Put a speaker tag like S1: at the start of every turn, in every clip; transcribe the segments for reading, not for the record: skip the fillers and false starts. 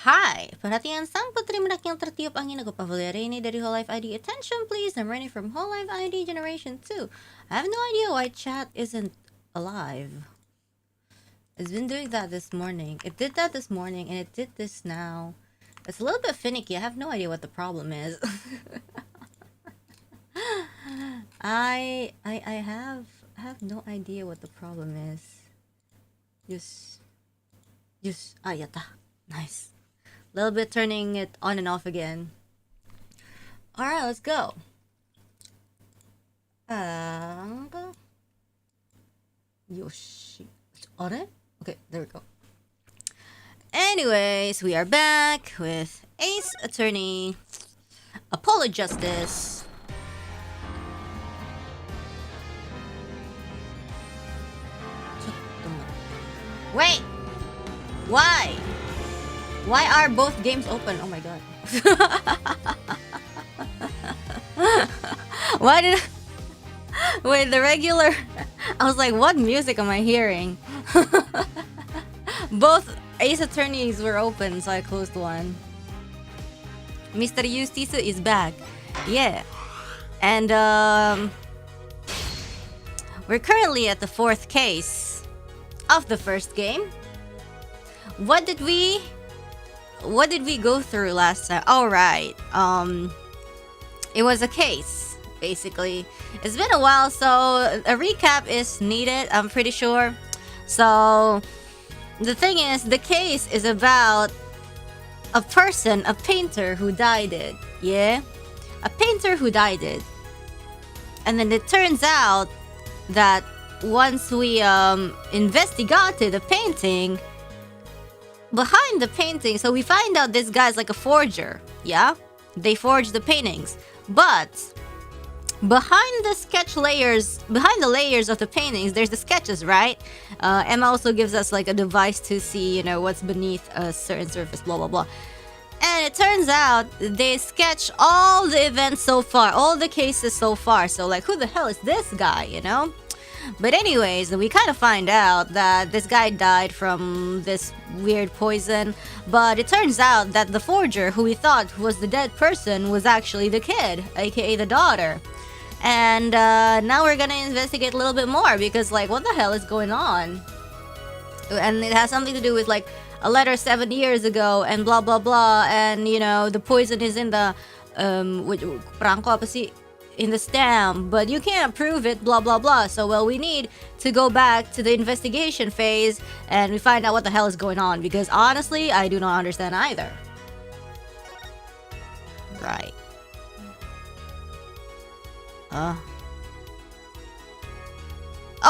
S1: Hi! Perhatian sang putri merak yang tertiup angin aku Pavolia Reine dari holoID ID. Attention please, I'm running from holoID ID Generation 2. I have no idea why chat isn't alive. It's been doing that this morning. It did that this morning and it did this now. It's a little bit finicky. I have no idea what the problem is. I have no idea what the problem is. Just yata. Nice. Little bit turning it on and off again. Alright, let's go. Yoshi. Okay, there we go. Anyways, we are back with Ace Attorney, Apollo Justice. Wait! Why? Why are both games open? Oh my god. Why did wait, the regular I was like, what music am I hearing? Both Ace Attorneys were open, so I closed one. Mr. Justice is back. Yeah. And we're currently at the 4th case of the first game. What did we go through last time? All right. It was a case, basically. It's been a while, so a recap is needed, I'm pretty sure. So the thing is, the case is about a person, a painter who died it. Yeah? A painter who died it. And then it turns out that once we investigated the painting, behind the painting, so we find out this guy's like a forger. Yeah? They forged the paintings. But behind the sketch layers, behind the layers of the paintings, there's the sketches, right? Emma also gives us like a device to see, you know, what's beneath a certain surface, blah, blah, blah. And it turns out they sketch all the events so far, all the cases so far. So like, who the hell is this guy, you know? But anyways, we kind of find out that this guy died from this weird poison. But it turns out that the forger, who we thought was the dead person, was actually the kid, aka the daughter. And now we're gonna investigate a little bit more because, like, what the hell is going on? And it has something to do with, like, a letter 7 years ago and blah, blah, blah. And, you know, the poison is in the, in the stem, but you can't prove it, blah, blah, blah. So, well, we need to go back to the investigation phase and we find out what the hell is going on because, honestly, I do not understand either. Right. Oh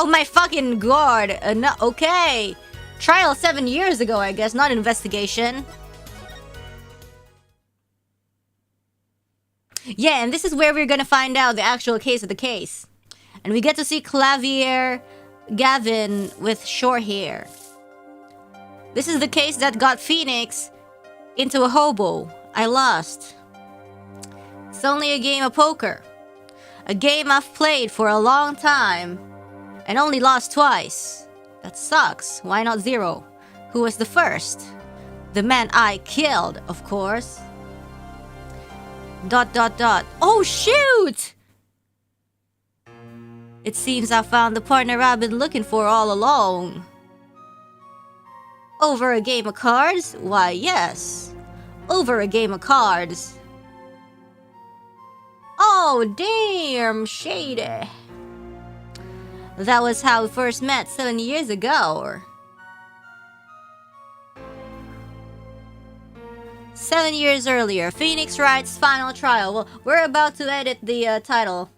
S1: my fucking god. No, okay. Trial 7 years ago, I guess, not investigation. Yeah, and this is where we're gonna find out the actual case of the case. And we get to see Clavier Gavin with short hair. This is the case that got Phoenix into a hobo. I lost. It's only a game of poker. A game I've played for a long time and only lost twice. That sucks. Why not 0? Who was the first? The man I killed, of course. ... Oh shoot! It seems I found the partner I've been looking for all along. Over a game of cards? Why, yes. Over a game of cards. Oh, damn, shady. That was how we first met 7 years ago. 7 years earlier, Phoenix Wright's final trial. Well, we're about to edit the title.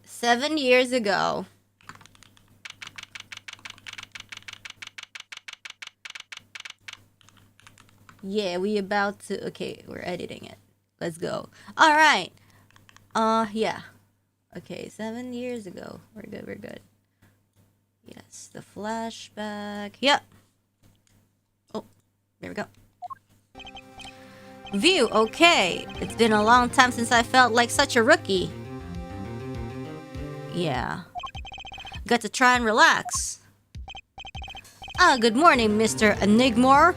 S1: 7 years ago. Yeah, we about to... Okay, we're editing it. Let's go. Alright. Yeah. Okay, 7 years ago. We're good, we're good. Yes, the flashback. Yep. Oh, there we go. View, okay. It's been a long time since I felt like such a rookie. Yeah. Got to try and relax. Ah, good morning, Mr. Enigmor.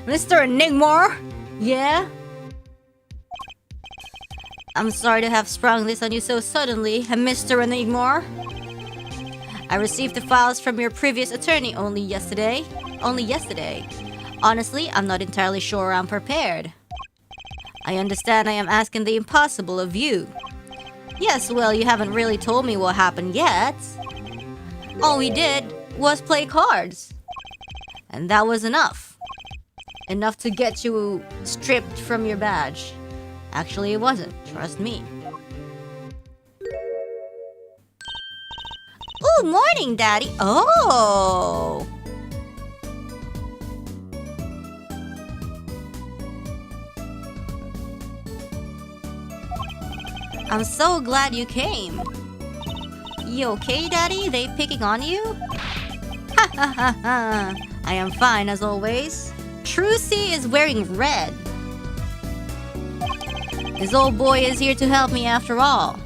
S1: Mr. Enigma? Yeah? I'm sorry to have sprung this on you so suddenly, Mr. Enigma. I received the files from your previous attorney only yesterday. Honestly, I'm not entirely sure I'm prepared. I understand I am asking the impossible of you. Yes, well, you haven't really told me what happened yet. All we did was play cards. And that was enough. Enough to get you stripped from your badge. Actually, it wasn't. Trust me. Ooh, morning, Daddy. Oh! I'm so glad you came. You okay, Daddy? They picking on you? Ha ha ha ha. I am fine as always. Trilogy is wearing red. This old boy is here to help me after all.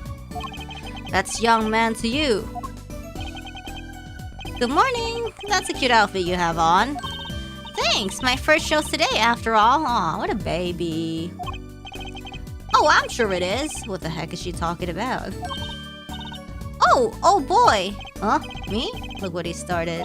S1: That's young man to you. Good morning. That's a cute outfit you have on. Thanks. My first show's today after all. Aw, what a baby. Oh, I'm sure it is. What the heck is she talking about? Oh boy. Huh? Me? Look what he started.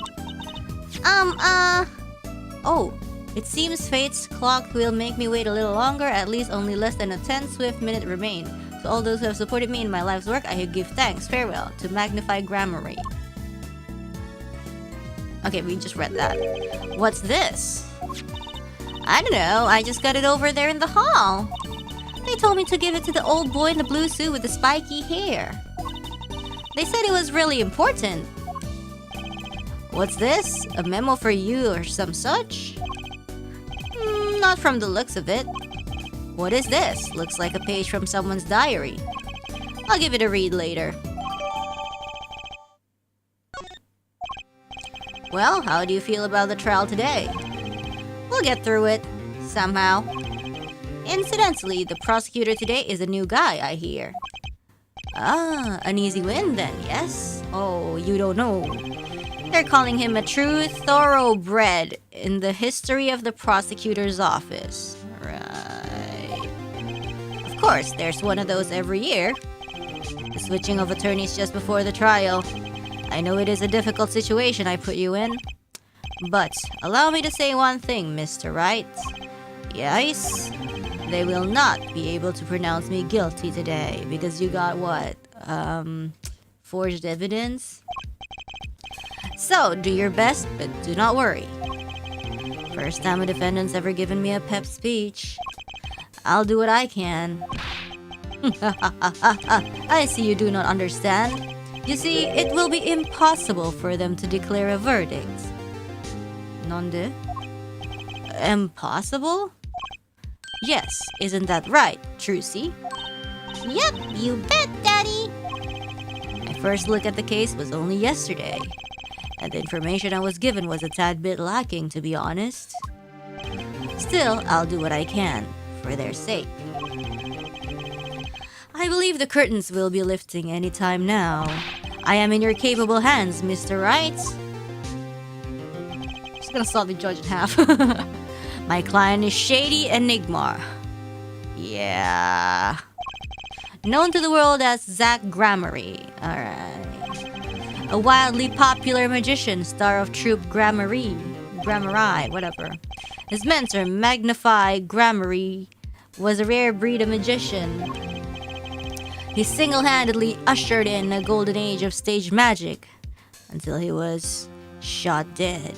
S1: Oh, it seems fate's clock will make me wait a little longer. At least only less than a 10 swift minute remain. To all those who have supported me in my life's work, I give thanks. Farewell. To magnify Grammary. Okay, we just read that. What's this? I don't know. I just got it over there in the hall. They told me to give it to the old boy in the blue suit with the spiky hair. They said it was really important. What's this? A memo for you or some such? Not from the looks of it. What is this? Looks like a page from someone's diary. I'll give it a read later. Well, how do you feel about the trial today? We'll get through it. Somehow. Incidentally, the prosecutor today is a new guy, I hear. Ah, an easy win then, yes? Oh, you don't know. They're calling him a true thoroughbred in the history of the prosecutor's office. Right. Of course, there's one of those every year. The switching of attorneys just before the trial. I know it is a difficult situation I put you in. But, allow me to say one thing, Mr. Wright. Yes? They will not be able to pronounce me guilty today because you got what? Forged evidence? So, do your best, but do not worry. First time a defendant's ever given me a pep speech. I'll do what I can. I see you do not understand. You see, it will be impossible for them to declare a verdict. Nonde? Impossible? Yes, isn't that right, Trilogy? Yep, you bet, Daddy! My first look at the case was only yesterday, and the information I was given was a tad bit lacking, to be honest. Still, I'll do what I can, for their sake. I believe the curtains will be lifting any time now. I am in your capable hands, Mr. Wright. Just gonna saw the judge in half. My client is Shady Enigma. Yeah. Known to the world as Zach Grammary. Alright. A wildly popular magician, star of troupe Grammary, whatever. His mentor, Magnify Grammary, was a rare breed of magician. He single-handedly ushered in a golden age of stage magic until he was shot dead.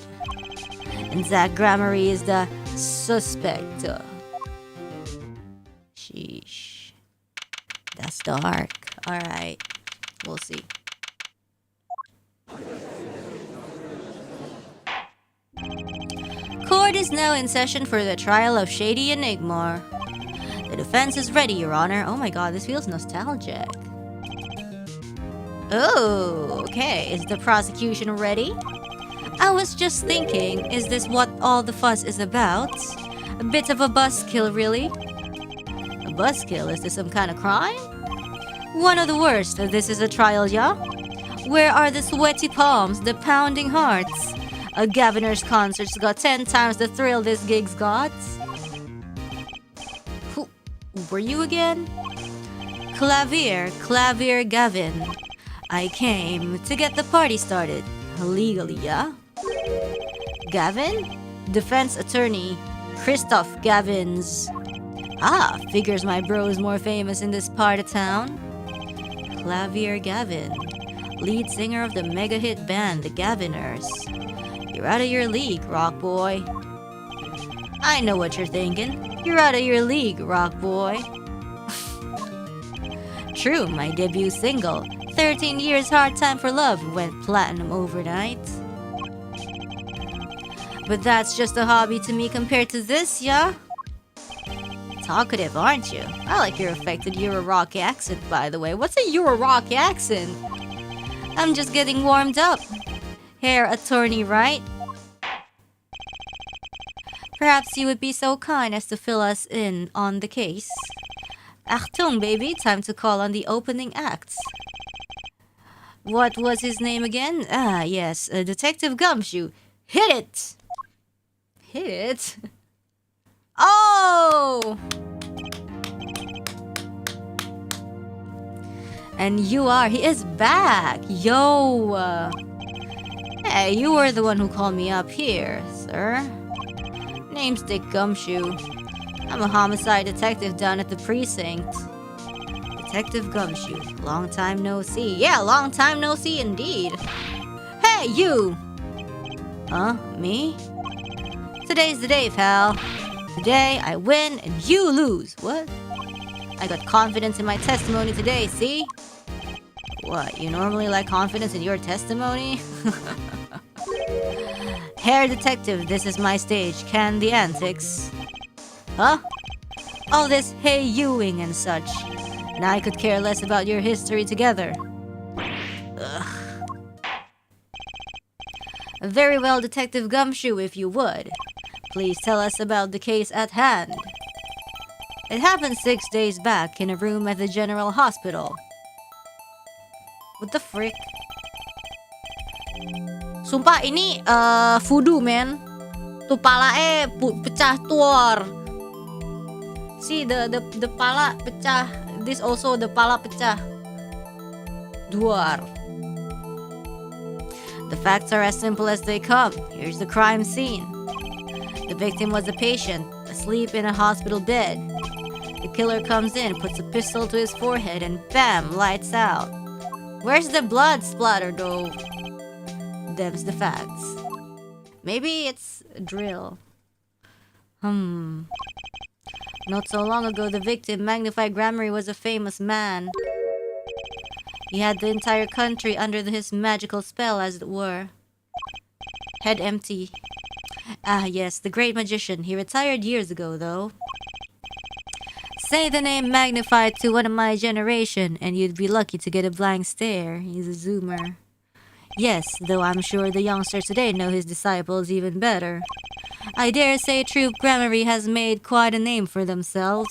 S1: And Zach Grammary is the suspect. Sheesh. That's dark. Alright. We'll see. Court is now in session for the trial of Shady Enigma. The defense is ready, Your Honor. Oh my god, this feels nostalgic. Oh, okay. Is the prosecution ready? I was just thinking, is this what all the fuss is about? A bit of a buzzkill, really? A buzzkill? Is this some kind of crime? One of the worst. This is a trial, yeah? Where are the sweaty palms, the pounding hearts? A Governor's concert's got 10 times the thrill this gig's got. Who were you again? Clavier Gavin. I came to get the party started. Legally, yeah? Gavin? Defense attorney Christoph Gavins. Ah, figures my bro's more famous in this part of town. Clavier Gavin, lead singer of the mega hit band The Gaviners. You're out of your league, rock boy. I know what you're thinking. You're out of your league, rock boy. True, my debut single, 13 Years Hard Time for Love, went platinum overnight. But that's just a hobby to me compared to this, yeah? Talkative, aren't you? I like your affected Euro-rock accent, by the way. What's a Euro-rock accent? I'm just getting warmed up. Herr Attorney Wright. Perhaps you would be so kind as to fill us in on the case. Achtung, baby, time to call on the opening acts. What was his name again? Ah, yes, Detective Gumshoe. Hit it! Hit it? Oh! And he is back! Yo! Hey, you were the one who called me up here, sir. Name's Dick Gumshoe. I'm a homicide detective down at the precinct. Detective Gumshoe. Long time no see. Yeah, long time no see indeed. Hey, you! Huh? Me? Today's the day, pal. Today, I win and you lose. What? I got confidence in my testimony today, see? What, you normally lack confidence in your testimony? Herr Detective, this is my stage. Can the antics? Huh? All this hey youing and such. And I could care less about your history together. Ugh. Very well, Detective Gumshoe, if you would. Please tell us about the case at hand. It happened 6 days back in a room at the General Hospital. What the frick? Sumpah ini voodoo, man. Tuh palae pecah tuor. See, the pala pecah. This also the pala pecah. Duar. The facts are as simple as they come. Here's the crime scene. The victim was a patient, asleep in a hospital bed. The killer comes in, puts a pistol to his forehead, and bam, lights out. Where's the blood splatter, though? Them's the facts. Maybe it's a drill. Not so long ago, the victim, Magnified Grammary, was a famous man. He had the entire country under his magical spell, as it were. Head empty. Ah, yes, the great magician. He retired years ago, though. Say the name Magnified to one of my generation, and you'd be lucky to get a blank stare. He's a zoomer. Yes, though I'm sure the youngsters today know his disciples even better. I dare say Troop Grammary has made quite a name for themselves.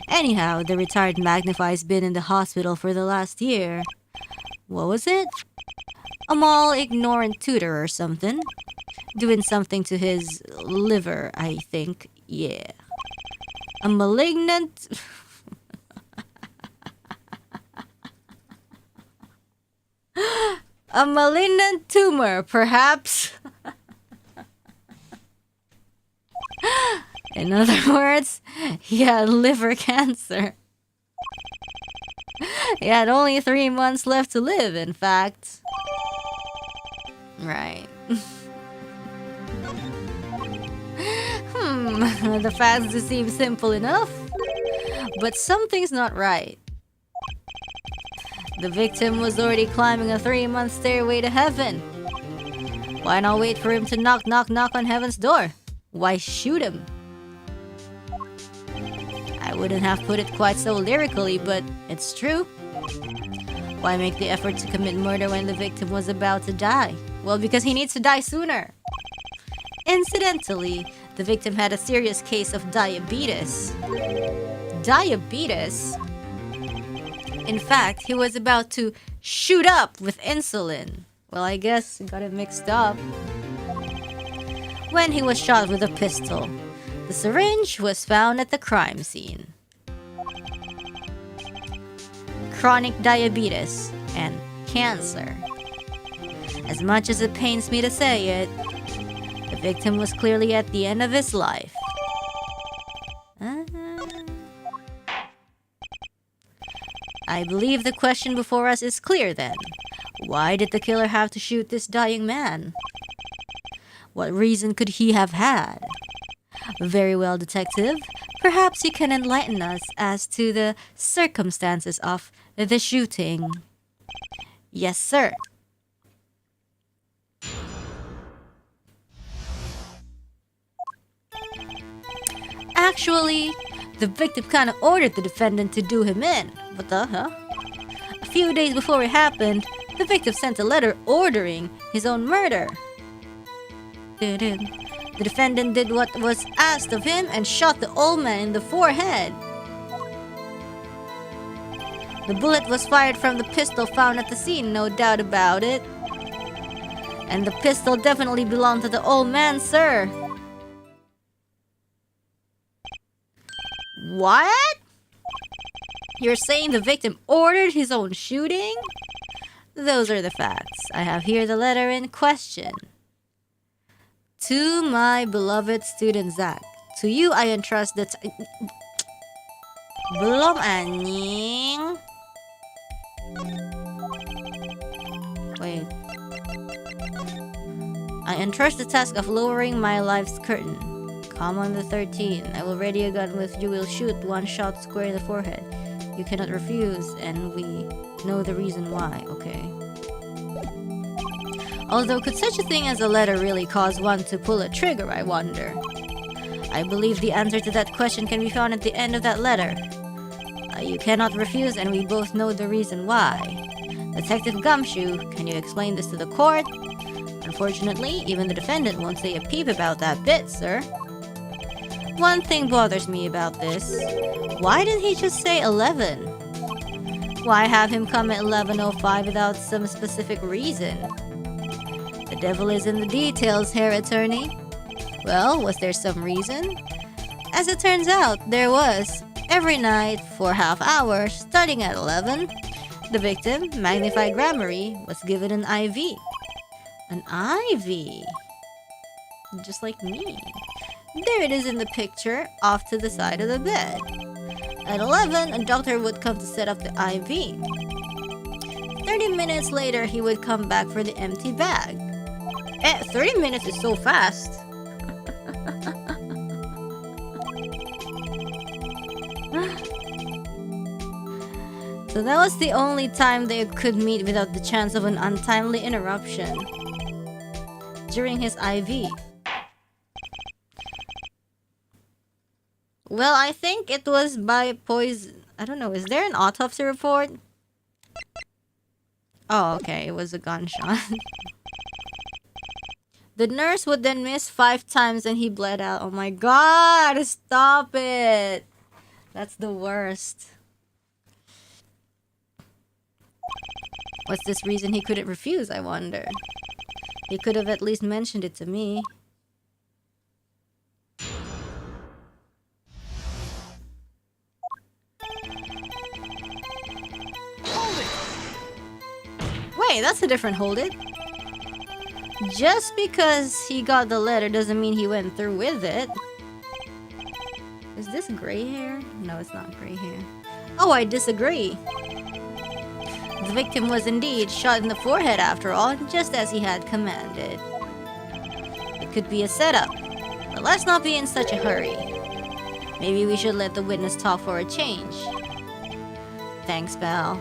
S1: Anyhow, the retired Magnify's been in the hospital for the last year. What was it? A mall ignorant tutor or something. Doing something to his liver, I think. Yeah. A malignant... A malignant tumor, perhaps. In other words, he had liver cancer. He had only 3 months left to live, in fact. Right. The facts seem simple enough, but something's not right. The victim was already climbing a 3-month stairway to heaven. Why not wait for him to knock on heaven's door? Why shoot him? I wouldn't have put it quite so lyrically, but it's true. Why make the effort to commit murder when the victim was about to die? Well, because he needs to die sooner. Incidentally, the victim had a serious case of diabetes. Diabetes? In fact, he was about to shoot up with insulin. Well, I guess he got it mixed up. when he was shot with a pistol. The syringe was found at the crime scene. Chronic diabetes and cancer. As much as it pains me to say it, the victim was clearly at the end of his life. I believe the question before us is clear then. Why did the killer have to shoot this dying man? What reason could he have had? Very well, detective. Perhaps you can enlighten us as to the circumstances of the shooting. Yes, sir. Actually, the victim kinda ordered the defendant to do him in. What the hell? A few days before it happened, the victim sent a letter ordering his own murder. The defendant did what was asked of him and shot the old man in the forehead. The bullet was fired from the pistol found at the scene, no doubt about it. And the pistol definitely belonged to the old man, sir. What? You're saying the victim ordered his own shooting? Those are the facts. I have here the letter in question. To my beloved student Zach, to you I entrust the Belum anjing. Wait. I entrust the task of lowering my life's curtain. Come on the 13. I will ready a gun with you will shoot one shot square in the forehead. You cannot refuse, and we know the reason why, okay? Although, could such a thing as a letter really cause one to pull a trigger, I wonder? I believe the answer to that question can be found at the end of that letter. You cannot refuse, and we both know the reason why. Detective Gumshoe, can you explain this to the court? Unfortunately, even the defendant won't say a peep about that bit, sir. One thing bothers me about this. Why didn't he just say 11? Why have him come at 11:05 without some specific reason? The devil is in the details, Herr Attorney. Well, was there some reason? As it turns out, there was. Every night, for half hours, starting at 11, the victim, Magnified Grammary, was given an IV. An IV? Just like me. There it is in the picture, off to the side of the bed. At 11, a doctor would come to set up the IV. 30 minutes later, he would come back for the empty bag. 30 minutes is so fast. So that was the only time they could meet without the chance of an untimely interruption. During his IV. Well, I think it was by poison. I don't know, is there an autopsy report? Oh, okay, it was a gunshot. The nurse would then miss 5 times and he bled out. Oh my god, stop it! That's the worst. What's this reason he couldn't refuse, I wonder? He could have at least mentioned it to me. Wait, that's a different hold it. Just because he got the letter doesn't mean he went through with it. Is this gray hair? No, it's not gray hair. Oh, I disagree. The victim was indeed shot in the forehead after all, just as he had commanded. It could be a setup, but let's not be in such a hurry. Maybe we should let the witness talk for a change. Thanks, pal.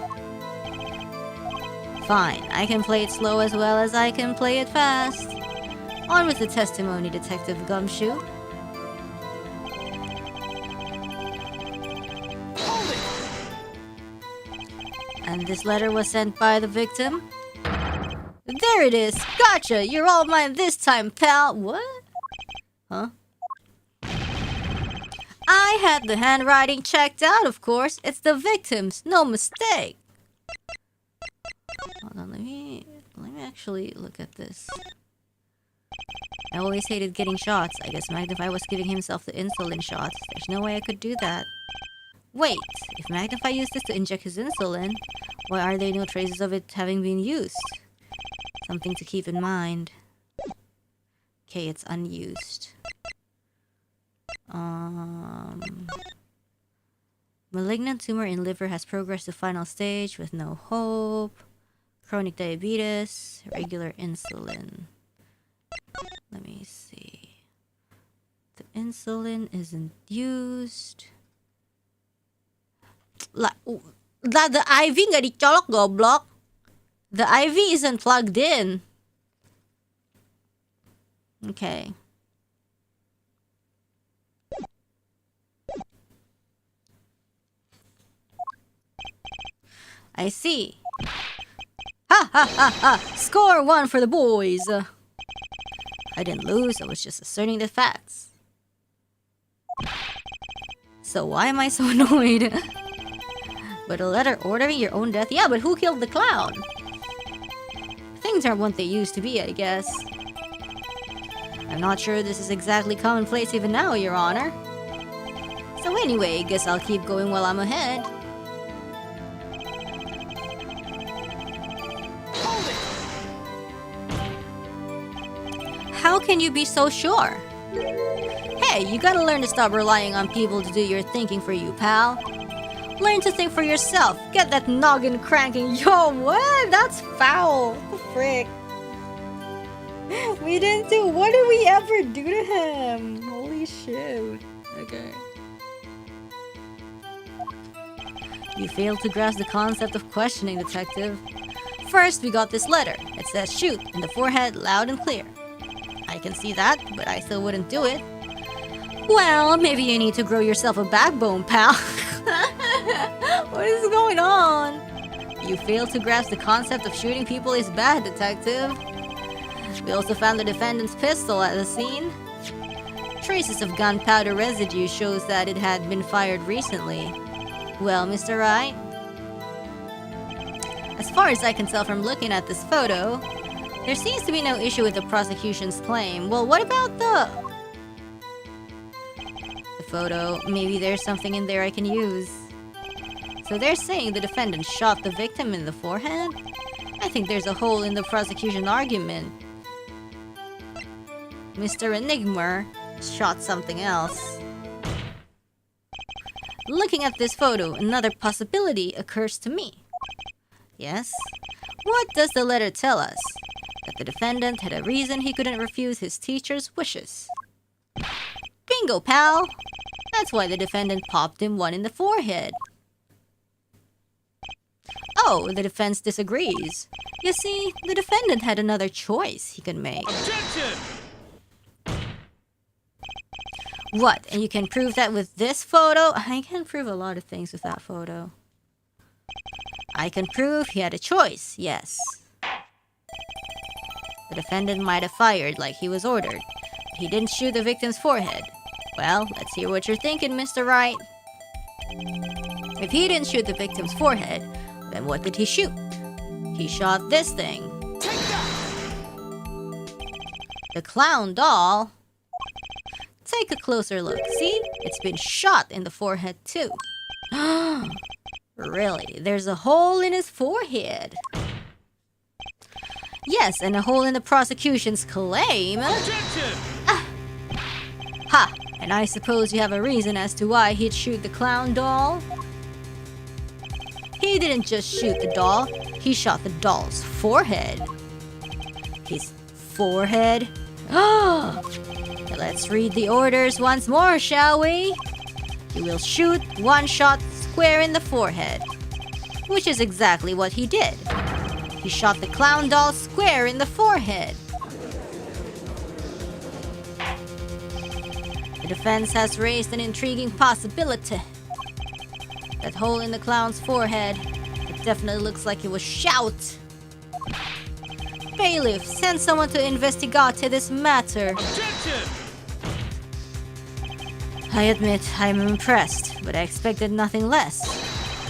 S1: Fine, I can play it slow as well as I can play it fast. On with the testimony, Detective Gumshoe. And this letter was sent by the victim. There it is! Gotcha! You're all mine this time, pal! What? Huh? I had the handwriting checked out, of course. It's the victim's, no mistake. Hold on, let me actually look at this. I always hated getting shots. I guess Magnify was giving himself the insulin shots. There's no way I could do that. Wait, if Magnify used this to inject his insulin, why are there no traces of it having been used? Something to keep in mind. Okay, it's unused. Malignant tumor in liver has progressed to final stage with no hope. Chronic diabetes, regular insulin. Let me see. The insulin isn't used. The IV nggak dicolok, goblok. The IV isn't plugged in. Okay. I see. Ha ha ha ha! Score 1 for the boys! I didn't lose, I was just asserting the facts. So why am I so annoyed? But a letter ordering your own death? Yeah, but who killed the clown? Things aren't what they used to be, I guess. I'm not sure this is exactly commonplace even now, Your Honor. So anyway, guess I'll keep going while I'm ahead. How can you be so sure? Hey, you gotta learn to stop relying on people to do your thinking for you, pal. Learn to think for yourself. Get that noggin cranking. Yo, what? That's foul. What the frick? We didn't do... What did we ever do to him? Holy shit. Okay. You failed to grasp the concept of questioning, detective. First, we got this letter. It says shoot in the forehead, loud and clear. I can see that, but I still wouldn't do it. Well, maybe you need to grow yourself a backbone, pal. What is going on? You failed to grasp the concept of shooting people is bad, detective. We also found the defendant's pistol at the scene. Traces of gunpowder residue shows that it had been fired recently. Well, Mr. Wright? As far as I can tell from looking at this photo, there seems to be no issue with the prosecution's claim. Well, what about the photo? Maybe there's something in there I can use. So they're saying the defendant shot the victim in the forehead? I think there's a hole in the prosecution argument. Mr. Enigma shot something else. Looking at this photo, another possibility occurs to me. Yes? What does the letter tell us? That the defendant had a reason he couldn't refuse his teacher's wishes. Bingo, pal! That's why the defendant popped him one in the forehead. Oh, the defense disagrees. You see, the defendant had another choice he could make.
S2: Objection!
S1: What? And you can prove that with this photo? I can prove a lot of things with that photo. I can prove he had a choice, yes. The defendant might have fired like he was ordered. But he didn't shoot the victim's forehead. Well, let's hear what you're thinking, Mr. Wright. If he didn't shoot the victim's forehead, then what did he shoot? He shot this thing.
S2: Take that!
S1: The clown doll. Take a closer look. See? It's been shot in the forehead too. Really? There's a hole in his forehead. Yes, and a hole in the prosecution's claim.
S2: Objection!
S1: Ha! And I suppose you have a reason as to why he'd shoot the clown doll? He didn't just shoot the doll, he shot the doll's forehead. His forehead? Let's read the orders once more, shall we? You will shoot one shot square in the forehead. Which is exactly what he did. He shot the clown doll square in the forehead. The defense has raised an intriguing possibility. That hole in the clown's forehead, it definitely looks like it was shot. Bailiff, send someone to investigate this matter.
S2: Objection!
S1: I admit, I'm impressed, but I expected nothing less.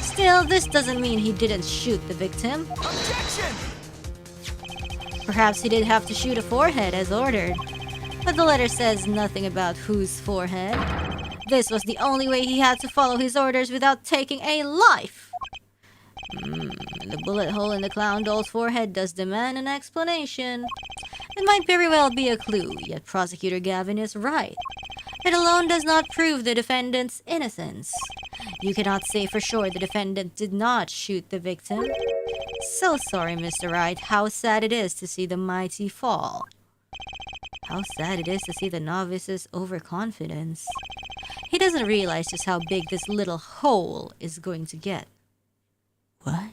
S1: Still, this doesn't mean he didn't shoot the victim.
S2: Objection!
S1: Perhaps he did have to shoot a forehead as ordered. But the letter says nothing about whose forehead. This was the only way he had to follow his orders without taking a life. The bullet hole in the clown doll's forehead does demand an explanation. It might very well be a clue, yet Prosecutor Gavin is right. It alone does not prove the defendant's innocence. You cannot say for sure the defendant did not shoot the victim. So sorry, Mr. Wright. How sad it is to see the mighty fall. How sad it is to see the novice's overconfidence. He doesn't realize just how big this little hole is going to get. What?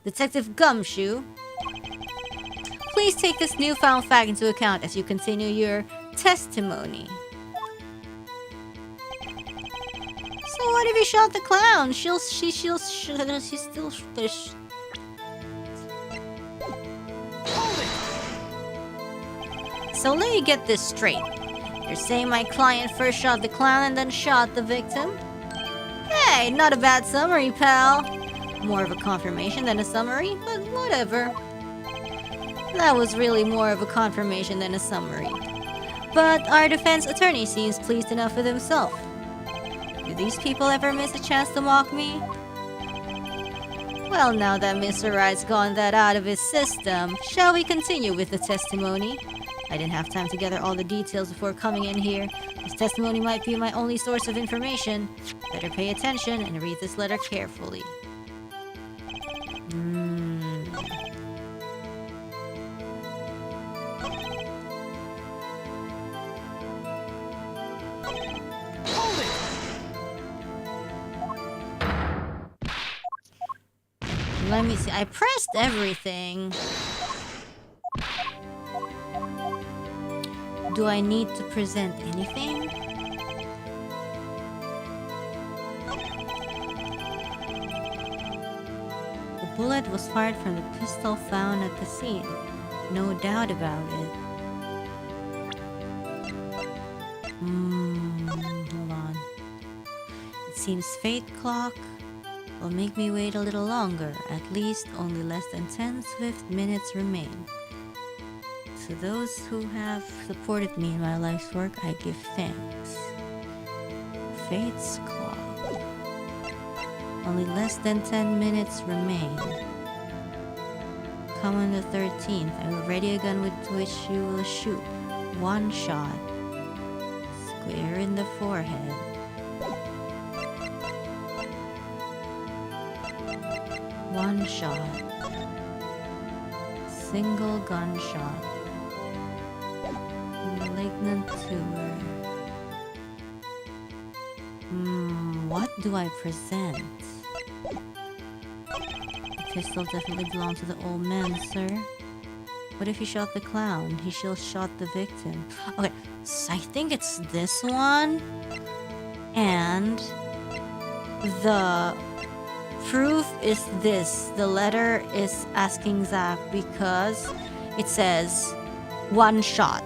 S1: Detective Gumshoe, please take this newfound fact into account as you continue your testimony. So what if you shot the clown? She's still... So let me get this straight. You're saying my client first shot the clown and then shot the victim? Hey, not a bad summary, pal. More of a confirmation than a summary, but whatever. That was really more of a confirmation than a summary. But our defense attorney seems pleased enough with himself. Do these people ever miss a chance to mock me? Well, now that Mr. Wright's gone that out of his system, shall we continue with the testimony? I didn't have time to gather all the details before coming in here. This testimony might be my only source of information. Better pay attention and read this letter carefully. Let me see. I pressed everything. Do I need to present anything? The bullet was fired from the pistol found at the scene. No doubt about it. Hold on. It seems fate clock will make me wait a little longer. At least only less than 10 swift minutes remain. To those who have supported me in my life's work, I give thanks. Fate's clock. Only less than 10 minutes remain. Come on the 13th. I will ready a gun with which you will shoot. One shot. Square in the forehead. One shot. Single gunshot. Malignant tumor. What do I present? The pistol definitely belonged to the old man, sir. What if he shot the clown? He still shot the victim. Okay, so I think it's this one. And the proof is this. The letter is asking Zach because it says one shot.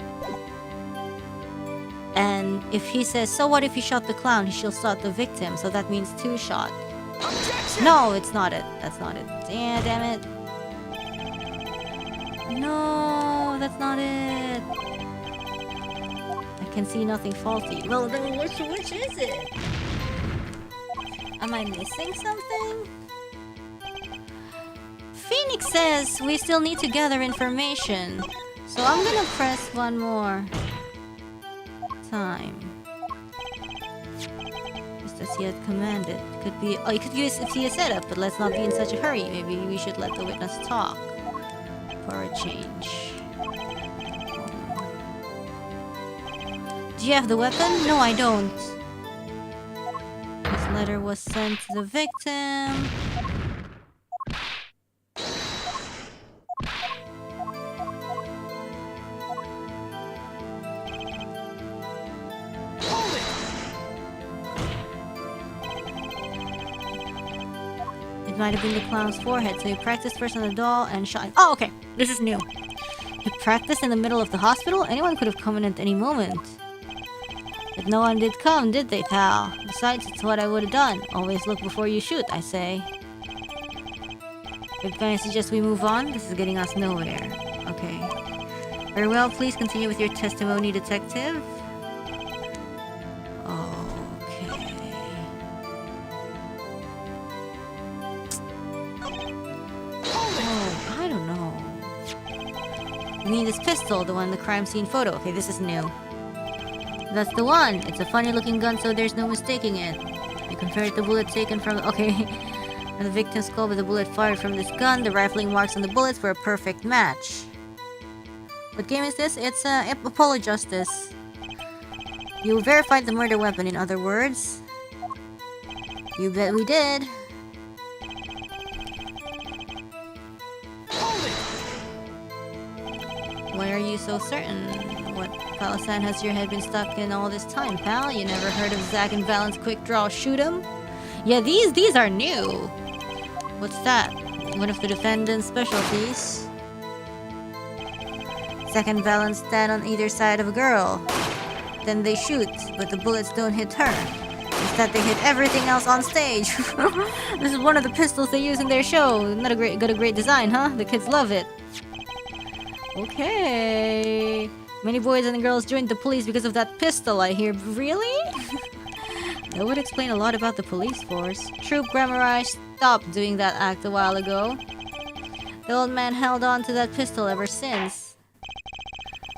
S1: And if he says, so what if he shot the clown? He shall shot the victim. So that means two shot. Objection! No, it's not it. That's not it. Damn it. No, that's not it. I can see nothing faulty. Well, then which is it? Am I missing something? Phoenix says we still need to gather information. So I'm gonna press one more time. Just as he had commanded. Could be. Oh, you could use it a setup, but let's not be in such a hurry. Maybe we should let the witness talk for a change. Do you have the weapon? No, I don't. This letter was sent to the victim. Might have been the clown's forehead, so he practiced first on the doll and shot. Oh, okay. This is new. He practiced in the middle of the hospital? Anyone could have come in at any moment. But no one did come, did they, pal? Besides, it's what I would have done. Always look before you shoot, I say. If I suggest we move on, this is getting us nowhere. Okay. Very well, please continue with your testimony, detective. Okay. Oh, I don't know. You mean this pistol, the one in the crime scene photo? Okay, this is new. That's the one. It's a funny looking gun, so there's no mistaking it. You compared the bullet taken from... Okay. And the victim's skull with the bullet fired from this gun. The rifling marks on the bullets were a perfect match. What game is this? It's Apollo Justice. You verified the murder weapon, in other words. You bet we did. Why are you so certain? What Palisand has your head been stuck in all this time, pal? You never heard of Zack and Valen's quick draw shoot 'em? Yeah, these are new. What's that? One of the defendant's specialties. Zack and Valen stand on either side of a girl. Then they shoot, but the bullets don't hit her. Instead, they hit everything else on stage. This is one of the pistols they use in their show. Got a great design, huh? The kids love it. Okay. Many boys and girls joined the police because of that pistol, I hear. Really? That would explain a lot about the police force. Troop Grammar stopped doing that act a while ago. The old man held on to that pistol ever since.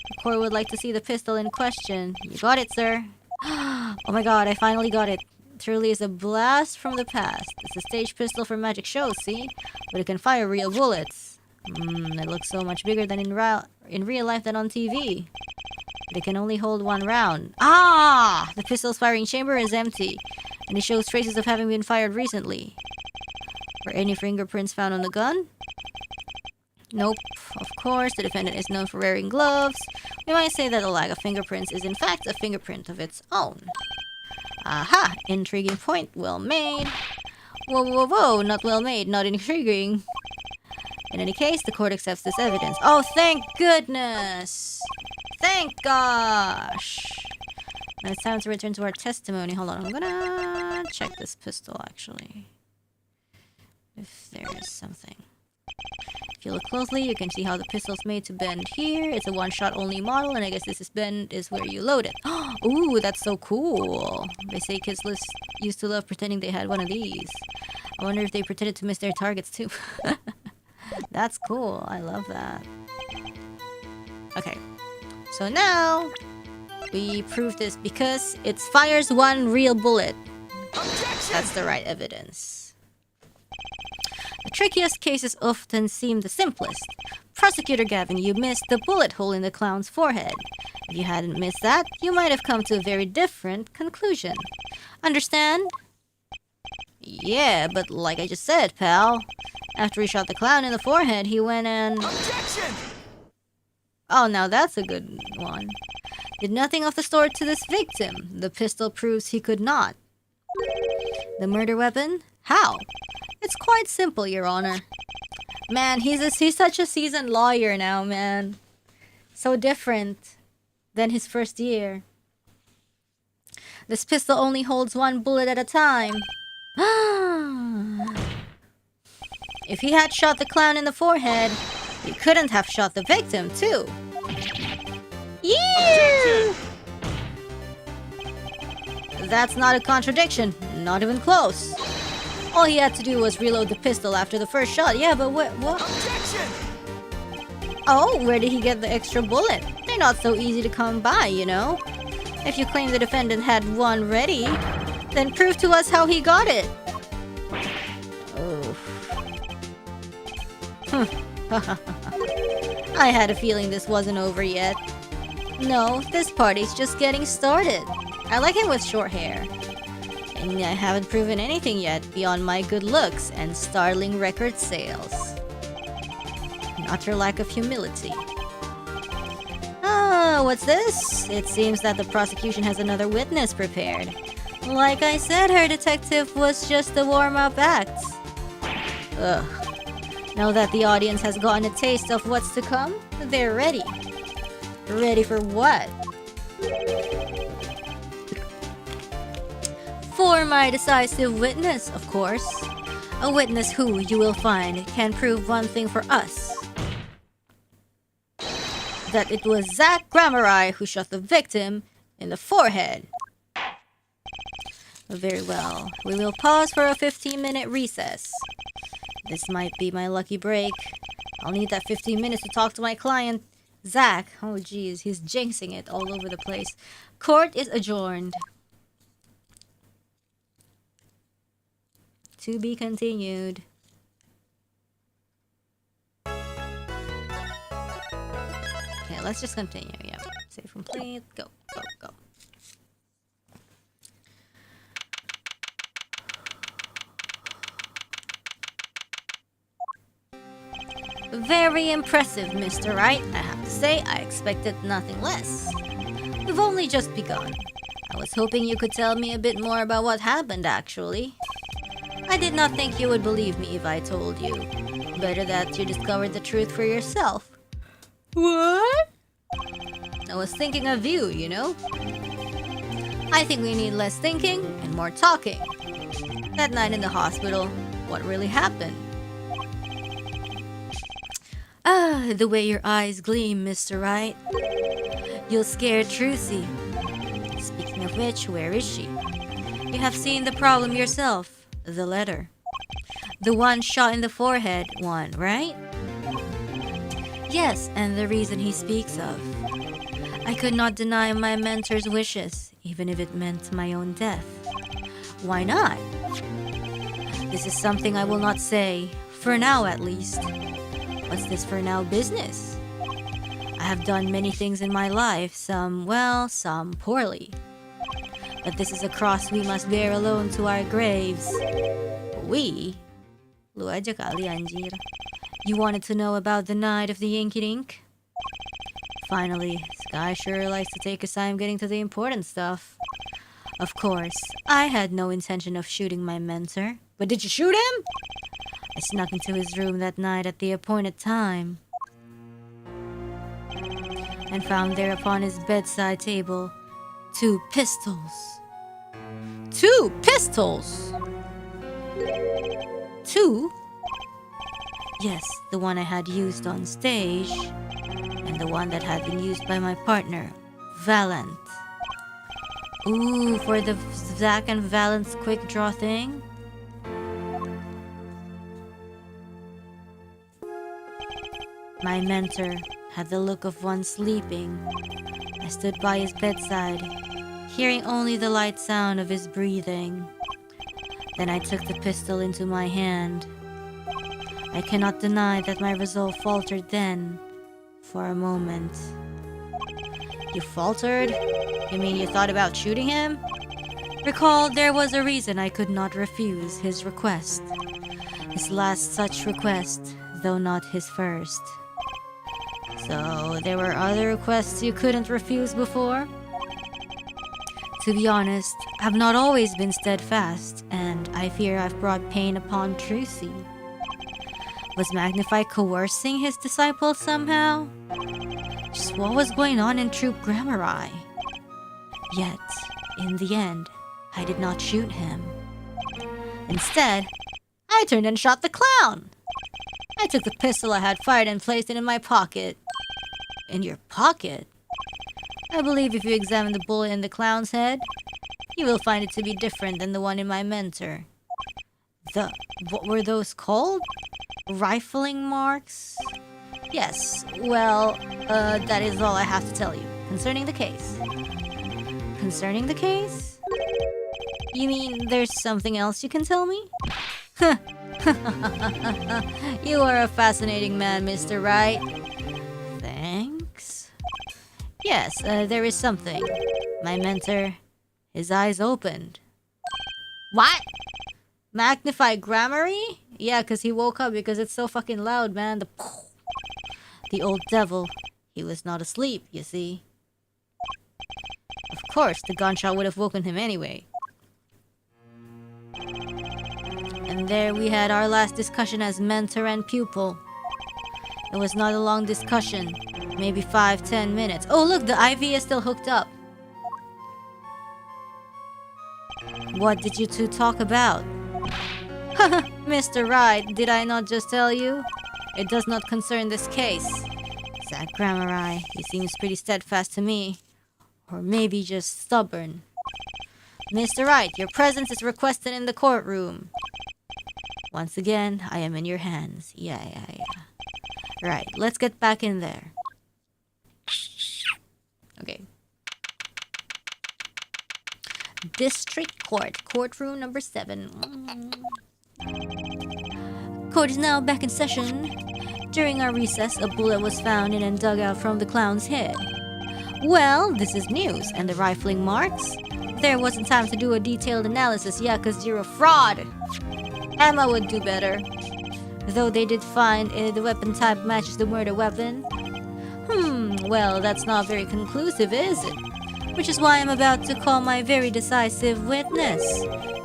S1: The court would like to see the pistol in question. You got it, sir. Oh my god, I finally got it. It truly is a blast from the past. It's a stage pistol for magic shows, see? But it can fire real bullets. It looks so much bigger than in real life than on TV. But it can only hold one round. Ah! The pistol's firing chamber is empty, and it shows traces of having been fired recently. Were any fingerprints found on the gun? Nope. Of course, the defendant is known for wearing gloves. We might say that a lack of fingerprints is in fact a fingerprint of its own. Aha! Intriguing point. Well made. Whoa, whoa, whoa. Not well made. Not intriguing. In any case, the court accepts this evidence. Oh, thank goodness! Thank gosh! Now it's time to return to our testimony. Hold on, I'm gonna check this pistol, actually. If there is something. If you look closely, you can see how the pistol's made to bend here. It's a one-shot only model, and I guess this bend is where you load it. Ooh, that's so cool! They say kids used to love pretending they had one of these. I wonder if they pretended to miss their targets, too. That's cool. I love that. Okay. So now, we prove this because it fires one real bullet.
S2: Objection!
S1: That's the right evidence. The trickiest cases often seem the simplest. Prosecutor Gavin, you missed the bullet hole in the clown's forehead. If you hadn't missed that, you might have come to a very different conclusion. Understand? Yeah, but like I just said, pal. After he shot the clown in the forehead, he went and...
S2: Objection!
S1: Oh, now that's a good one. Did nothing of the sort to this victim. The pistol proves he could not. The murder weapon? How? It's quite simple, Your Honor. Man, he's such a seasoned lawyer now, man. So different than his first year. This pistol only holds one bullet at a time. If he had shot the clown in the forehead, he couldn't have shot the victim, too. Yeah! That's not a contradiction. Not even close. All he had to do was reload the pistol after the first shot. Yeah, but what?
S2: Objection!
S1: Oh, where did he get the extra bullet? They're not so easy to come by, you know? If you claim the defendant had one ready, then prove to us how he got it. I had a feeling this wasn't over yet. No, this party's just getting started. I like him with short hair. And I haven't proven anything yet beyond my good looks and startling record sales. An utter lack of humility. What's this? It seems that the prosecution has another witness prepared. Like I said, her detective was just a warm-up act. Ugh. Now that the audience has gotten a taste of what's to come, they're ready. Ready for what? For my decisive witness, of course. A witness who, you will find, can prove one thing for us. That it was Zach Grammari who shot the victim in the forehead. Very well. We will pause for a 15-minute recess. This might be my lucky break. I'll need that 15 minutes to talk to my client, Zach. Oh geez, he's jinxing it all over the place. Court is adjourned. To be continued. Okay, let's just continue. Yeah. Save complete. Go, go, go. Very impressive, Mr. Wright. I have to say, I expected nothing less. We've only just begun. I was hoping you could tell me a bit more about what happened, actually. I did not think you would believe me if I told you. Better that you discovered the truth for yourself. What? I was thinking of you, you know? I think we need less thinking and more talking. That night in the hospital, what really happened? Ah, the way your eyes gleam, Mr. Wright. You'll scare Trucy. Speaking of which, where is she? You have seen the problem yourself. The letter. The one shot in the forehead one, right? Yes, and the reason he speaks of. I could not deny my mentor's wishes, even if it meant my own death. Why not? This is something I will not say, for now at least. What's this for now business? I have done many things in my life, some well, some poorly. But this is a cross we must bear alone to our graves. We? Lu aja kali anjir. You wanted to know about the night of the Inky Dink? Finally, this guy sure likes to take his time getting to the important stuff. Of course, I had no intention of shooting my mentor. But did you shoot him? I snuck into his room that night at the appointed time and found there upon his bedside table 2 pistols. 2 pistols! 2? Yes, the one I had used on stage and the one that had been used by my partner, Valant. Ooh, for the Zach and Valant's quick draw thing? My mentor had the look of one sleeping. I stood by his bedside, hearing only the light sound of his breathing. Then I took the pistol into my hand. I cannot deny that my resolve faltered then, for a moment. You faltered? You mean you thought about shooting him? Recall, there was a reason I could not refuse his request. His last such request, though not his first. So, there were other requests you couldn't refuse before? To be honest, I've not always been steadfast, and I fear I've brought pain upon Trucy. Was Magnify coercing his disciples somehow? Just what was going on in Troop Grammari? Yet, in the end, I did not shoot him. Instead, I turned and shot the clown! I took the pistol I had fired and placed it in my pocket. In your pocket? I believe if you examine the bullet in the clown's head, you will find it to be different than the one in my mentor. What were those called? Rifling marks? Yes, well, that is all I have to tell you concerning the case. Concerning the case? You mean there's something else you can tell me? You are a fascinating man, Mr. Wright. Thanks. Yes, there is something. My mentor, his eyes opened. What? Magnify Grammari? Yeah, because he woke up because it's so fucking loud, man. The old devil, he was not asleep, you see. Of course, the gunshot would have woken him anyway. And there we had our last discussion as mentor and pupil. It was not a long discussion. Maybe 5-10 minutes. Oh look, the IV is still hooked up. What did you two talk about? Haha, Mr. Wright, did I not just tell you? It does not concern this case. That Grammari, he seems pretty steadfast to me. Or maybe just stubborn. Mr. Wright, your presence is requested in the courtroom. Once again, I am in your hands. Yeah. Right, let's get back in there. Okay. District Court, courtroom number 7. Court is now back in session. During our recess, a bullet was found in and dug out from the clown's head. Well, this is news. And the rifling marks? There wasn't time to do a detailed analysis yet because you're a fraud. Emma would do better. Though they did find the weapon type matches the murder weapon. Well, that's not very conclusive, is it? Which is why I'm about to call my very decisive witness.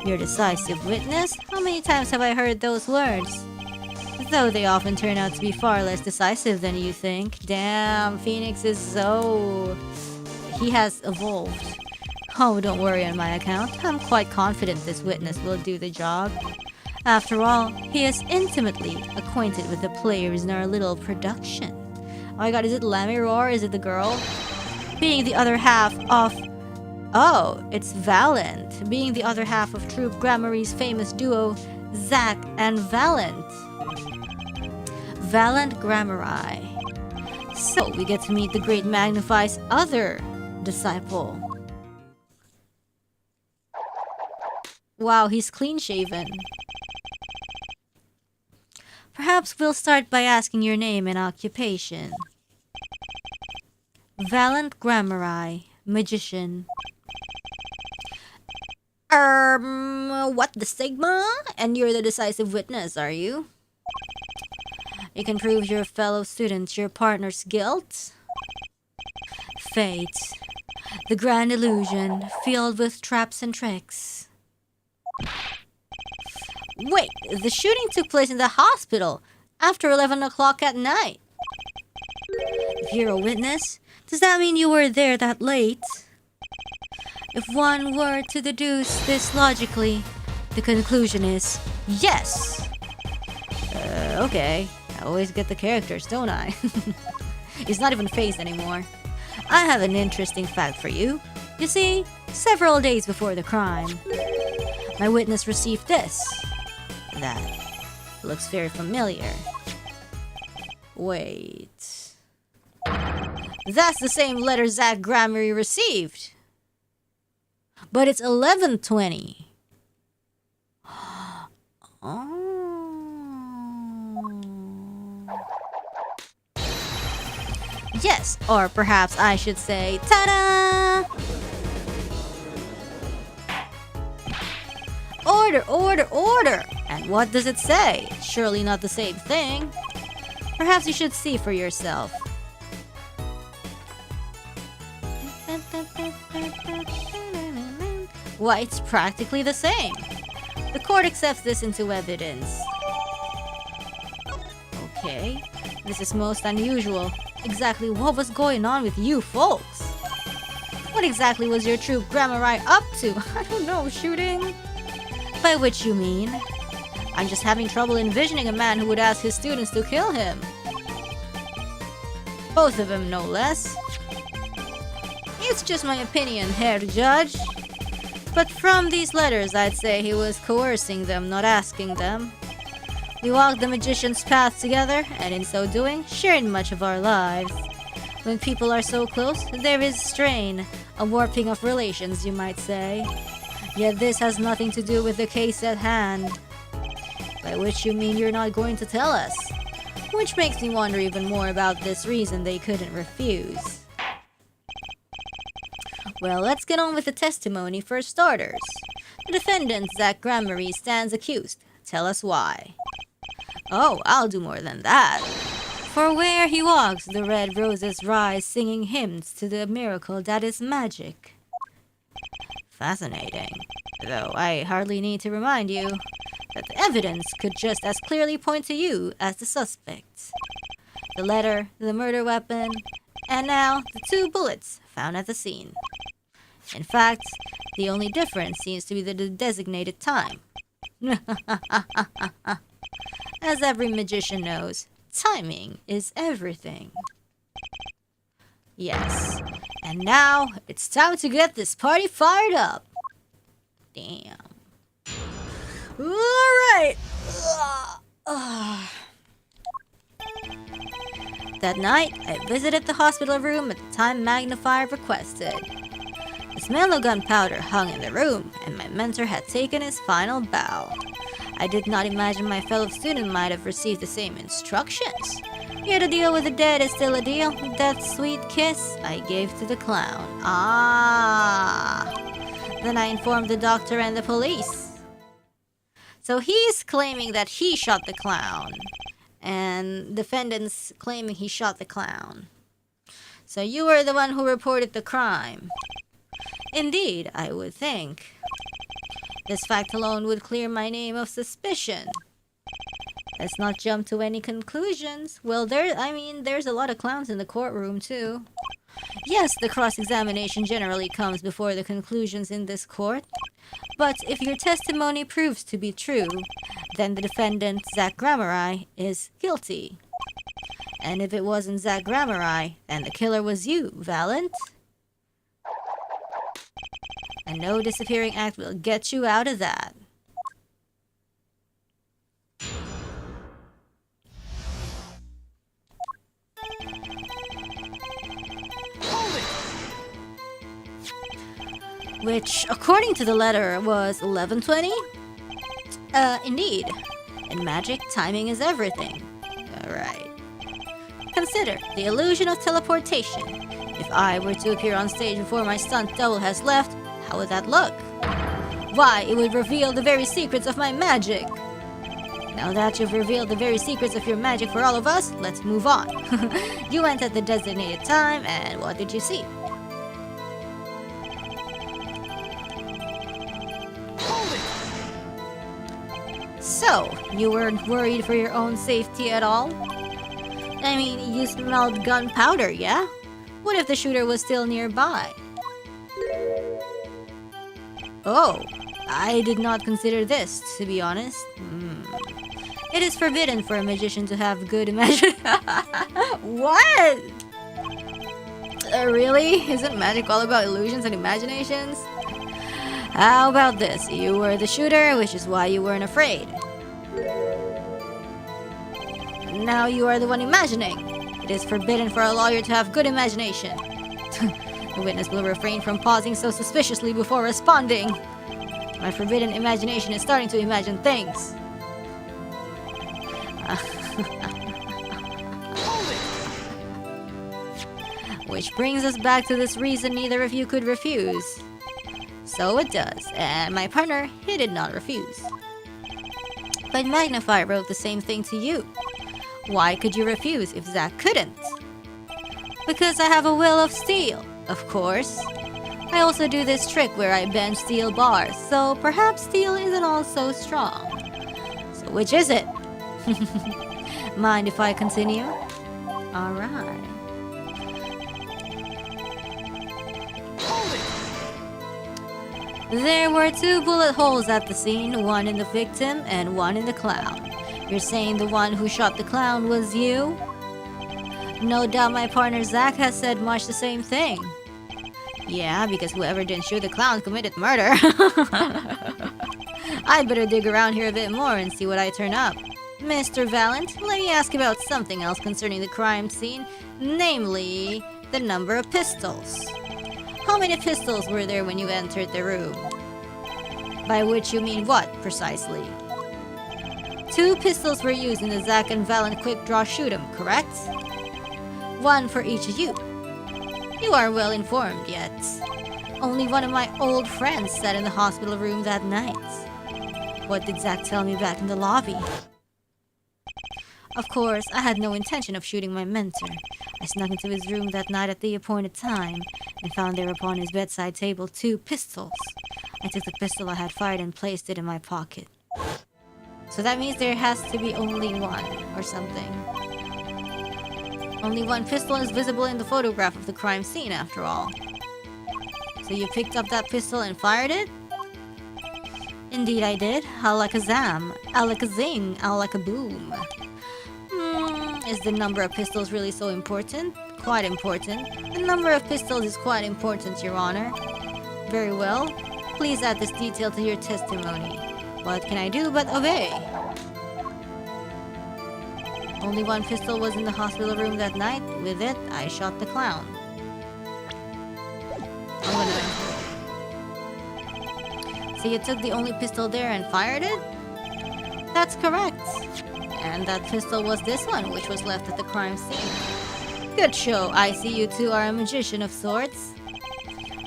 S1: Your decisive witness? How many times have I heard those words? Though they often turn out to be far less decisive than you think. Damn, Phoenix is so... He has evolved. Oh, don't worry on my account. I'm quite confident this witness will do the job. After all, he is intimately acquainted with the players in our little production. Oh my god, is it Lammy or is it the girl? Being the other half of... Oh, it's Valent. Being the other half of Troupe Grammary's famous duo, Zack and Valent. Valent Grammari. So, we get to meet the great Magnify's other disciple. Wow, he's clean-shaven. Perhaps we'll start by asking your name and occupation. Valent Grammari, magician. What the stigma? And you're the decisive witness, are you? You can prove your fellow students your partner's guilt? Fate. The grand illusion, filled with traps and tricks. Wait, the shooting took place in the hospital after 11 o'clock at night. If you're a witness, does that mean you were there that late? If one were to deduce this logically, the conclusion is yes. Okay. I always get the characters, don't I? He's not even phased anymore. I have an interesting fact for you. You see, several days before the crime, my witness received this. That looks very familiar. Wait. That's the same letter Zack Grammary received. But it's 11:20. Oh. Yes, or perhaps I should say, ta-da! Order, order, order! And what does it say? Surely not the same thing. Perhaps you should see for yourself. Why, it's practically the same. The court accepts this into evidence. Okay, this is most unusual. Exactly what was going on with you folks? What exactly was your Troupe Grammari up to? I don't know, shooting? By which you mean? I'm just having trouble envisioning a man who would ask his students to kill him. Both of them, no less. It's just my opinion, Herr Judge. But from these letters, I'd say he was coercing them, not asking them. We walked the magician's path together, and in so doing, shared much of our lives. When people are so close, there is strain, a warping of relations, you might say. Yet this has nothing to do with the case at hand. By which you mean you're not going to tell us. Which makes me wonder even more about this reason they couldn't refuse. Well, let's get on with the testimony for starters. The defendant, Zack Grammary, stands accused. Tell us why. Oh, I'll do more than that. For where he walks, the red roses rise, singing hymns to the miracle that is magic. Fascinating. Though I hardly need to remind you that the evidence could just as clearly point to you as the suspect. The letter, the murder weapon, and now the 2 bullets found at the scene. In fact, The only difference seems to be the designated time. As every magician knows, timing is everything. Yes, and now it's time to get this party fired up. Damn. Alright. That night, I visited the hospital room at the time Magnifier requested. The smell of gunpowder hung in the room, and my mentor had taken his final bow. I did not imagine my fellow student might have received the same instructions. Here to deal with the dead is still a deal. That sweet kiss I gave to the clown. Then I informed the doctor and the police. So he's claiming that he shot the clown, and defendants claiming he shot the clown. So you were the one who reported the crime. Indeed, I would think. This fact alone would clear my name of suspicion. Let's not jump to any conclusions. Well, there's a lot of clowns in the courtroom too. Yes, the cross-examination generally comes before the conclusions in this court. But if your testimony proves to be true, then the defendant, Zach Grammari, is guilty. And if it wasn't Zach Grammari, then the killer was you, Valent. And no disappearing act will get you out of that. Which, according to the letter, was 11:20? Indeed. In magic, timing is everything. Alright. Consider the illusion of teleportation. If I were to appear on stage before my stunt double has left, how would that look? Why, it would reveal the very secrets of my magic. Now that you've revealed the very secrets of your magic for all of us, let's move on. You went at the designated time, and what did you see? So, you weren't worried for your own safety at all? I mean, you smelled gunpowder, yeah? What if the shooter was still nearby? Oh, I did not consider this, to be honest. It is forbidden for a magician to have good imagination. What? Really? Isn't magic all about illusions and imaginations? How about this? You were the shooter, which is why you weren't afraid. Now you are the one imagining. It is forbidden for a lawyer to have good imagination. The witness will refrain from pausing so suspiciously before responding. My forbidden imagination is starting to imagine things. Which brings us back to this reason neither of you could refuse. So it does, and my partner, he did not refuse. But Magnify wrote the same thing to you. Why could you refuse if Zach couldn't? Because I have a will of steel, of course. I also do this trick where I bend steel bars, so perhaps steel isn't all so strong. So which is it? Mind if I continue? Alright. There were 2 bullet holes at the scene, one in the victim and one in the clown. You're saying the one who shot the clown was you? No doubt my partner Zach has said much the same thing. Yeah, because whoever didn't shoot the clown committed murder. I'd better dig around here a bit more and see what I turn up. Mr. Valent, let me ask about something else concerning the crime scene, namely, the number of pistols. How many pistols were there when you entered the room? By which you mean what, precisely? 2 pistols were used in the Zach and Valent quick draw shoot-'em, correct? 1 for each of you. You are well informed yet. Only one of my old friends sat in the hospital room that night. What did Zach tell me back in the lobby? Of course, I had no intention of shooting my mentor. I snuck into his room that night at the appointed time and found there upon his bedside table 2 pistols. I took the pistol I had fired and placed it in my pocket. So that means there has to be only one, or something. Only 1 pistol is visible in the photograph of the crime scene, after all. So you picked up that pistol and fired it? Indeed I did. Alakazam, alakazing, alakaboom. Is the number of pistols really so important? Quite important. The number of pistols is quite important, Your Honor. Very well. Please add this detail to your testimony. What can I do but obey? Only one pistol was in the hospital room that night. With it, I shot the clown. So you took the only pistol there and fired it? That's correct. And that pistol was this one, which was left at the crime scene. Good show. I see you two are a magician of sorts.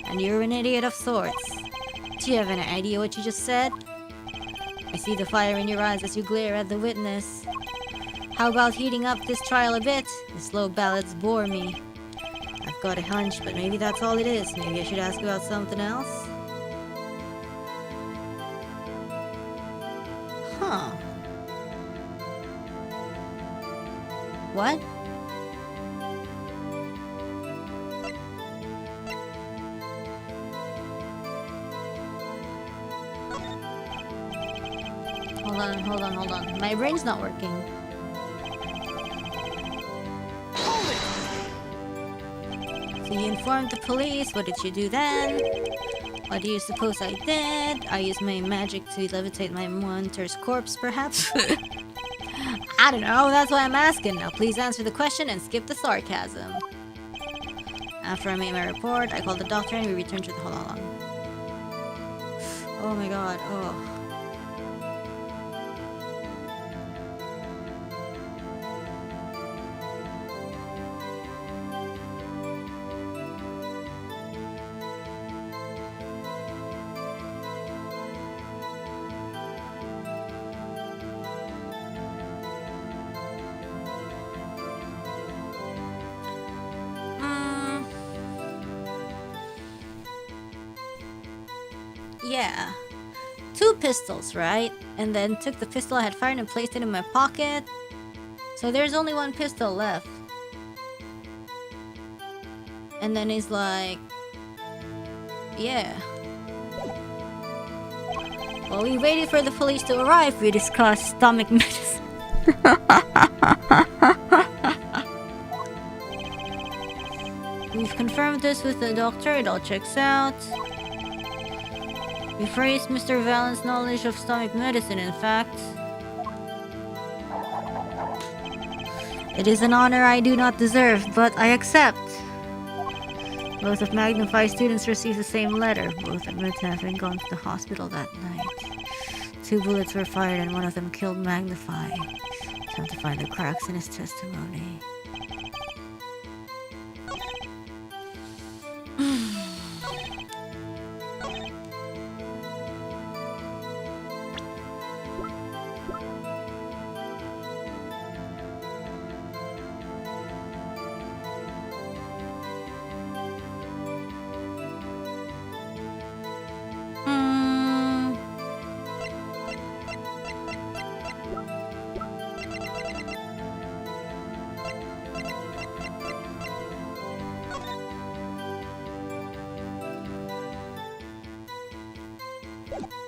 S1: And you're an idiot of sorts. Do you have any idea what you just said? I see the fire in your eyes as you glare at the witness. How about heating up this trial a bit? The slow ballads bore me. I've got a hunch, but maybe that's all it is. Maybe I should ask about something else? Huh. What? Hold on. My brain's not working.
S2: Hold it!
S1: So you informed the police. What did you do then? What do you suppose I did? I used my magic to levitate my mentor's corpse, perhaps? I don't know, that's why I'm asking. Now please answer the question and skip the sarcasm. After I made my report, I called the doctor and we returned to the hololang. Oh my god, oh. Yeah. 2 pistols, right? And then took the pistol I had fired and placed it in my pocket. So there's only 1 pistol left. And then he's like... Yeah. While we waited for the police to arrive, we discussed stomach medicine. We've confirmed this with the doctor, it all checks out. We praise Mr. Vallon's knowledge of stomach medicine, in fact. It is an honor I do not deserve, but I accept. Both of Magnify students received the same letter. Both admit to having gone to the hospital that night. 2 bullets were fired and one of them killed Magnify. Time to find the cracks in his testimony.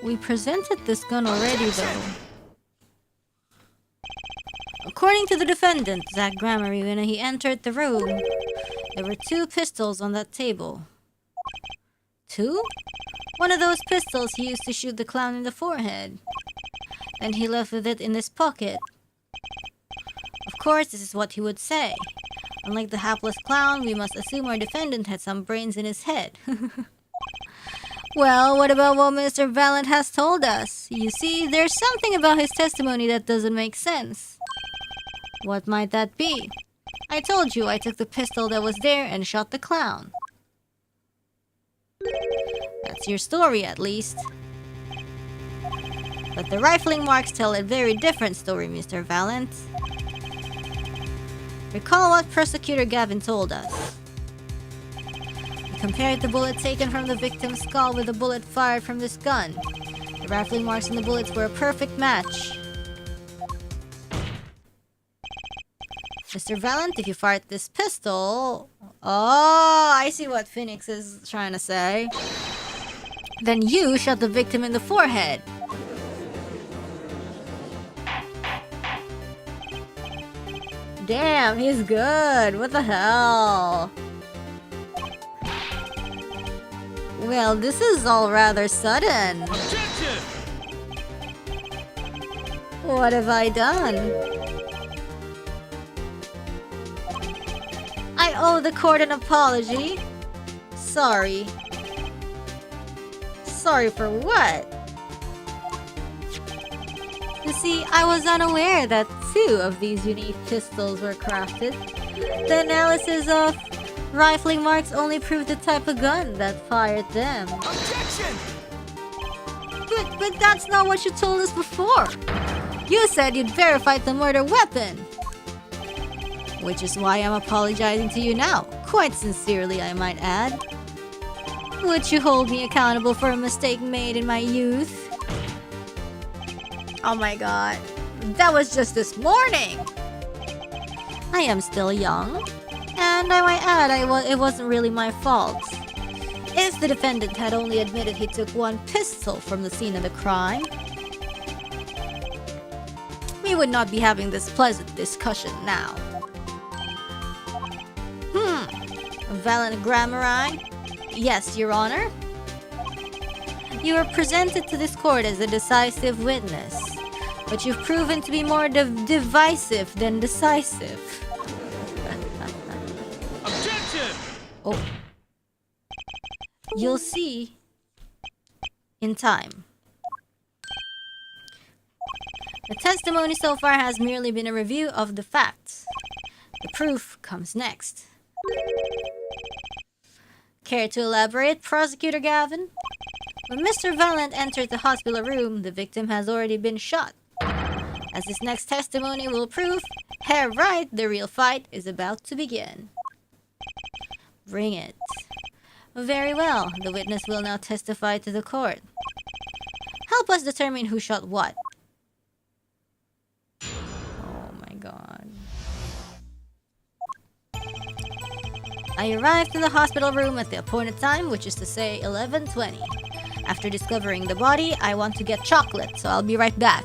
S1: We presented this gun already, though. According to the defendant, Zach Grammary, when he entered the room, there were 2 pistols on that table. 2? One of those pistols he used to shoot the clown in the forehead. And he left with it in his pocket. Of course, this is what he would say. Unlike the hapless clown, we must assume our defendant had some brains in his head. Well, what about what Mr. Vallon has told us? You see, there's something about his testimony that doesn't make sense. What might that be? I told you I took the pistol that was there and shot the clown. That's your story, at least. But the rifling marks tell a very different story, Mr. Vallon. Recall what Prosecutor Gavin told us. Compared the bullet taken from the victim's skull with the bullet fired from this gun. The rifling marks on the bullets were a perfect match. Mr. Valent, if you fire this pistol... Oh, I see what Phoenix is trying to say. Then you shot the victim in the forehead. Damn, he's good. What the hell? Well, this is all rather sudden.
S2: Objection!
S1: What have I done? I owe the court an apology. Sorry. Sorry for what? You see, I was unaware that 2 of these unique pistols were crafted. The analysis of rifling marks only proved the type of gun that fired them.
S2: Objection!
S1: But that's not what you told us before. You said you'd verified the murder weapon. Which is why I'm apologizing to you now. Quite sincerely, I might add. Would you hold me accountable for a mistake made in my youth? Oh my god. That was just this morning! I am still young. And I might add, it wasn't really my fault. If the defendant had only admitted he took 1 pistol from the scene of the crime, we would not be having this pleasant discussion now. Valent Gramarine? Yes, Your Honor. You were presented to this court as a decisive witness, but you've proven to be more divisive than decisive.
S2: Objection!
S1: Oh. You'll see in time. The testimony so far has merely been a review of the facts. The proof comes next. Care to elaborate, Prosecutor Gavin? When Mr. Valent entered the hospital room, the victim has already been shot. As this next testimony will prove, Herr Wright, the real fight is about to begin. Bring it. Very well, the witness will now testify to the court. Help us determine who shot what. Oh my god. I arrived in the hospital room at the appointed time, which is to say 11:20. After discovering the body, I want to get chocolate, so I'll be right back.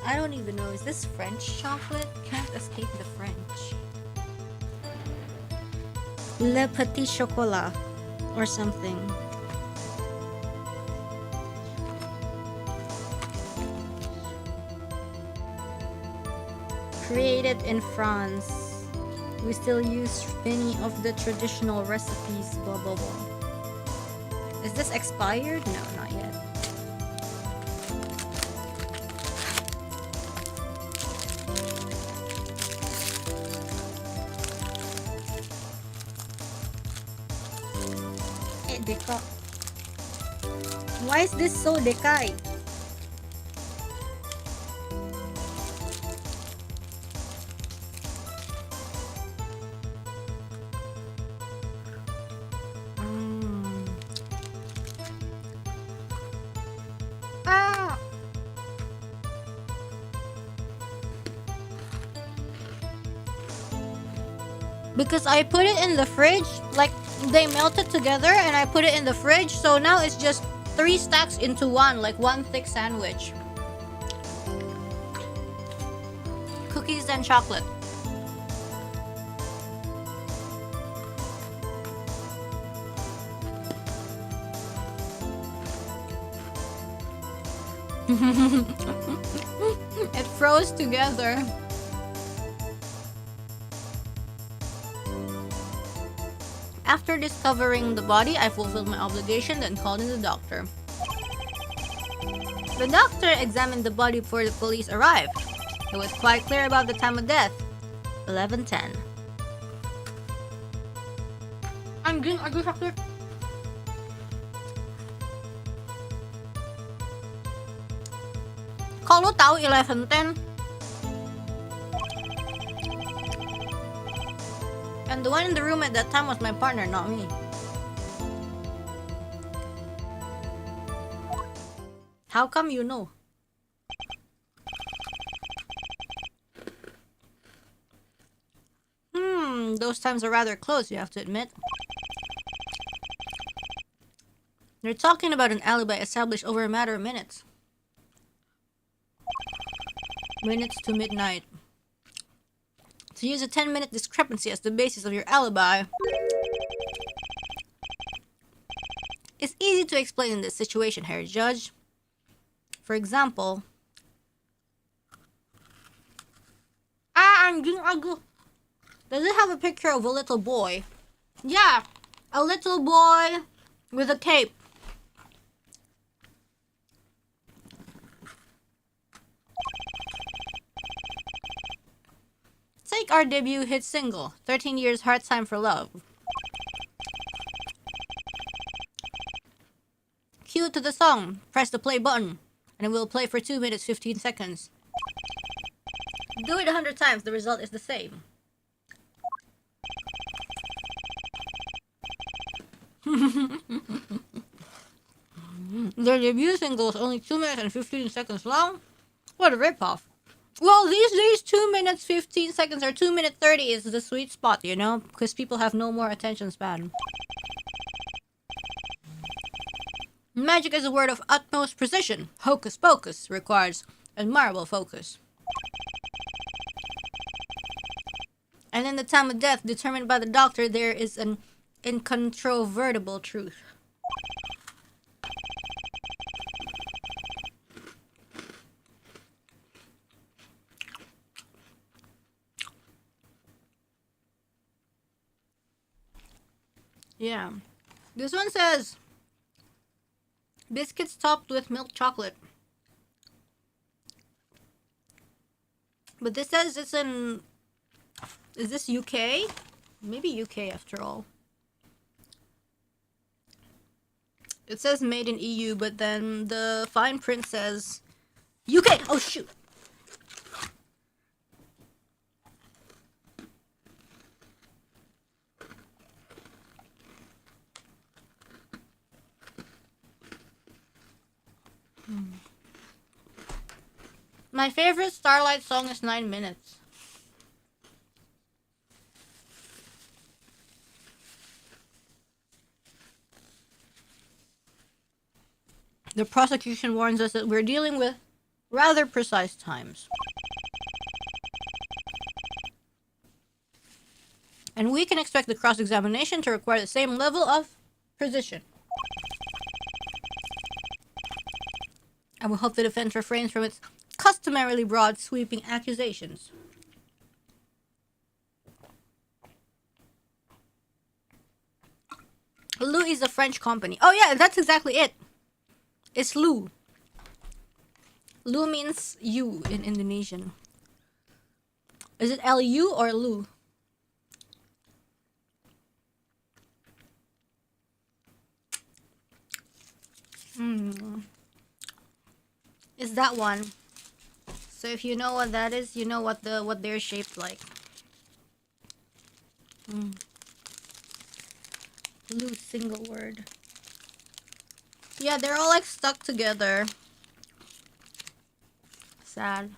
S1: I don't even know, is this French chocolate? Can't escape the French. Le Petit Chocolat or something. Created in France. We still use many of the traditional recipes, blah blah blah. Is this expired? No, not yet. Why is this so dekai? Because I put it in the fridge, like they melted together and I put it in the fridge, so now it's just 3 stacks into one, like one thick sandwich. Cookies and chocolate. It froze together. After discovering the body, I fulfilled my obligation and called in the doctor. The doctor examined the body before the police arrived. It was quite clear about the time of death. 11:10. Angin, doctor. Kalau tahu 11:10. And the one in the room at that time was my partner, not me. How come you know? Those times are rather close, you have to admit. They're talking about an alibi established over a matter of minutes. Minutes to midnight. To use a 10-minute discrepancy as the basis of your alibi. It's easy to explain in this situation, Herr Judge. For example... Does it have a picture of a little boy? Yeah, a little boy with a cape. Take our debut hit single, 13 Years Hard Time for Love. Cue to the song, press the play button, and it will play for 2 minutes 15 seconds. Do it 100 times, the result is the same. Their debut single is only 2 minutes and 15 seconds long? What a ripoff. Well, these days 2 minutes 15 seconds or 2 minute 30 is the sweet spot, you know? Because people have no more attention span. Magic is a word of utmost precision. Hocus pocus requires admirable focus. And in the time of death determined by the doctor, there is an incontrovertible truth. Yeah. This one says biscuits topped with milk chocolate. But this says it's in... Is this UK? Maybe UK after all. It says made in EU, but then the fine print says UK! Oh shoot! My favorite Starlight song is 9 minutes. The prosecution warns us that we're dealing with rather precise times. And we can expect the cross-examination to require the same level of precision. And we hope the defense refrains from its customarily broad, sweeping accusations. Lou is a French company. Oh yeah, that's exactly it. It's Lou. Lou means you in Indonesian. Is it L-U or Lou? Is that one? So if you know what that is, you know what they're shaped like. Lou single word. Yeah, they're all like stuck together. Sad.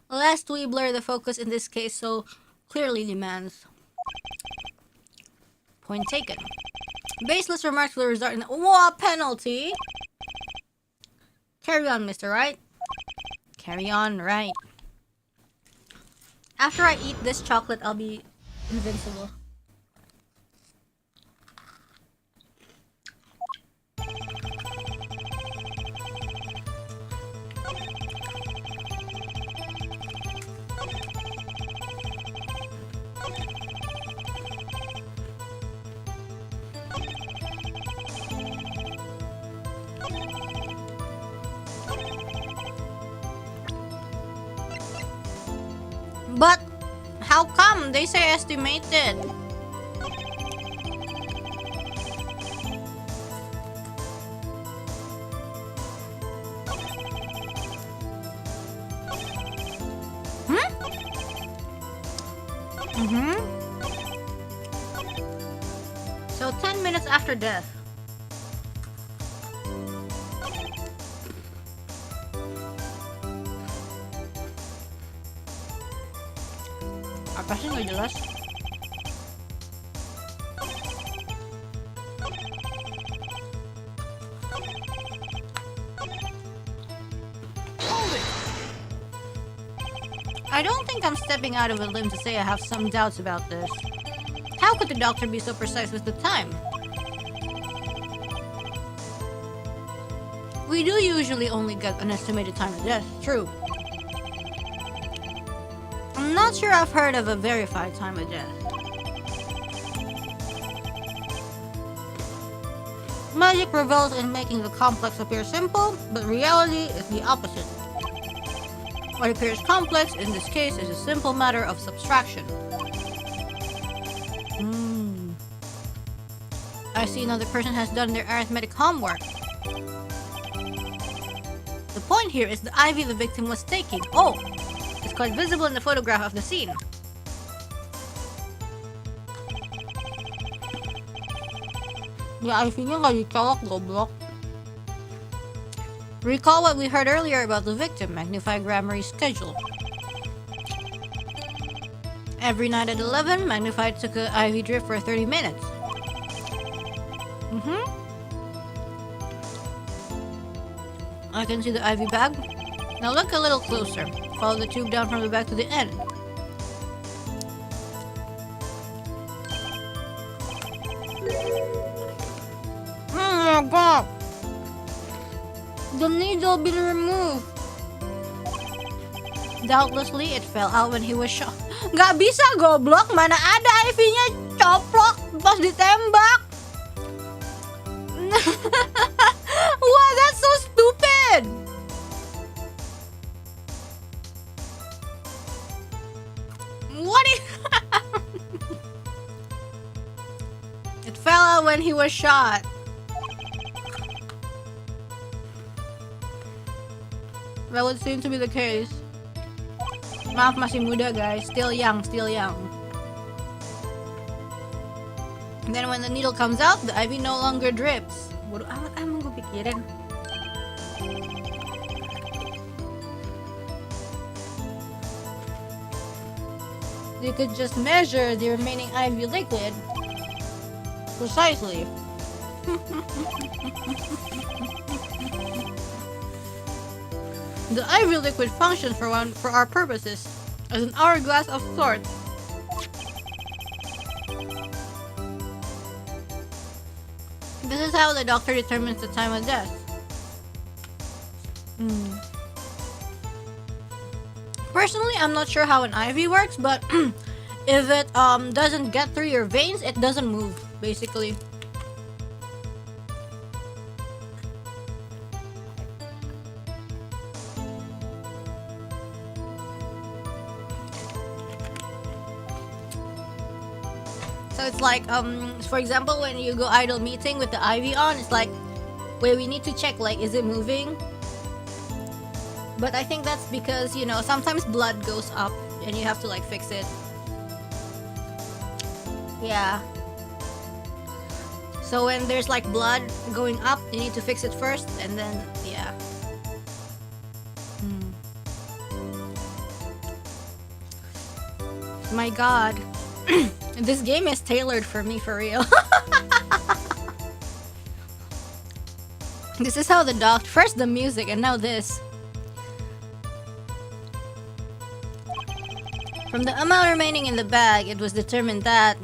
S1: Lest we blur the focus in this case so clearly demands. Point taken. Baseless remarks will result in a penalty. Carry on, Mr. Wright. Carry on, Wright. After I eat this chocolate, I'll be invincible. But how come they say estimated? So 10 minutes after death. Apa sih nggak jelas? I don't think I'm stepping out of a limb to say I have some doubts about this. How could the doctor be so precise with the time? We do usually only get an estimated time of death, true. I'm not sure I've heard of a verified time of death. Magic revels in making the complex appear simple, but reality is the opposite. What appears complex in this case is a simple matter of subtraction. I see another person has done their arithmetic homework. The point here is the ivy the victim was taking. Oh! It's quite visible in the photograph of the scene. Ya, IV-nya nggak dicolok, goblok. Recall what we heard earlier about the victim, Magnify Grammary schedule. Every night at 11, Magnify took an IV drip for 30 minutes. I can see the IV bag. Now look a little closer. Follow the tube down from the back to the end. Oh my god! The needle been removed. Doubtlessly, it fell out when he was shot. Gak bisa goblok, mana ada IV-nya coplok pas ditembak. Wow, that's so stupid. What? It fell out when he was shot. That would seem to be the case. Maaf, masih muda guys. Still young, still young. And then when the needle comes out, the IV no longer drips. Bodoh amat emang gue pikirin. You could just measure the remaining IV liquid. Precisely. The IV liquid functions for our purposes as an hourglass of sorts. This is how the doctor determines the time of death. Personally, I'm not sure how an IV works, but if it doesn't get through your veins, it doesn't move, basically. So it's like, for example, when you go idle meeting with the IV on, it's like, wait, we need to check, like, is it moving? But I think that's because, you know, sometimes blood goes up and you have to, like, fix it. Yeah. So when there's, like, blood going up, you need to fix it first, and then, yeah. My god. This game is tailored for me, for real. This is how the doctor... First the music, and now this. From the amount remaining in the bag, it was determined that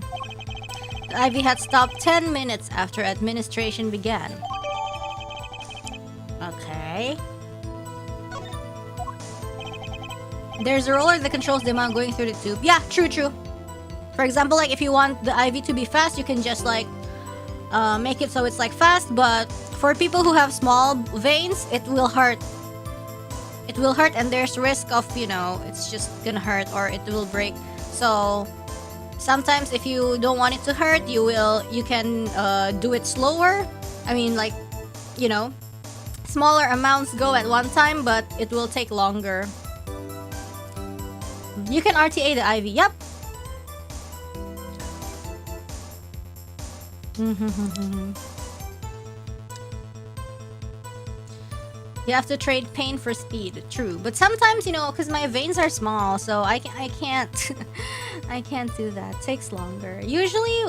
S1: the IV had stopped 10 minutes after administration began. Okay. There's a roller that controls the amount going through the tube. Yeah, true. For example, like if you want the IV to be fast, you can just like make it so it's like fast, but for people who have small veins, it will hurt. It will hurt, and there's risk of, you know, it's just gonna hurt or it will break. So sometimes if you don't want it to hurt, you can do it slower. I mean, like, you know, smaller amounts go at one time, but it will take longer. You can RTA the IV. Yep. You have to trade pain for speed. True, but sometimes, you know, because my veins are small, so I can't I can't do that. It takes longer. Usually,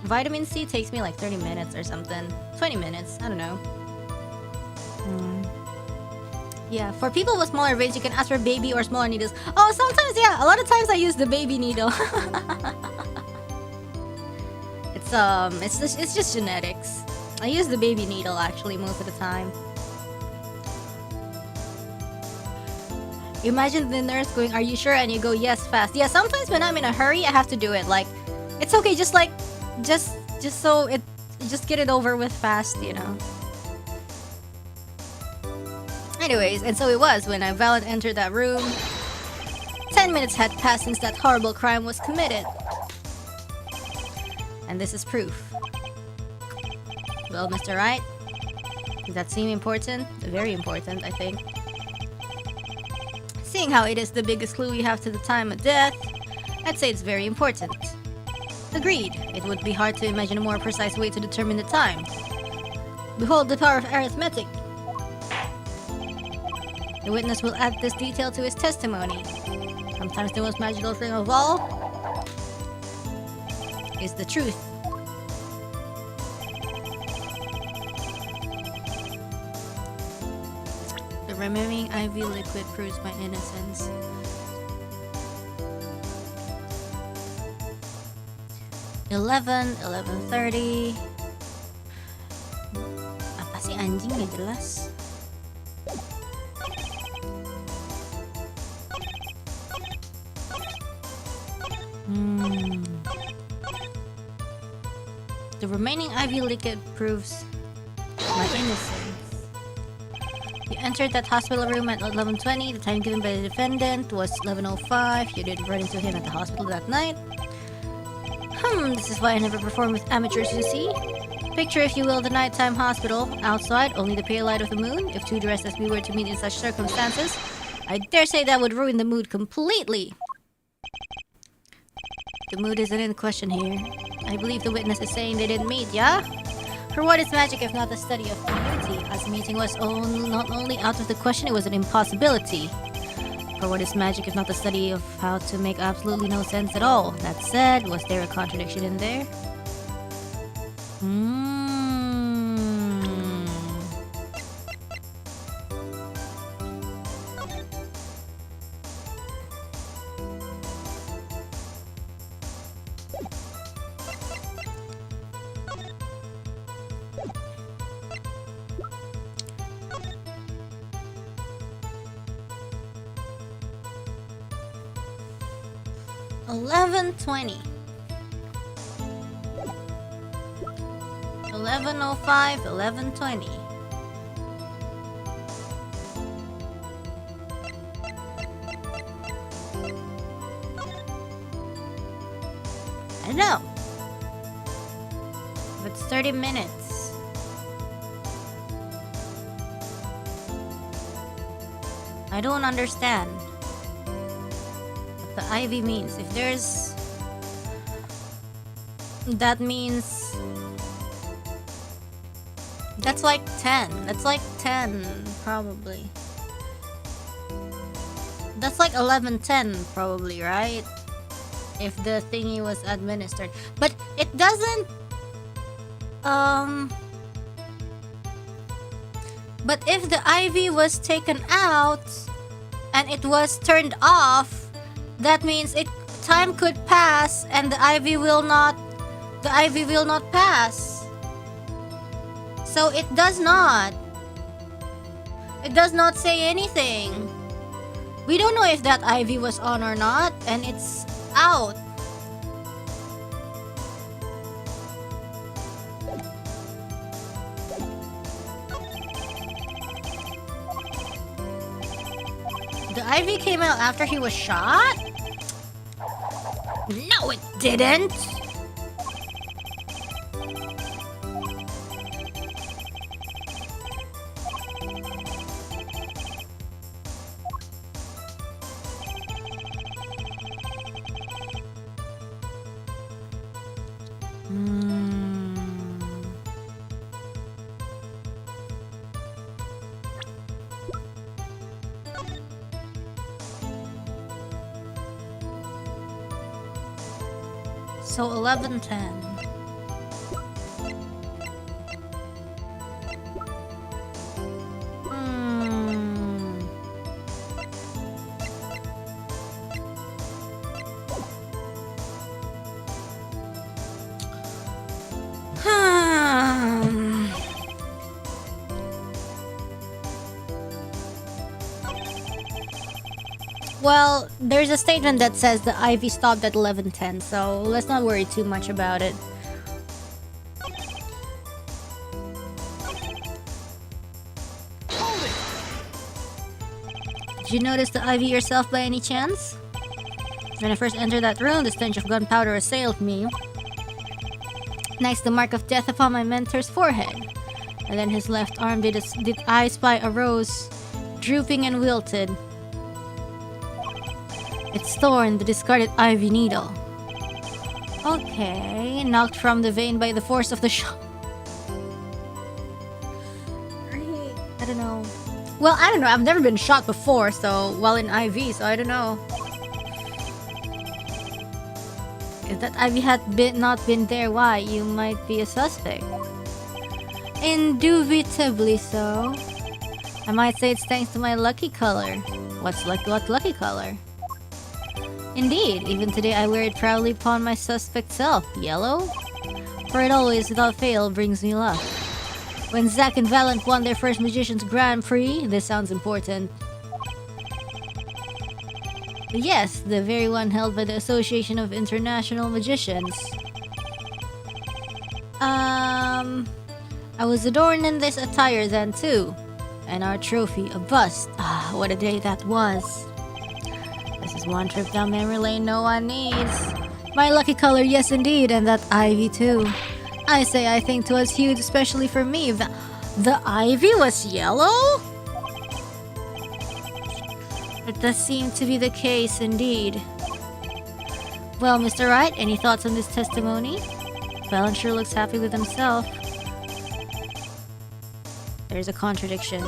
S1: vitamin C takes me like 30 minutes or something. 20 minutes. I don't know. Yeah, for people with smaller veins, you can ask for baby or smaller needles. Oh, sometimes, yeah. A lot of times I use the baby needle. It's just genetics. I use the baby needle actually most of the time. Imagine the nurse going, "Are you sure?" And you go, "Yes," fast. Yeah, sometimes when I'm in a hurry, I have to do it. Like, it's okay, just so it, just get it over with fast, you know. Anyways, and so it was when Valen entered that room. 10 minutes had passed since that horrible crime was committed. And this is proof. Well, Mr. Wright, does that seem important? Very important, I think. Seeing how it is the biggest clue we have to the time of death, I'd say it's very important. Agreed. It would be hard to imagine a more precise way to determine the time. Behold the power of arithmetic. The witness will add this detail to his testimony. Sometimes the most magical thing of all is the truth. The remaining IV liquid proves my innocence. $11:30. Apa sih anjing gak jelas? The remaining IV liquid proves my innocence. You entered that hospital room at 11:20. The time given by the defendant was 11:05. You didn't run into him at the hospital that night. This is why I never perform with amateurs, you see. Picture, if you will, the nighttime hospital. Outside, only the pale light of the moon. If two dressed as we were to meet in such circumstances, I dare say that would ruin the mood completely. The mood isn't in question here. I believe the witness is saying they didn't meet, yeah? For what is magic if not the study of beauty? As meeting was not only out of the question, it was an impossibility. For what is magic if not the study of how to make absolutely no sense at all? That said, was there a contradiction in there? 11:20. 11:05, 11:20. I don't know. If it's 30 minutes. I don't understand what the IV means. If there's... that means... that's like 10. That's like 10, probably. That's like 11:10, probably, right? If the thingy was administered. But it doesn't... But if the IV was taken out and it was turned off, That means time could pass and the ivy will not pass. So it does not say anything. We don't know if that ivy was on or not, and it's out. The ivy came out after he was shot? No, it didn't. So 11:10. Well, there's a statement that says the ivy stopped at 11:10, so let's not worry too much about it. Did you notice the ivy yourself by any chance? When I first entered that room, the stench of gunpowder assailed me. Next, the mark of death upon my mentor's forehead. And then his left arm did I spy a rose, drooping and wilted. Its thorn, the discarded ivy needle. Okay, knocked from the vein by the force of the shot. I don't know. Well, I don't know. I've never been shot before, so while in IV, so I don't know. If that ivy had not been there, why you might be a suspect. Indubitably so. I might say it's thanks to my lucky color. What lucky color? Indeed, even today I wear it proudly upon my suspect self. Yellow? For it always, without fail, brings me luck. When Zack and Valent won their first Magician's Grand Prix, this sounds important. Yes, the very one held by the Association of International Magicians. I was adorned in this attire then too. And our trophy, a bust. Ah, what a day that was. This is one trip down memory lane no one needs. My lucky color, yes indeed, and that ivy too. I think 'twas huge, especially for me. The ivy was yellow? It does seem to be the case indeed. Well, Mr. Wright, any thoughts on this testimony? Valent sure looks happy with himself. There's a contradiction.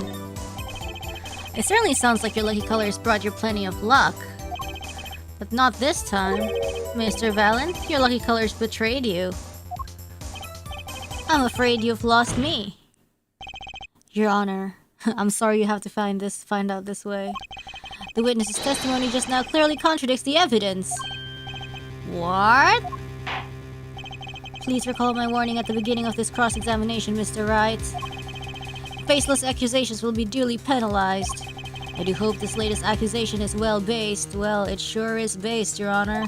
S1: It certainly sounds like your lucky colors brought you plenty of luck. But not this time. Mr. Valent, your lucky colors betrayed you. I'm afraid you've lost me. Your Honor, I'm sorry you have to find out this way. The witness's testimony just now clearly contradicts the evidence. What? Please recall my warning at the beginning of this cross-examination, Mr. Wright. Faceless accusations will be duly penalized. I do hope this latest accusation is well-based. Well, it sure is based, Your Honor.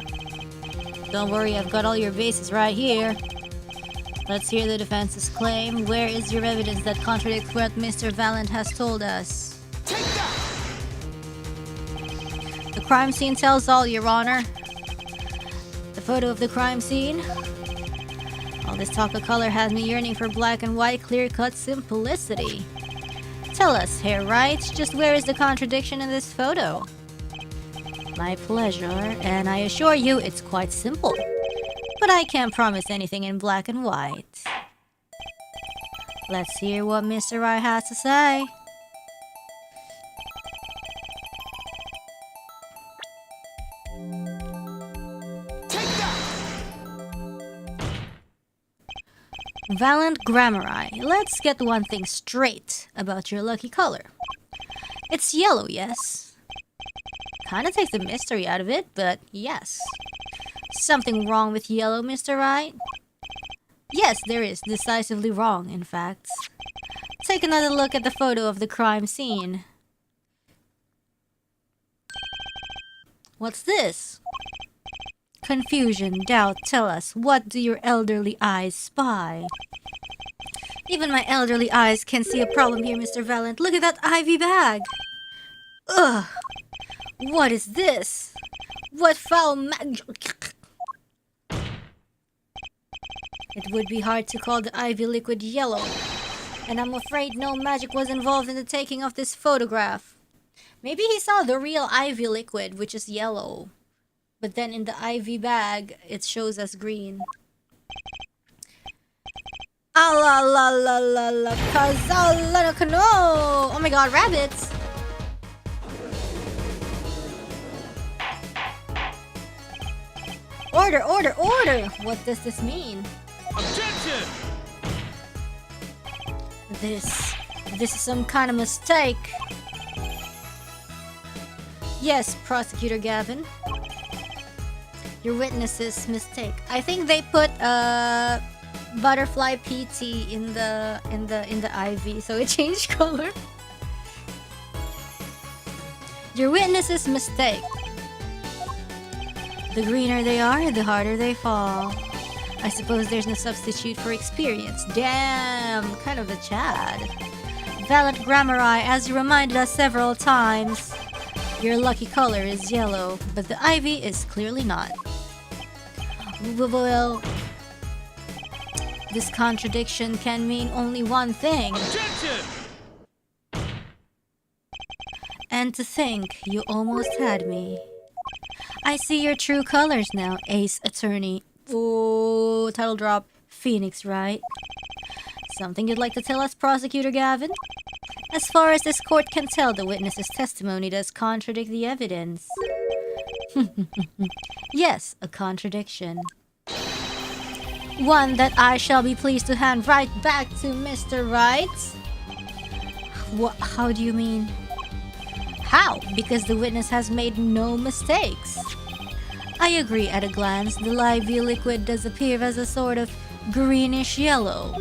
S1: Don't worry, I've got all your bases right here. Let's hear the defense's claim. Where is your evidence that contradicts what Mr. Valent has told us?
S2: Take that!
S1: The crime scene tells all, Your Honor. The photo of the crime scene. All this talk of color has me yearning for black and white, clear-cut simplicity. Tell us, Herr Wright, just where is the contradiction in this photo? My pleasure, and I assure you it's quite simple. But I can't promise anything in black and white. Let's hear what Mr. Wright has to say. Valent Grammari, let's get one thing straight about your lucky color. It's yellow, yes? kinda takes the mystery out of it, but yes. Something wrong with yellow, Mr. Wright? Yes, there is. Decisively wrong, in fact. Take another look at the photo of the crime scene. What's this? Confusion, doubt, tell us, what do your elderly eyes spy? Even my elderly eyes can see a problem here, Mr. Valent. Look at that ivy bag! Ugh! What is this? What foul It would be hard to call the ivy liquid yellow, and I'm afraid no magic was involved in the taking of this photograph. Maybe he saw the real ivy liquid, which is yellow. But then in the ivy bag, it shows us green. Ah la la la la la no. Oh my god, rabbits! Order, order, order! What does this mean?
S2: Objection!
S1: This is some kind of mistake. Yes, Prosecutor Gavin. Your witness's mistake. I think they put butterfly PT in the ivy, so it changed color. Your witness's mistake. The greener they are, the harder they fall. I suppose there's no substitute for experience. Damn, kind of a Chad. Valent Grammari, as you reminded us several times, your lucky color is yellow, but the ivy is clearly not. Well, this contradiction can mean only one thing.
S2: Objection!
S1: And to think, you almost had me. I see your true colors now, Ace Attorney. Ooh, title drop. Phoenix, right? Something you'd like to tell us, Prosecutor Gavin? As far as this court can tell, the witness's testimony does contradict the evidence. Yes, a contradiction. One that I shall be pleased to hand right back to Mr. Wright. What? How do you mean? How? Because the witness has made no mistakes. I agree at a glance, the lively liquid does appear as a sort of greenish yellow.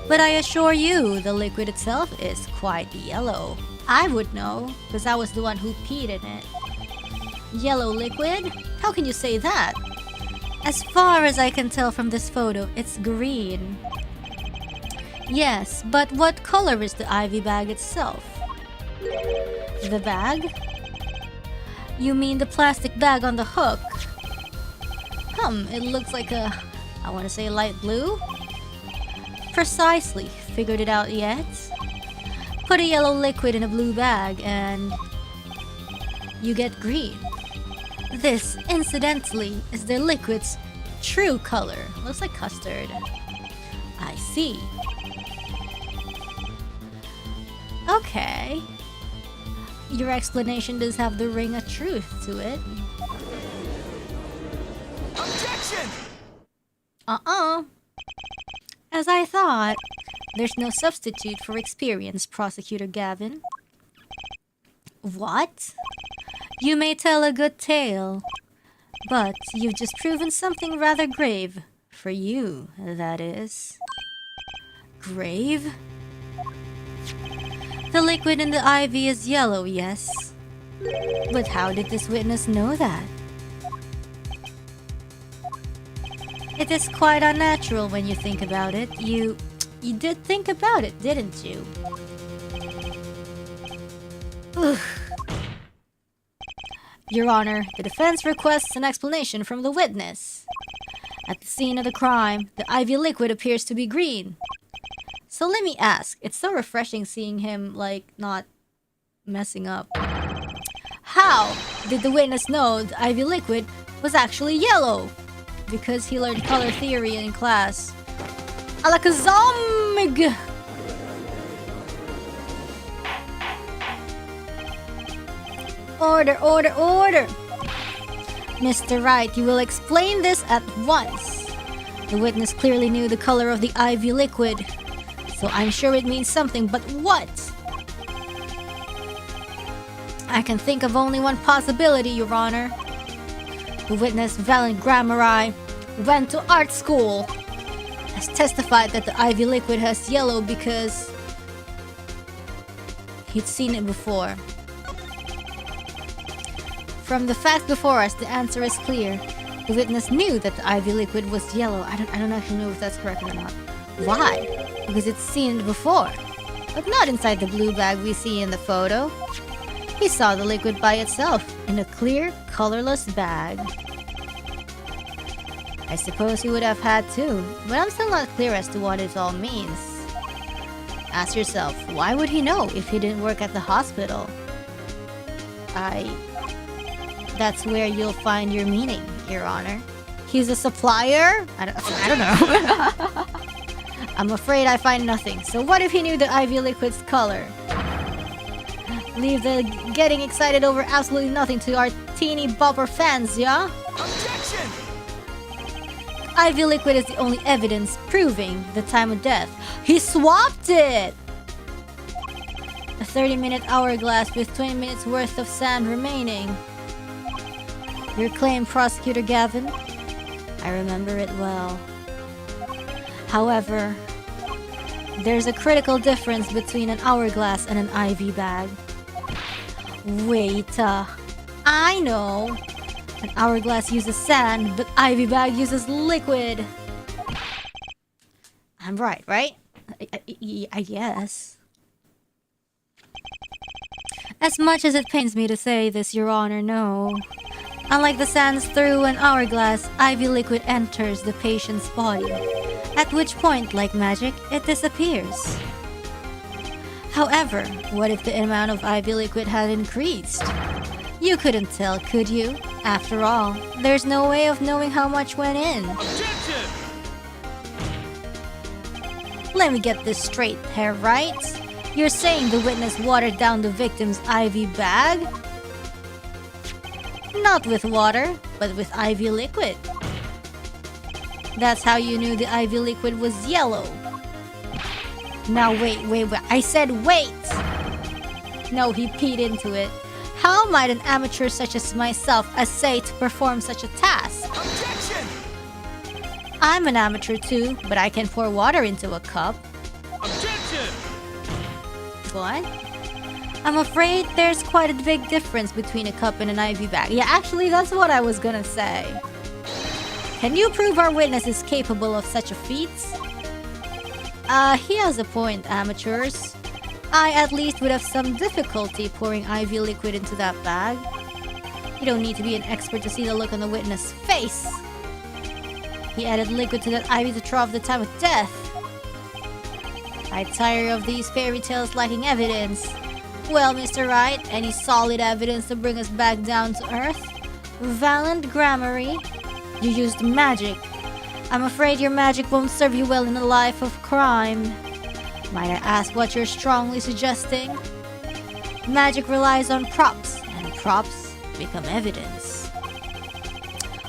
S1: But I assure you, the liquid itself is quite yellow. I would know, because I was the one who peed in it. Yellow liquid? How can you say that? As far as I can tell from this photo, it's green. Yes, but what color is the ivy bag itself? The bag? You mean the plastic bag on the hook? It looks like a, I want to say light blue? Precisely. Figured it out yet? Put a yellow liquid in a blue bag and you get green. This, incidentally, is the liquid's true color. Looks like custard. I see. Okay. Your explanation does have the ring of truth to it.
S2: Objection!
S1: As I thought, there's no substitute for experience, Prosecutor Gavin. What? You may tell a good tale, but you've just proven something rather grave. For you, that is. Grave? The liquid in the ivy is yellow, yes. But how did this witness know that? It is quite unnatural when you think about it. You did think about it, didn't you? Your Honor, the defense requests an explanation from the witness. At the scene of the crime, the ivy liquid appears to be green. So let me ask, it's so refreshing seeing him, like, not messing up. How did the witness know the ivy liquid was actually yellow? Because he learned color theory in class. Alakazamig! Order, order, order! Mr. Wright, you will explain this at once. The witness clearly knew the color of the ivy liquid, so I'm sure it means something, but what? I can think of only one possibility, Your Honor. The witness, Valiant Grammari, went to art school. Has testified that the IV liquid has yellow because he'd seen it before. From the facts before us, the answer is clear. The witness knew that the IV liquid was yellow. I don't actually know if that's correct or not. Why? Because it's seen it before. But not inside the blue bag we see in the photo. He saw the liquid by itself, in a clear, colorless bag. I suppose he would have had to, but I'm still not clear as to what it all means. Ask yourself, why would he know if he didn't work at the hospital? That's where you'll find your meaning, Your Honor. He's a supplier? I don't know. I'm afraid I find nothing. So what if he knew the IV liquid's color? Leave the getting excited over absolutely nothing to our teeny bopper fans, yeah?
S2: Objection!
S1: IV liquid is the only evidence proving the time of death. He swapped it! A 30-minute hourglass with 20 minutes worth of sand remaining. Your claim, Prosecutor Gavin? I remember it well. However, there's a critical difference between an hourglass and an IV bag. Wait, I know. An hourglass uses sand, but IV bag uses liquid. I'm right? I guess. As much as it pains me to say this, Your Honor, no. Unlike the sands through an hourglass, IV liquid enters the patient's body, at which point, like magic, it disappears. However, what if the amount of IV liquid had increased? You couldn't tell, could you? After all, there's no way of knowing how much went in.
S2: Objection!
S1: Let me get this straight, Herr Wright. You're saying the witness watered down the victim's IV bag? Not with water, but with IV liquid. That's how you knew the IV liquid was yellow. Now wait. I said wait! No, he peed into it. How might an amateur such as myself essay to perform such a task?
S2: Objection!
S1: I'm an amateur too, but I can pour water into a cup.
S2: Objection!
S1: What? I'm afraid there's quite a big difference between a cup and an IV bag. Yeah, actually, that's what I was gonna say. Can you prove our witness is capable of such a feat? He has a point, amateurs. I at least would have some difficulty pouring IV liquid into that bag. You don't need to be an expert to see the look on the witness' face. He added liquid to that IV to throw off the time of death. I tire of these fairy tales lacking evidence. Well, Mr. Wright, any solid evidence to bring us back down to earth? Valiant Grammari, you used magic. I'm afraid your magic won't serve you well in a life of crime. Might I ask what you're strongly suggesting? Magic relies on props, and props become evidence.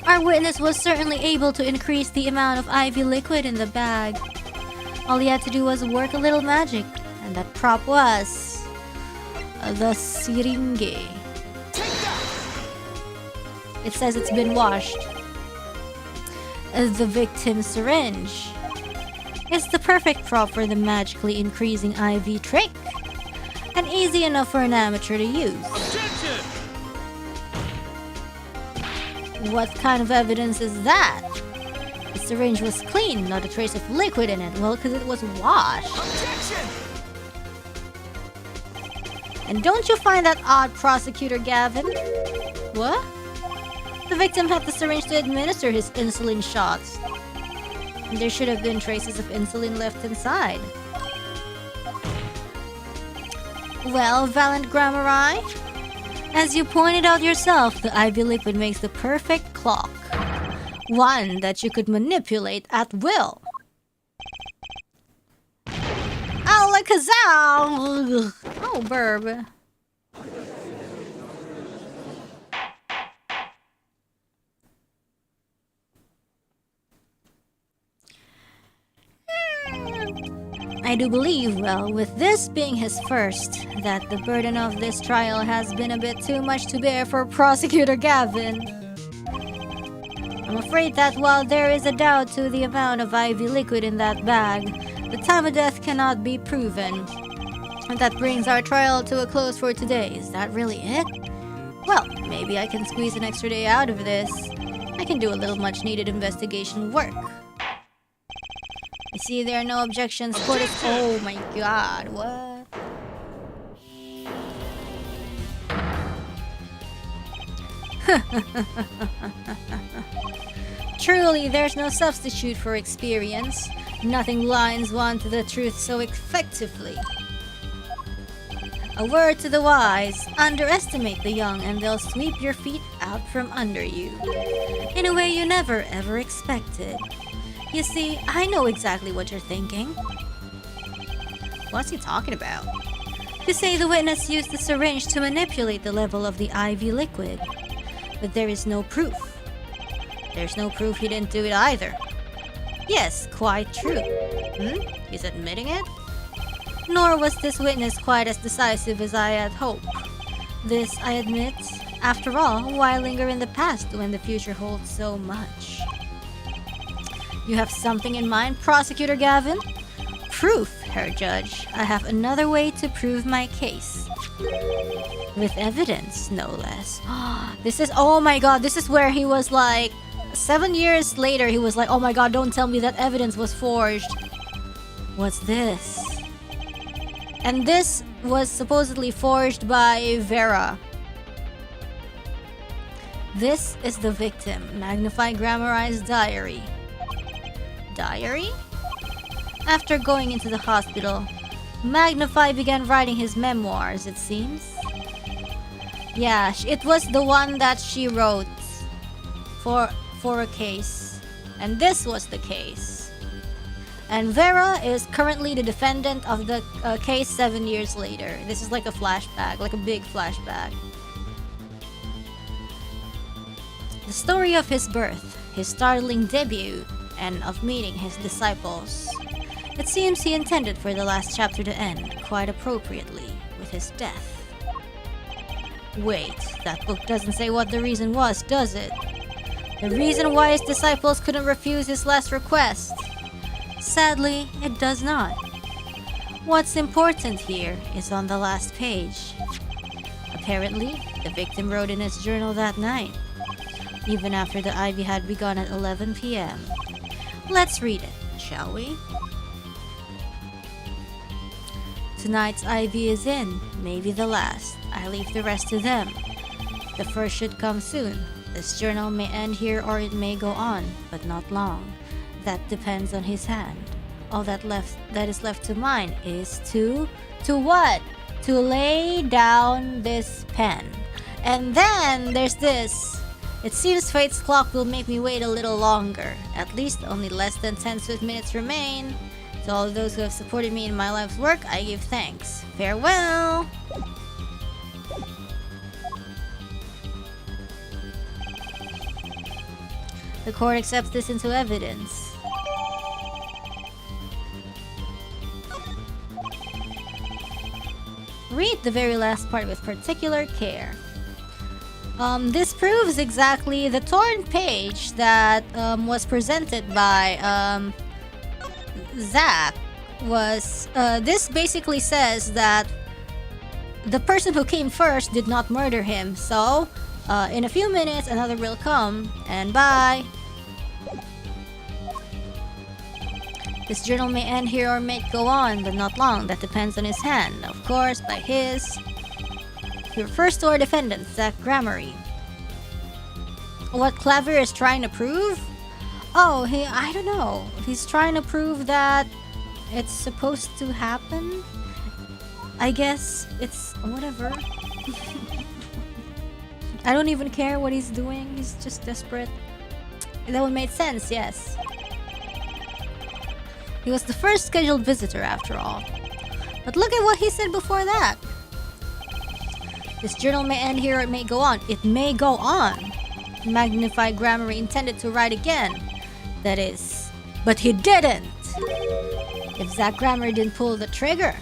S1: Our witness was certainly able to increase the amount of IV liquid in the bag. All he had to do was work a little magic, and that prop was the syringe. It says it's been washed. The victim's syringe. It's the perfect prop for the magically increasing IV trick, and easy enough for an amateur to use.
S2: Objection!
S1: What kind of evidence is that? The syringe was clean, not a trace of liquid in it. Well, because it was washed.
S2: Objection!
S1: And don't you find that odd, Prosecutor Gavin? What? The victim had the syringe to administer his insulin shots. There should have been traces of insulin left inside. Well, Valiant Grammari, as you pointed out yourself, the IV liquid makes the perfect clock. One that you could manipulate at will. Alakazam! Oh, burb. I do believe, well, with this being his first, that the burden of this trial has been a bit too much to bear for Prosecutor Gavin. I'm afraid that while there is a doubt to the amount of IV liquid in that bag, the time of death cannot be proven. And that brings our trial to a close for today. Is that really it? Well, maybe I can squeeze an extra day out of this. I can do a little much-needed investigation work. I see there are no objections for this. Oh my god, what? Truly, there's no substitute for experience. Nothing blinds one to the truth so effectively. A word to the wise, underestimate the young and they'll sweep your feet out from under you. In a way you never ever expected. You see, I know exactly what you're thinking. What's he talking about? You say the witness used the syringe to manipulate the level of the IV liquid. But there is no proof. There's no proof he didn't do it either. Yes, quite true. He's admitting it? Nor was this witness quite as decisive as I had hoped. This, I admit, after all, why linger in the past when the future holds so much? You have something in mind, Prosecutor Gavin? Proof, Herr Judge. I have another way to prove my case. With evidence, no less. This is, oh my god, this is where he was like, 7 years later, he was like, oh my god, don't tell me that evidence was forged. What's this? And this was supposedly forged by Vera. This is the victim, magnified grammarized diary. Diary? After going into the hospital, Magnify began writing his memoirs, it seems. Yeah, it was the one that she wrote for a case. And this was the case. And Vera is currently the defendant of the case 7 years later. This is like a flashback, like a big flashback. The story of his birth, his startling debut, and of meeting his disciples. It seems he intended for the last chapter to end, quite appropriately, with his death. Wait, that book doesn't say what the reason was, does it? The reason why his disciples couldn't refuse his last request? Sadly, it does not. What's important here is on the last page. Apparently, the victim wrote in his journal that night, even after the IV had begun at 11 p.m. Let's read it, shall we? Tonight's IV is in, maybe the last. I leave the rest to them. The first should come soon. This journal may end here or it may go on, but not long. That depends on his hand. All that is left to mine is to what? To lay down this pen. And then there's this. It seems fate's clock will make me wait a little longer. At least only less than 10 swift minutes remain. To all those who have supported me in my life's work, I give thanks. Farewell! The court accepts this into evidence. Read the very last part with particular care. This proves exactly the torn page that was presented by Zach. This basically says that the person who came first did not murder him. So, in a few minutes, another will come, and bye. This journal may end here or may go on, but not long. That depends on his hand. Of course, by his. He refers to our defendant, Zach Grammary. What Claver is trying to prove? Oh, I don't know. He's trying to prove that it's supposed to happen? I guess it's whatever. I don't even care what he's doing. He's just desperate. That would make sense, yes. He was the first scheduled visitor after all. But look at what he said before that. This journal may end here or it may go on. It may go on. Magnified Grammar intended to write again. That is. But he didn't! if Zach Grammar didn't pull the trigger.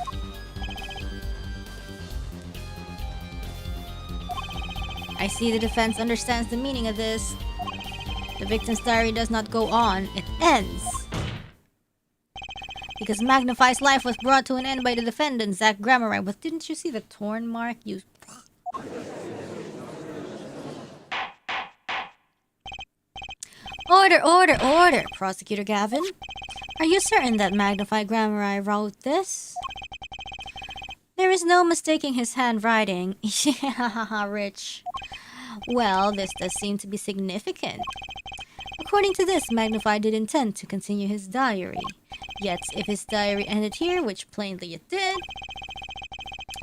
S1: I see the defense understands the meaning of this. The victim's diary does not go on, it ends. Because Magnify's life was brought to an end by the defendant, Zach Grammar. But didn't you see the torn mark? You... Order, order, order, Prosecutor Gavin. Are you certain that Magnify Grammar wrote this? There is no mistaking his handwriting. Yeah, Rich. Well, this does seem to be significant. According to this, Magnify did intend to continue his diary. Yet, if his diary ended here, which plainly it did,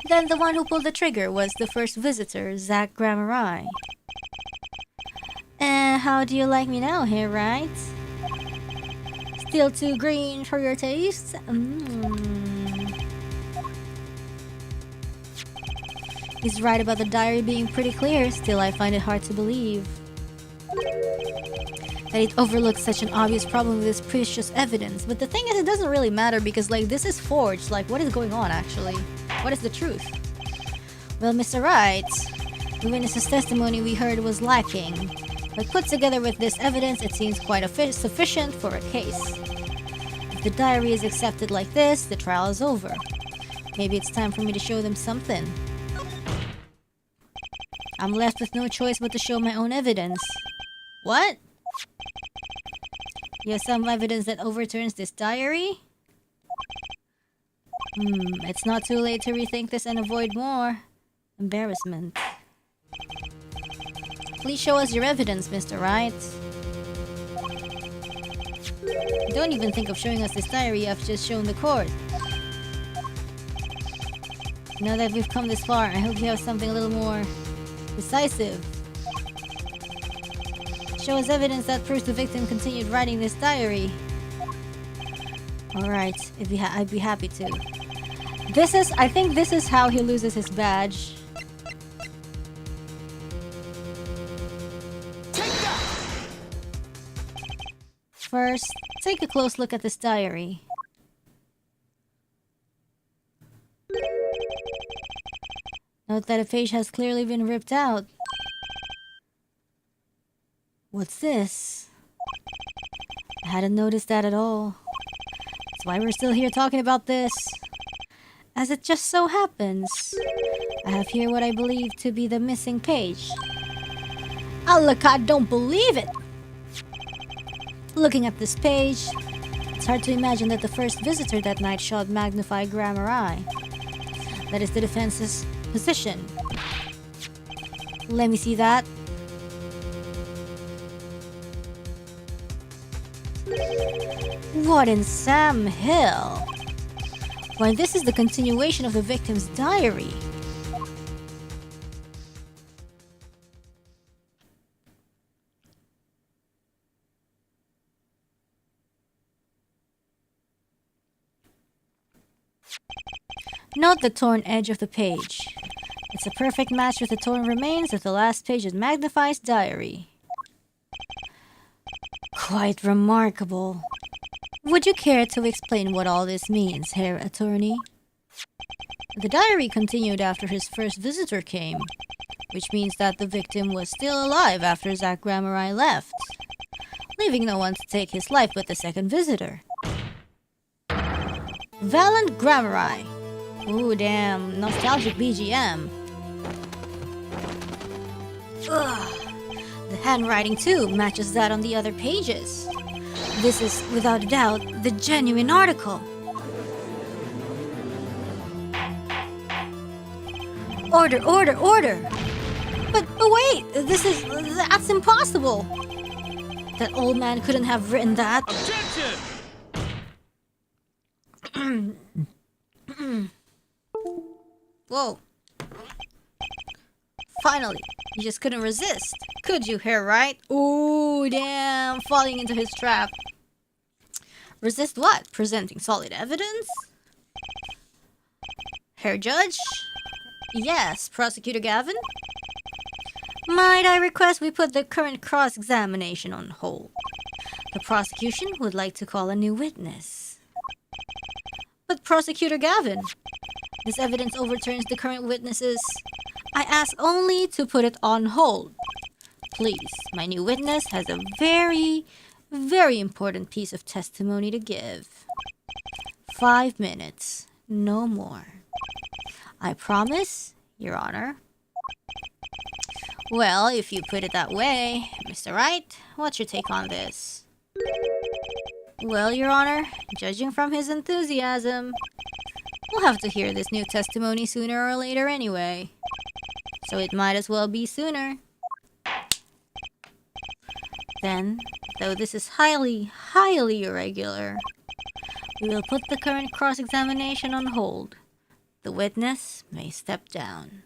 S1: then the one who pulled the trigger was the first visitor, Zach Grammar. How do you like me now, here, right? Still too green for your taste? He's right about the diary being pretty clear, still I find it hard to believe that it overlooks such an obvious problem with this precious evidence. But the thing is, it doesn't really matter because, like, this is forged. Like, what is going on, actually? What is the truth? Well, Mr. Wright, the witness's testimony we heard was lacking. But put together with this evidence, it seems quite sufficient for a case. If the diary is accepted like this, the trial is over. Maybe it's time for me to show them something. I'm left with no choice but to show my own evidence. What? You have some evidence that overturns this diary? It's not too late to rethink this and avoid more embarrassment. Please show us your evidence, Mr. Wright. Don't even think of showing us this diary I've just shown the court. Now that we've come this far, I hope you have something a little more decisive. Show us evidence that proves the victim continued writing this diary. Alright, I'd be happy to. I think this is how he loses his badge. First, take a close look at this diary. Note that a page has clearly been ripped out. What's this? I hadn't noticed that at all. That's why we're still here talking about this. As it just so happens, I have here what I believe to be the missing page. Oh, look, I don't believe it! Looking at this page, it's hard to imagine that the first visitor that night shot Magnify Grammar Eye. That is the defense's position. Let me see that. What in Sam Hill? Why, this is the continuation of the victim's diary. Note the torn edge of the page. It's a perfect match with the torn remains of the last page of Magnify's diary. Quite remarkable. Would you care to explain what all this means, Herr Attorney? The diary continued after his first visitor came, which means that the victim was still alive after Zach Grammar left, leaving no one to take his life but the second visitor. Valant Grammar. Ooh, damn, nostalgic BGM. Ugh. The handwriting, too, matches that on the other pages. This is, without a doubt, the genuine article. Order, order, order! But wait, that's impossible! That old man couldn't have written that.
S2: Objection!
S1: Whoa. Finally, you just couldn't resist. Could you, Herr Wright? Ooh, damn, falling into his trap. Resist what? Presenting solid evidence? Herr Judge? Yes, Prosecutor Gavin? Might I request we put the current cross-examination on hold? The prosecution would like to call a new witness. Prosecutor Gavin. This evidence overturns the current witnesses. I ask only to put it on hold. Please, my new witness has a very, very important piece of testimony to give. 5 minutes, no more. I promise, Your Honor. Well, if you put it that way, Mr. Wright, what's your take on this? Well, Your Honor, judging from his enthusiasm, we'll have to hear this new testimony sooner or later anyway. So it might as well be sooner. Then, though this is highly, highly irregular, we will put the current cross-examination on hold. The witness may step down.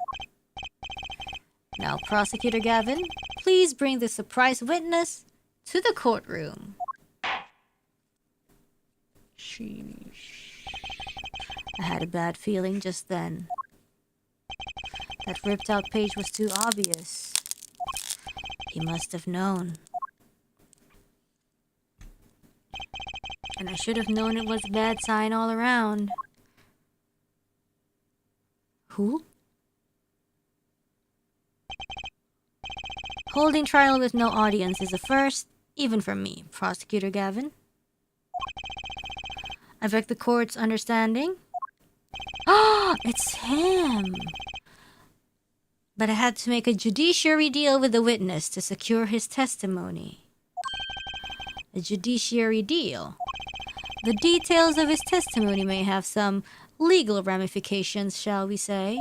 S1: Now, Prosecutor Gavin, please bring the surprise witness to the courtroom. Sheesh. I had a bad feeling just then. That ripped out page was too obvious. He must have known. And I should have known it was a bad sign all around. Who? Holding trial with no audience is a first, even for me, Prosecutor Gavin. I beg the court's understanding. Ah, it's him! But I had to make a judiciary deal with the witness to secure his testimony. A judiciary deal? The details of his testimony may have some legal ramifications, shall we say.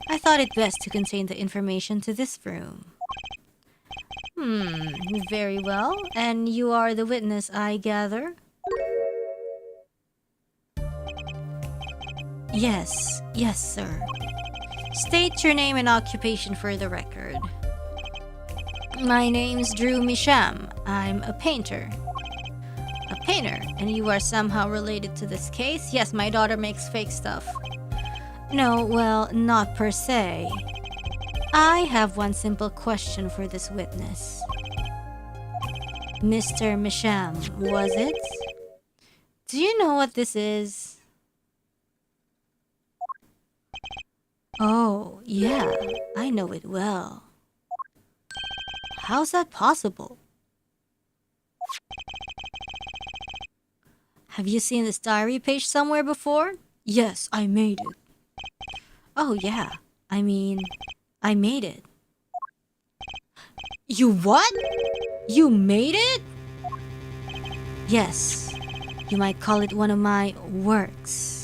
S1: I thought it best to contain the information to this room. Very well. And you are the witness, I gather? Yes, sir. State your name and occupation for the record. My name's Drew Misham. I'm a painter. A painter? And you are somehow related to this case? Yes, my daughter makes fake stuff. No, well, not per se. I have one simple question for this witness. Mr. Misham, was it? Do you know what this is? Oh, yeah, I know it well. How's that possible? Have you seen this diary page somewhere before? Yes, I made it. Oh, yeah. I mean, I made it. You what? You made it? Yes. You might call it one of my works.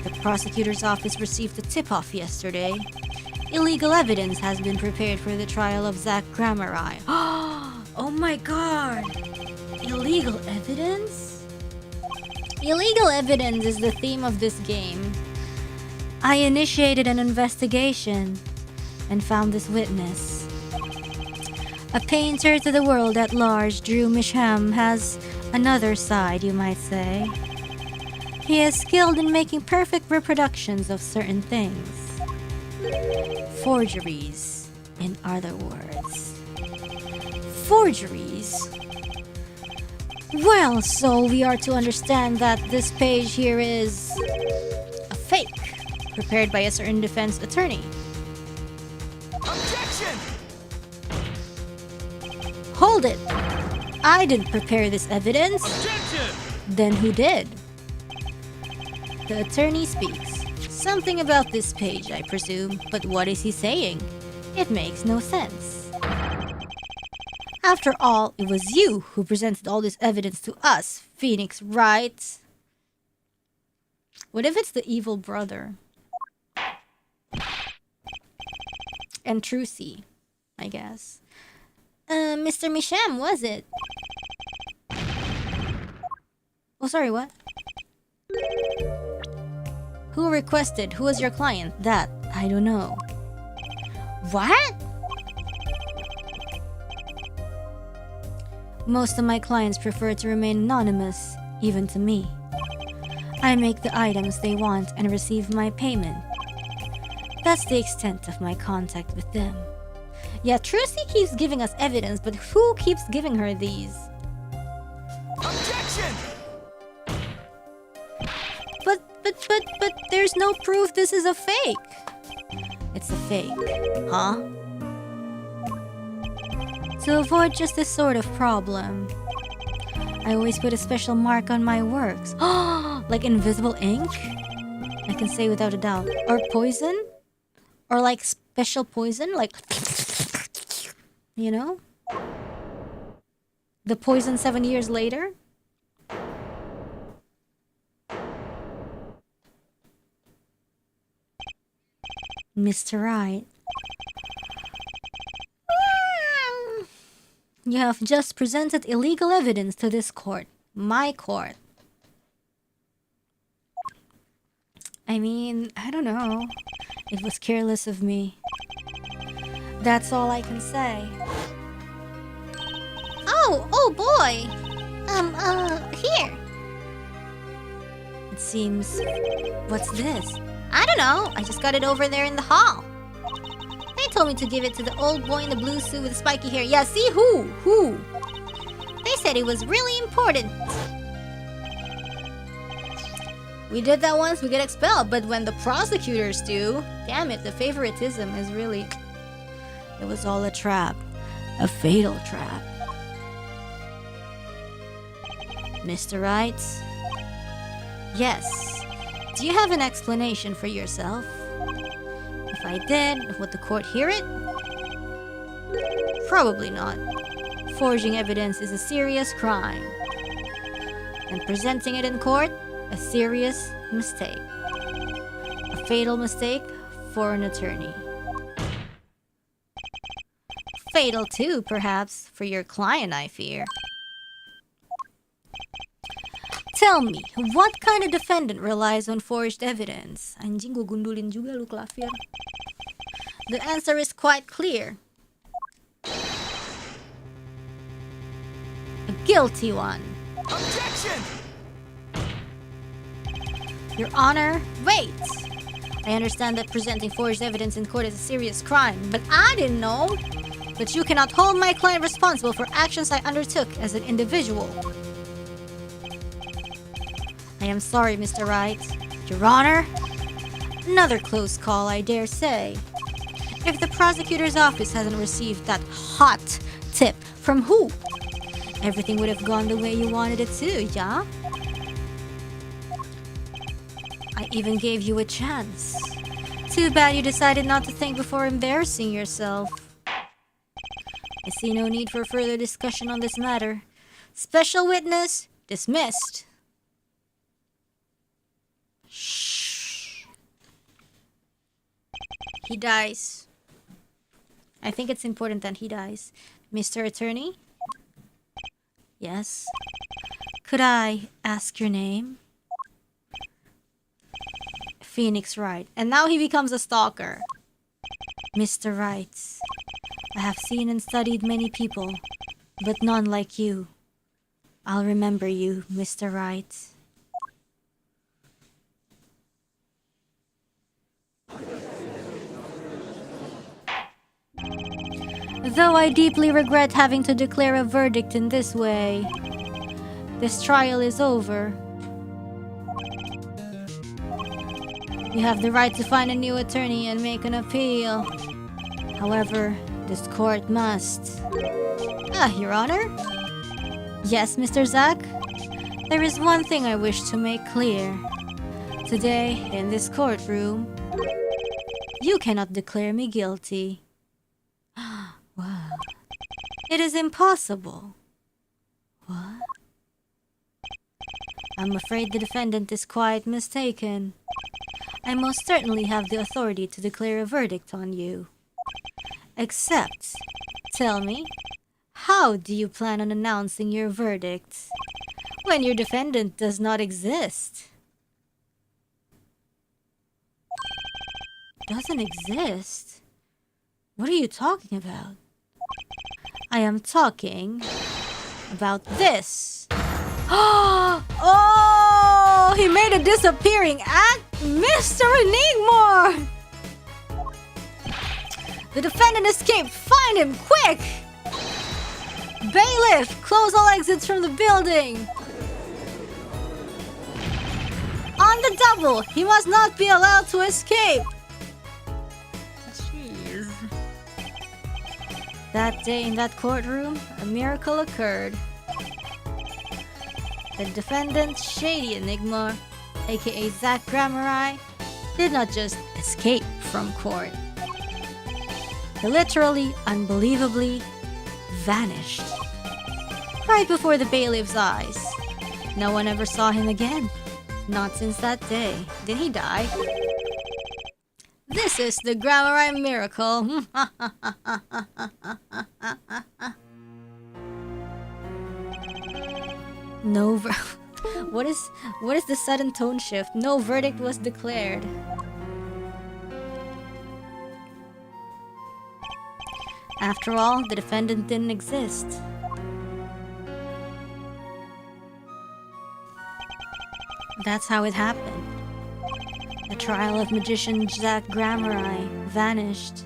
S1: The prosecutor's office received a tip-off yesterday. Illegal evidence has been prepared for the trial of Zach Grammari. Oh my god! Illegal evidence? Illegal evidence is the theme of this game. I initiated an investigation and found this witness. A painter to the world at large, Drew Misham has another side, you might say. He is skilled in making perfect reproductions of certain things. Forgeries, in other words. Forgeries? Well, so we are to understand that this page here is a fake, prepared by a certain defense attorney.
S3: Objection!
S1: Hold it! I didn't prepare this evidence.
S3: Objection!
S1: Then who did? The attorney speaks. Something about this page, I presume, but what is he saying? It makes no sense. After all, it was you who presented all this evidence to us, Phoenix, right? What if it's the evil brother? And Trucy, I guess. Mr. Misham, was it? Oh, sorry, what? Who requested? Who was your client? That, I don't know. What? Most of my clients prefer to remain anonymous, even to me. I make the items they want and receive my payment. That's the extent of my contact with them. Yeah, Trucy keeps giving us evidence, but who keeps giving her these?
S3: Objection!
S1: no proof this is a fake. It's a fake, huh? To avoid just this sort of problem, I always put a special mark on my works. Like invisible ink? I can say without a doubt. Or poison? Or like special poison? Like... You know? The poison 7 years later? Mr. Wright. You have just presented illegal evidence to this court. My court. I mean, I don't know. It was careless of me. That's all I can say. Oh boy! Here. It seems... What's this? I don't know. I just got it over there in the hall. They told me to give it to the old boy in the blue suit with spiky hair. Yeah, see? Who? They said it was really important. We did that once, we get expelled. But when the prosecutors do... Damn it, the favoritism is really... It was all a trap. A fatal trap. Mr. Wright? Yes. Do you have an explanation for yourself? If I did, would the court hear it? Probably not. Forging evidence is a serious crime. And presenting it in court, a serious mistake. A fatal mistake for an attorney. Fatal too, perhaps, for your client, I fear. Tell me, what kind of defendant relies on forged evidence? Anjing, gugundulin juga lu, Klavier. The answer is quite clear. A guilty one.
S3: Objection!
S1: Your Honor, wait! I understand that presenting forged evidence in court is a serious crime, but I didn't know that you cannot hold my client responsible for actions I undertook as an individual. I am sorry, Mr. Wright. Your Honor? Another close call, I dare say. If the prosecutor's office hasn't received that hot tip from who? Everything would have gone the way you wanted it to, yeah? I even gave you a chance. Too bad you decided not to think before embarrassing yourself. I see no need for further discussion on this matter. Special witness dismissed. Shh. He dies. I think it's important that he dies. Mr. Attorney? Yes? Could I ask your name? Phoenix Wright. And now he becomes a stalker. Mr. Wright, I have seen and studied many people, but none like you. I'll remember you, Mr. Wright. Though I deeply regret having to declare a verdict in this way, this trial is over. You have the right to find a new attorney and make an appeal. However, this court must... Your Honor? Yes, Mr. Zack? There is one thing I wish to make clear. Today, in this courtroom, you cannot declare me guilty. Wow. It is impossible. What? I'm afraid the defendant is quite mistaken. I most certainly have the authority to declare a verdict on you. Except, tell me, how do you plan on announcing your verdict when your defendant does not exist? Doesn't exist? What are you talking about? I am talking about this. Oh, he made a disappearing act, Mr. Enigma! The defendant escaped. Find him, quick! Bailiff, close all exits from the building. On on the double! He must not be allowed to escape!
S2: Jeez.
S1: That day in that courtroom, a miracle occurred. The defendant, Shady Enigma, aka Zack Grammari, did not just escape from court. He literally, unbelievably, vanished. Right before the bailiff's eyes. No one ever saw him again. Not since that day. Did he die? This is the Grammari miracle. No what is the sudden tone shift? No verdict was declared. After all, the defendant didn't exist. That's how it happened. The trial of magician Zack Grammari vanished,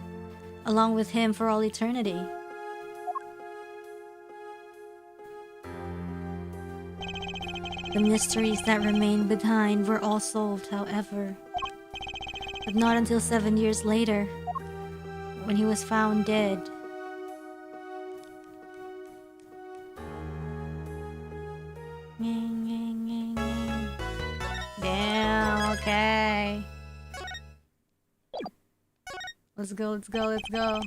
S1: along with him for all eternity. The mysteries that remained behind were all solved, however. But not until 7 years later, when he was found dead. Damn, okay. Let's go, let's go, let's go.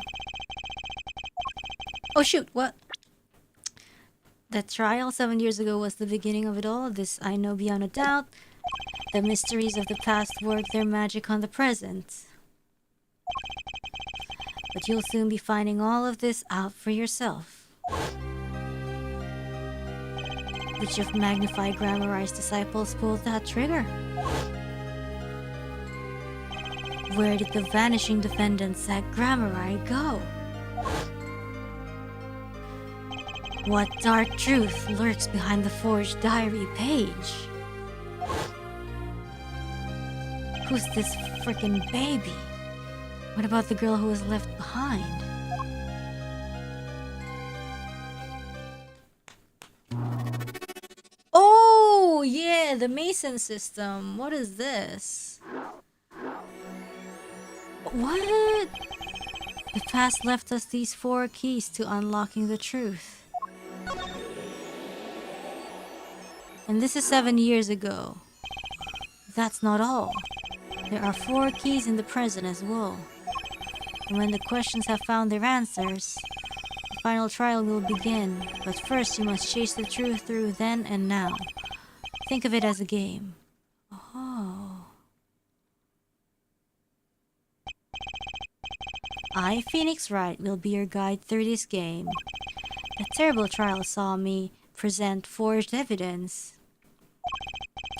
S1: Oh shoot, what? That trial 7 years ago was the beginning of it all. This I know beyond a doubt. The mysteries of the past work their magic on the present. But you'll soon be finding all of this out for yourself. Which of Magnified Grammari's disciples pulled that trigger? Where did the vanishing defendant Zack Grammari go? What dark truth lurks behind the forged diary page? Who's this frickin' baby? What about the girl who was left behind? Oh, yeah, the Mason system. What is this? What? The past left us these 4 keys to unlocking the truth. And this is 7 years ago. That's not all. There are 4 keys in the present as well. And when the questions have found their answers, the final trial will begin. But first you must chase the truth through then and now. Think of it as a game. Oh. I, Phoenix Wright, will be your guide through this game. The terrible trial saw me present forged evidence.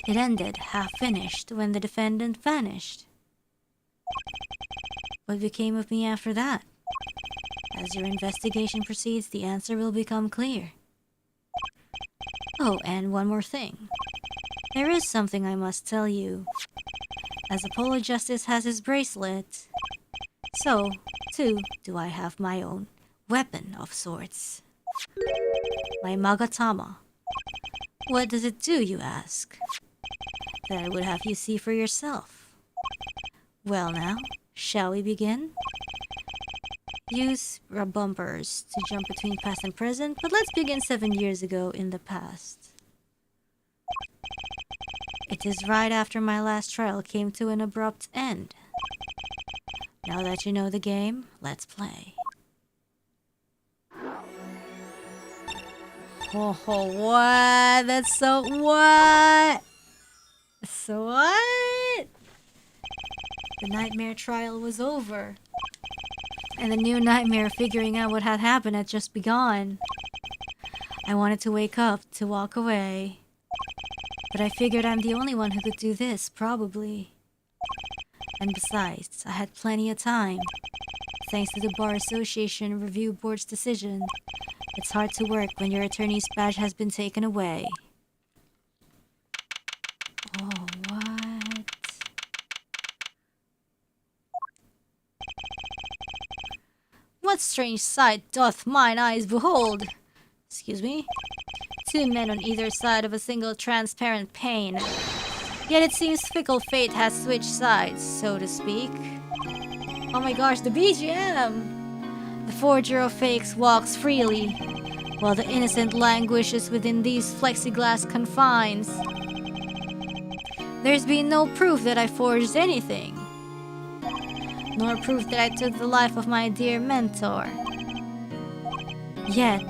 S1: It ended, half-finished, when the defendant vanished. What became of me after that? As your investigation proceeds, the answer will become clear. Oh, and one more thing. There is something I must tell you. As Apollo Justice has his bracelet, so, too, do I have my own weapon of sorts. My Magatama. What does it do, you ask? That I would have you see for yourself. Well now, shall we begin? Use bumpers to jump between past and present, but let's begin 7 years ago in the past. It is right after my last trial came to an abrupt end. Now that you know the game, let's play. Oh, what? That's so what? So what? The nightmare trial was over. And the new nightmare figuring out what had happened had just begun. I wanted to wake up, to walk away. But I figured I'm the only one who could do this, probably. And besides, I had plenty of time. Thanks to the Bar Association Review Board's decision. It's hard to work when your attorney's badge has been taken away. Oh, what? What strange sight doth mine eyes behold? Excuse me? 2 men on either side of a single transparent pane. Yet it seems fickle fate has switched sides, so to speak. Oh my gosh, the BGM! The forger of fakes walks freely, while the innocent languishes within these plexiglass confines. There's been no proof that I forged anything, nor proof that I took the life of my dear mentor. Yet,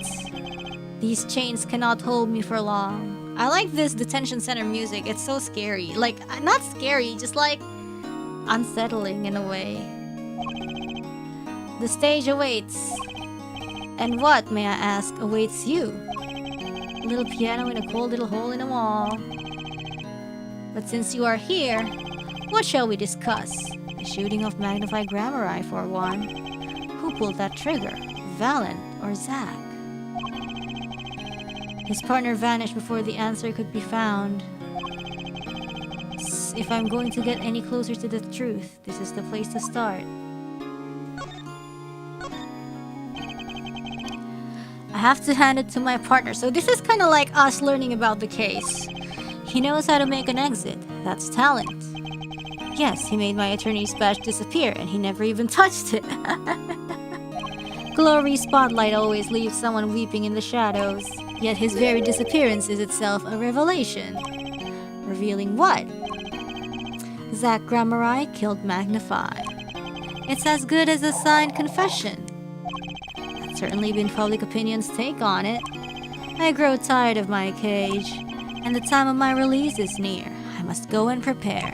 S1: these chains cannot hold me for long. I like this detention center music. It's so scary. Like, not scary, just like unsettling in a way. The stage awaits. And what, may I ask, awaits you? A little piano in a cold little hole in a wall. But since you are here, what shall we discuss? The shooting of magnified Grammari for one. Who pulled that trigger? Valent or Zack? His partner vanished before the answer could be found. If I'm going to get any closer to the truth, this is the place to start. I have to hand it to my partner. So this is kind of like us learning about the case. He knows how to make an exit. That's talent. Yes, he made my attorney's badge disappear and he never even touched it. Glory spotlight always leaves someone weeping in the shadows. Yet his very disappearance is itself a revelation. Revealing what? Zack Grammari killed Magnify. It's as good as a signed confession. That's certainly been public opinion's take on it. I grow tired of my cage, and the time of my release is near. I must go and prepare.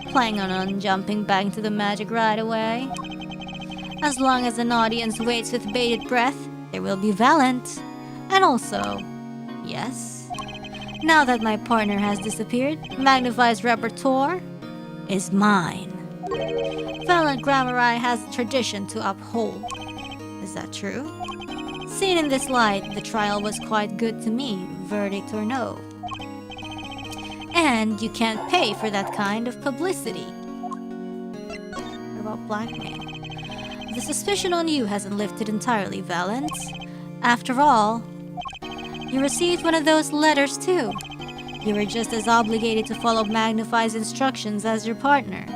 S1: Planning on jumping back into the magic right away. As long as an audience waits with bated breath, there will be Valent. And also, yes, now that my partner has disappeared, Magnify's repertoire is mine. Valent Grammari has a tradition to uphold. Is that true? Seen in this light, the trial was quite good to me, verdict or no. And you can't pay for that kind of publicity. What about blackmail? The suspicion on you hasn't lifted entirely, Valent. After all, you received one of those letters too. You were just as obligated to follow Magnify's instructions as your partner.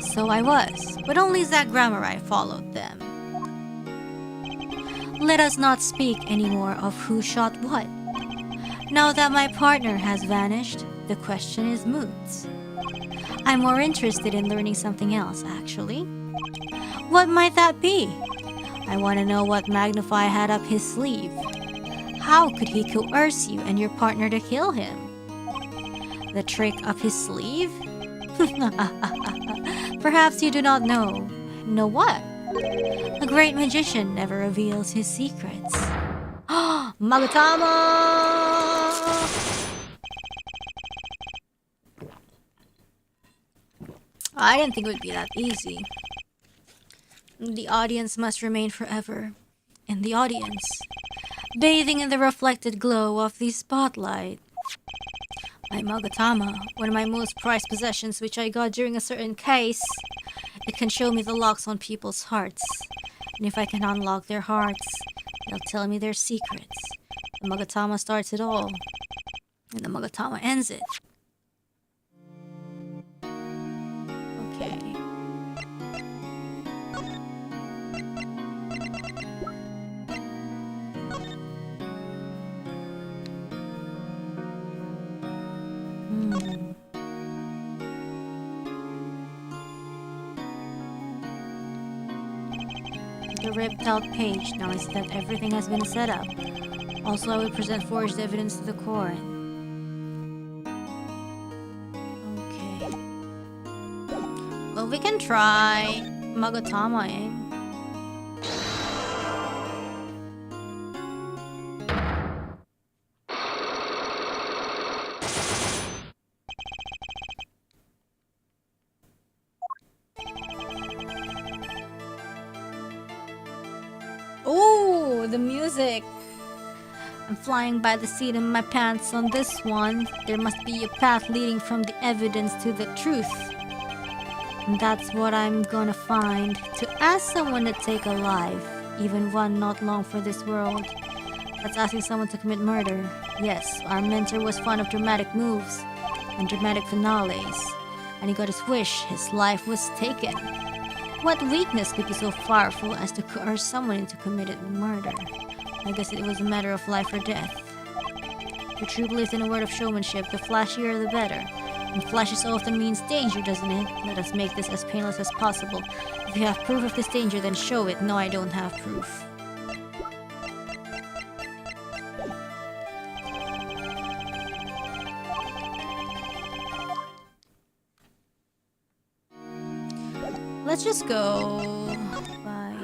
S1: So I was, but only Zack Grammari followed them. Let us not speak anymore of who shot what. Now that my partner has vanished, the question is moot. I'm more interested in learning something else, actually. What might that be? I want to know what Magnify had up his sleeve. How could he coerce you and your partner to kill him? The trick up his sleeve? Perhaps you do not know. Know what? A great magician never reveals his secrets. Magatama! I didn't think it would be that easy. The audience must remain forever in the audience, bathing in the reflected glow of the spotlight. My Magatama, one of my most prized possessions which I got during a certain case. It can show me the locks on people's hearts. And if I can unlock their hearts, they'll tell me their secrets. The Magatama starts it all. And the Magatama ends it. Okay. The ripped out page. Now I see that everything has been set up. Also, I will present forged evidence to the court. Okay. Well, we can try Magatama-ing. Oh, the music! I'm flying by the seat of my pants on this one. There must be a path leading from the evidence to the truth. And that's what I'm gonna find. To ask someone to take a life, even one not long for this world, that's asking someone to commit murder. Yes, our mentor was fond of dramatic moves and dramatic finales, and he got his wish. His life was taken. What weakness could be so powerful as to coerce someone into committed murder? I guess it was a matter of life or death. The true believes in a word of showmanship, the flashier the better. And flashy so often means danger, doesn't it? Let us make this as painless as possible. If you have proof of this danger, then show it. No, I don't have proof. Let's just go. Bye.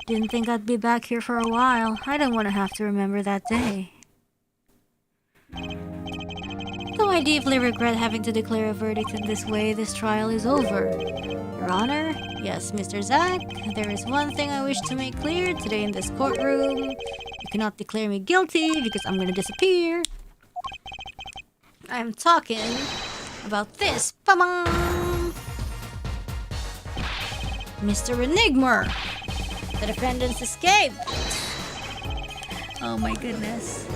S1: Didn't think I'd be back here for a while. I don't want to have to remember that day. Though I deeply regret having to declare a verdict in this way, this trial is over. Your Honor, yes, Mr. Zack, there is one thing I wish to make clear today in this courtroom. You cannot declare me guilty because I'm gonna disappear. I'm talking about this. Ba-bang! Mr. Enigma! The defendants escaped! Oh my goodness.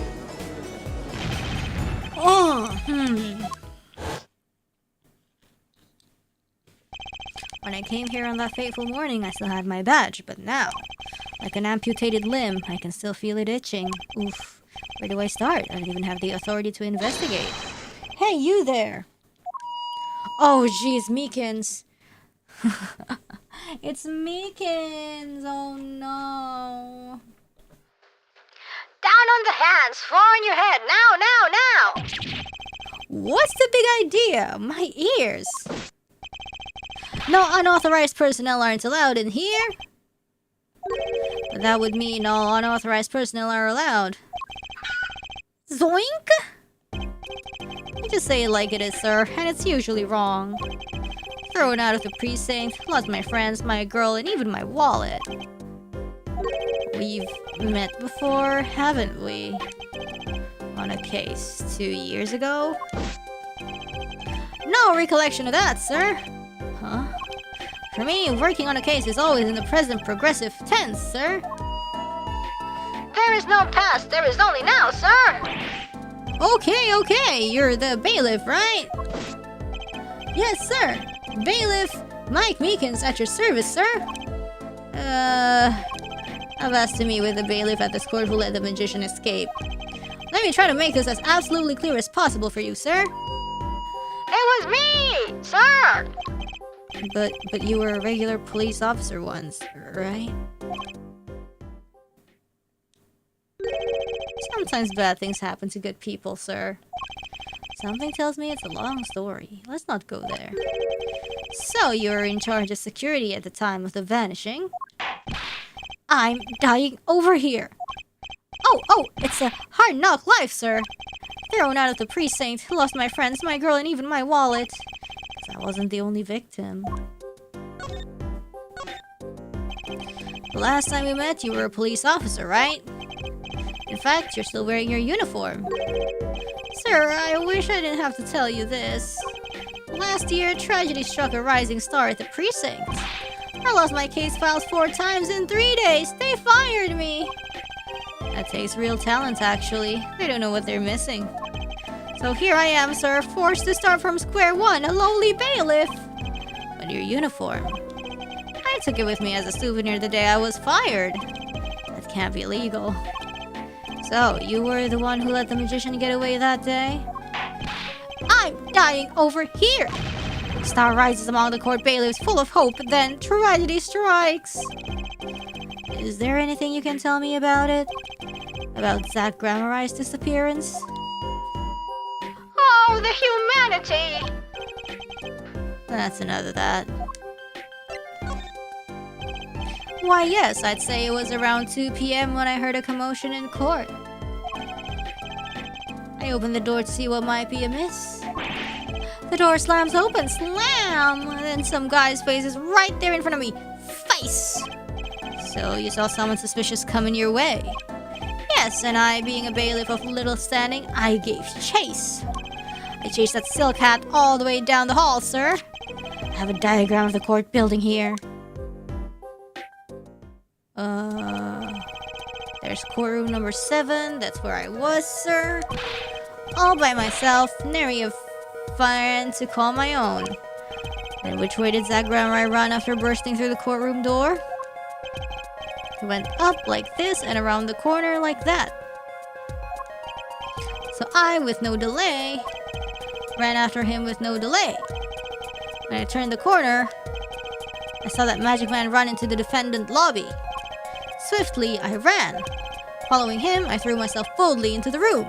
S1: When I came here on that fateful morning, I still had my badge, but now, like an amputated limb, I can still feel it itching. Oof. Where do I start? I don't even have the authority to investigate. Hey, you there! Oh, jeez, Meekins. It's Meekins! Oh, no.
S2: Down on the hands, four on your head, now, now, now!
S1: What's the big idea? My ears! No unauthorized personnel aren't allowed in here. But that would mean all unauthorized personnel are allowed. Zoink! You just say it like it is, sir, and it's usually wrong. Thrown out of the precinct, lost my friends, my girl, and even my wallet. We've met before, haven't we? On a case 2 years ago? No recollection of that, sir. Huh? For me, working on a case is always in the present progressive tense, sir.
S2: There is no past, there is only now, sir!
S1: Okay, you're the bailiff, right? Yes, sir. Bailiff Mike Meekins at your service, sir. I've asked to meet with the bailiff at this court who let the magician escape. Let me try to make this as absolutely clear as possible for you, sir.
S2: It was me, sir!
S1: But you were a regular police officer once, right? Sometimes bad things happen to good people, sir. Something tells me it's a long story. Let's not go there. So, you were in charge of security at the time of the vanishing? I'm dying over here. Oh, it's a hard knock life, sir. Thrown out of the precinct, lost my friends, my girl, and even my wallet. 'Cause I wasn't the only victim. The last time we met, you were a police officer, right? In fact, you're still wearing your uniform. Sir, I wish I didn't have to tell you this. Last year, tragedy struck a rising star at the precinct. I lost my case files 4 times in 3 days. They fired me. That takes real talent, actually. They don't know what they're missing. So here I am, sir, forced to start from square one, a lowly bailiff. But your uniform. I took it with me as a souvenir the day I was fired. That can't be legal. So, you were the one who let the magician get away that day? I'm dying over here! Star rises among the court bailiffs full of hope, then tragedy strikes. Is there anything you can tell me about it? About Zack Grammarai's disappearance?
S2: Oh, the humanity!
S1: That's enough of that. Why, yes, I'd say it was around 2 p.m. when I heard a commotion in court. I opened the door to see what might be amiss. The door slams open, slam! And then some guy's face is right there in front of me. Face! So you saw someone suspicious coming your way. Yes, and I, being a bailiff of little standing, I gave chase. I chased that silk hat all the way down the hall, sir. I have a diagram of the court building here. There's courtroom number 7. That's where I was, sir. All by myself, nary a friend to call my own. And which way did that grandma run after bursting through the courtroom door? He went up like this and around the corner like that. So I, with no delay, ran after him with no delay. When I turned the corner, I saw that magic man run into the defendant lobby. Swiftly, I ran. Following him, I threw myself boldly into the room.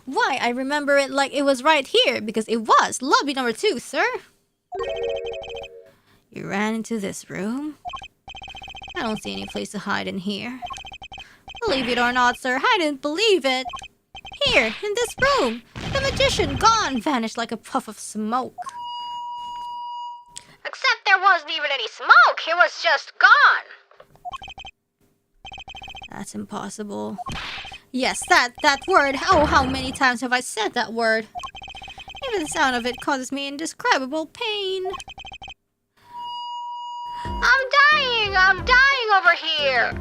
S1: Why, I remember it like it was right here, because it was lobby number 2, sir. You ran into this room? I don't see any place to hide in here. Believe it or not, sir, I didn't believe it. Here, in this room, the magician gone, vanished like a puff of smoke.
S2: Except there wasn't even any smoke. He was just gone.
S1: That's impossible. Yes, that word. Oh, how many times have I said that word? Even the sound of it causes me indescribable pain.
S2: I'm dying over here.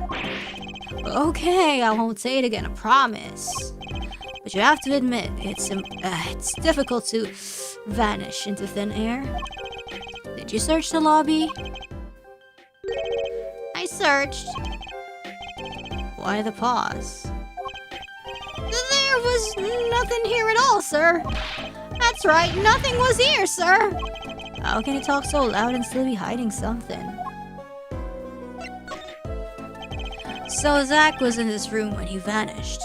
S1: Okay, I won't say it again, I promise. But you have to admit, it's difficult to vanish into thin air. Did you search the lobby? I searched. Why the pause? There was nothing here at all, sir. That's right, nothing was here, sir. How can you talk so loud and still be hiding something? So Zach was in this room when he vanished.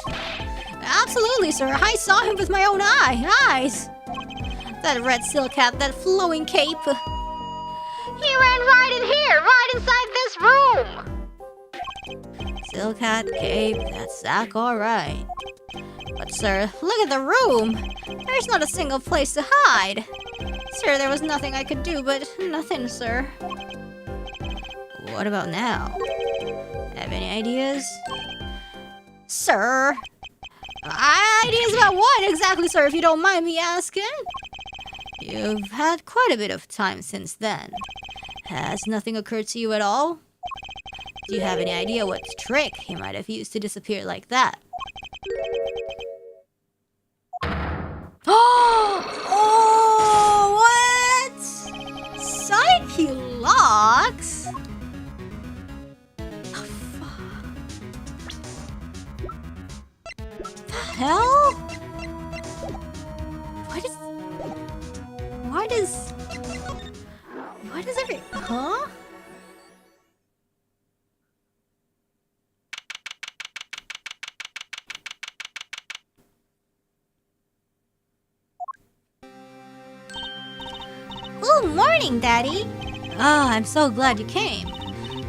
S1: Absolutely, sir. I saw him with my own eyes. That red silk hat, that flowing cape.
S2: He ran right in here, right inside this room.
S1: Silk hat, cape, that's Zach, alright. But sir, look at the room. There's not a single place to hide. Sir, there was nothing I could do, but nothing, sir. What about now? Have any ideas? Sir? Ideas about what exactly, sir, if you don't mind me asking? You've had quite a bit of time since then. Has nothing occurred to you at all? Do you have any idea what trick he might have used to disappear like that? Oh, what? Psyche locks? Oh, the hell? Why does every... Huh? Good morning, Daddy. Ah, I'm so glad you came.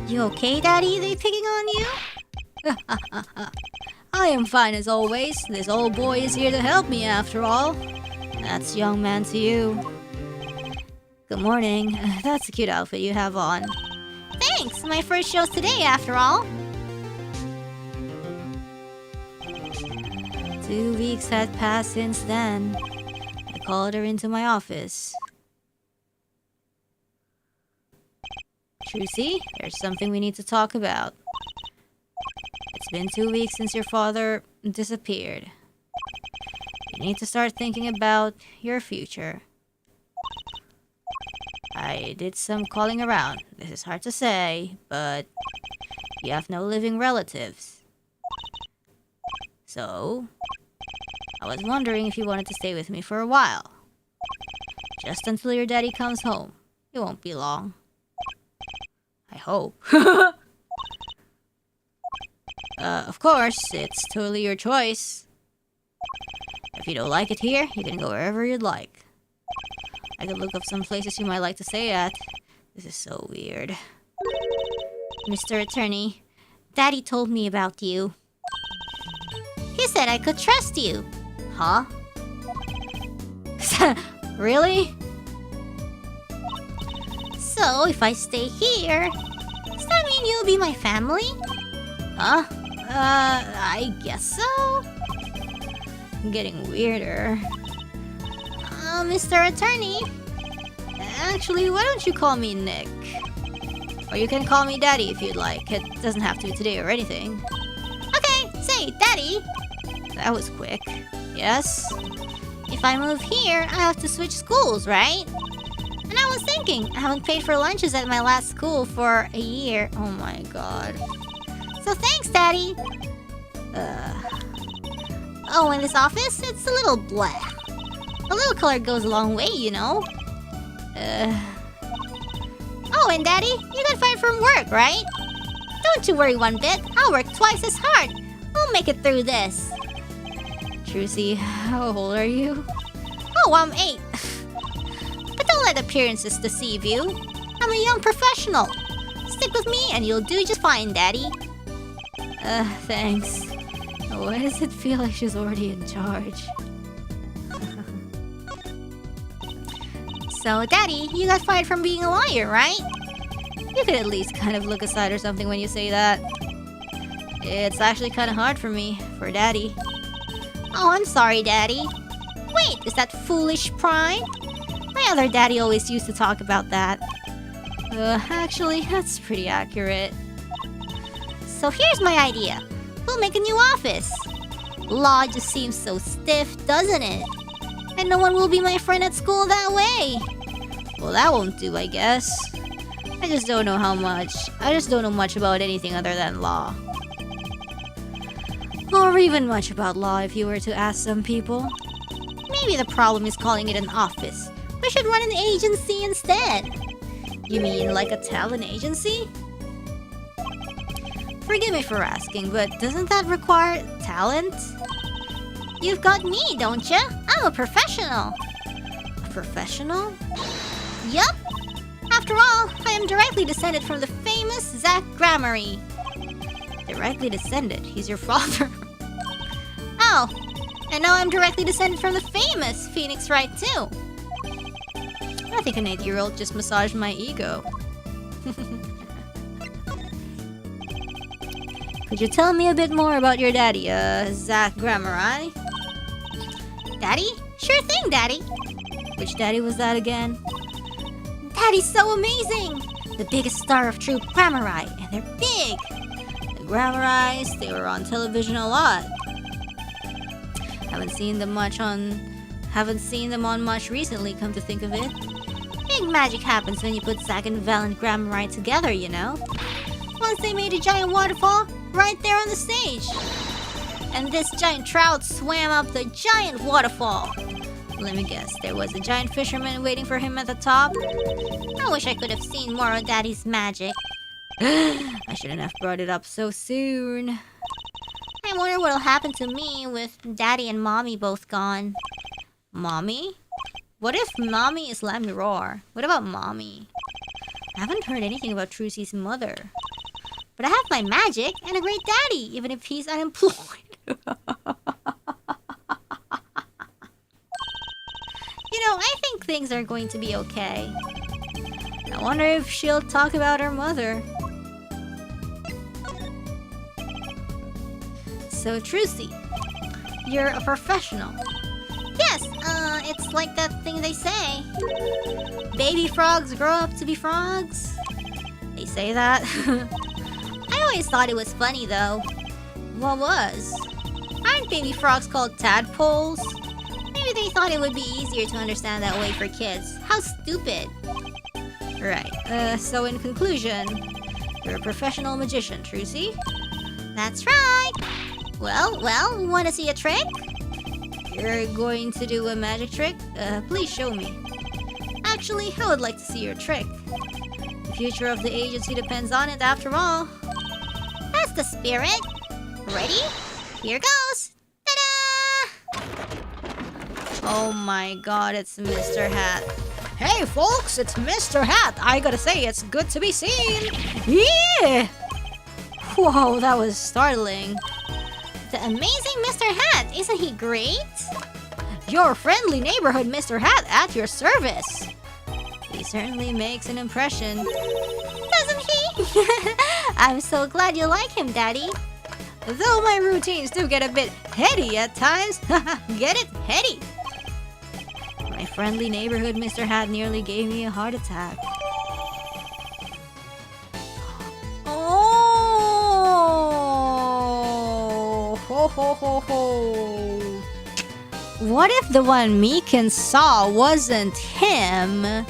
S1: You okay, Daddy? They picking on you? I am fine as always. This old boy is here to help me after all. That's young man to you. Good morning. That's a cute outfit you have on. Thanks! My first show's today after all. 2 weeks had passed since then. I called her into my office. Trucy, there's something we need to talk about. It's been 2 weeks since your father disappeared. You need to start thinking about your future. I did some calling around. This is hard to say, but you have no living relatives. So, I was wondering if you wanted to stay with me for a while. Just until your daddy comes home. It won't be long. I hope. Of course, it's totally your choice. If you don't like it here, you can go wherever you'd like. I could look up some places you might like to stay at. This is so weird. Mr. Attorney, Daddy told me about you. He said I could trust you. Huh? Really? So, if I stay here, does that mean you'll be my family? Huh? I guess so. getting weirder. Mr. Attorney. Actually, why don't you call me Nick? Or you can call me Daddy if you'd like. It doesn't have to be today or anything.
S2: Okay, say, Daddy.
S1: That was quick. Yes?
S2: If I move here, I have to switch schools, right? And I was thinking, I haven't paid for lunches at my last school for a year.
S1: Oh my god.
S2: So thanks, Daddy. Oh, in this office, it's a little blah. A little color goes a long way, you know. Oh, and Daddy, you got fired from work, right? Don't you worry one bit. I'll work twice as hard. We'll make it through this.
S1: Trucy, how old are you?
S2: Oh, I'm 8. But don't let appearances deceive you. I'm a young professional. Stick with me and you'll do just fine, Daddy.
S1: Thanks. Why does it feel like she's already in charge?
S2: So, Daddy, you got fired from being a lawyer, right?
S1: You could at least kind of look aside or something when you say that. It's actually kind of hard for me, for Daddy.
S2: Oh, I'm sorry, Daddy. Wait, is that foolish pride? My other daddy always used to talk about that.
S1: Actually, that's pretty accurate.
S2: So here's my idea. We'll make a new office. Law just seems so stiff, doesn't it? And no one will be my friend at school that way.
S1: Well, that won't do, I guess. I just don't know much about anything other than law. Or even much about law if you were to ask some people.
S2: Maybe the problem is calling it an office. We should run an agency instead.
S1: You mean like a talent agency? Forgive me for asking, but doesn't that require talent?
S2: You've got me, don't you? I'm a professional.
S1: A professional?
S2: Yup. After all, I am directly descended from the famous Zach Grammary.
S1: Directly descended? He's your father.
S2: Oh, and now I'm directly descended from the famous Phoenix Wright too.
S1: I think an 8-year-old just massaged my ego. Could you tell me a bit more about your daddy, Zach Grammari?
S2: Daddy? Sure thing, Daddy.
S1: Which daddy was that again?
S2: Daddy's so amazing! The biggest star of true Grammari, and they're big!
S1: The Grammaris, they were on television a lot. Haven't seen them on much recently, come to think of it.
S2: Big magic happens when you put Zach and Val and Grammari together, you know? Once they made a giant waterfall right there on the stage. And this giant trout swam up the giant waterfall.
S1: Let me guess, there was a giant fisherman waiting for him at the top?
S2: I wish I could have seen more of Daddy's magic.
S1: I shouldn't have brought it up so soon.
S2: I wonder what'll happen to me with Daddy and Mommy both gone.
S1: Mommy? What if Mommy is Lamiror? What about Mommy? I haven't heard anything about Trucy's mother.
S2: But I have my magic and a great daddy, even if he's unemployed. You know, I think things are going to be okay.
S1: I wonder if she'll talk about her mother. So, Trucy, you're a professional.
S2: Yes, it's like that thing they say.
S1: Baby frogs grow up to be frogs? They say that?
S2: I always thought it was funny, though.
S1: What was?
S2: Aren't baby frogs called tadpoles? Maybe they thought it would be easier to understand that way for kids. How stupid.
S1: Right, so in conclusion, you're a professional magician, Trucy?
S2: That's right. Well, wanna see a trick?
S1: You're going to do a magic trick? Please show me. Actually, I would like to see your trick. The future of the agency depends on it, after all.
S2: That's the spirit. Ready? Here goes. Ta-da!
S1: Oh my god, it's Mr. Hat.
S3: Hey folks, it's Mr. Hat. I gotta say, it's good to be seen. Yeah!
S1: Whoa, that was startling.
S2: The amazing Mr. Hat, isn't he great?
S3: Your friendly neighborhood Mr. Hat at your service.
S1: He certainly makes an impression.
S2: Doesn't he? I'm so glad you like him, Daddy.
S3: Though my routines do get a bit heady at times. Get it? Heady.
S2: My friendly neighborhood Mr. Hat nearly gave me a heart attack.
S3: Oh! Ho ho ho ho! What if the one Meekin saw wasn't him,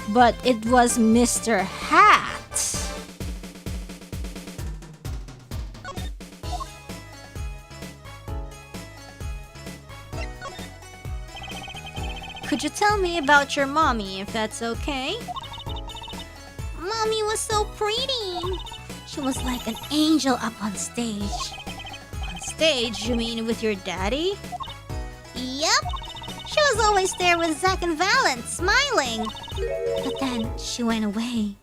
S3: but it was Mr. Hat?
S2: Could you tell me about your mommy, if that's okay? Mommy was so pretty. She was like an angel up on stage.
S3: On stage, you mean with your daddy?
S2: Yep. She was always there with Zack and Valen, smiling. But then she went away.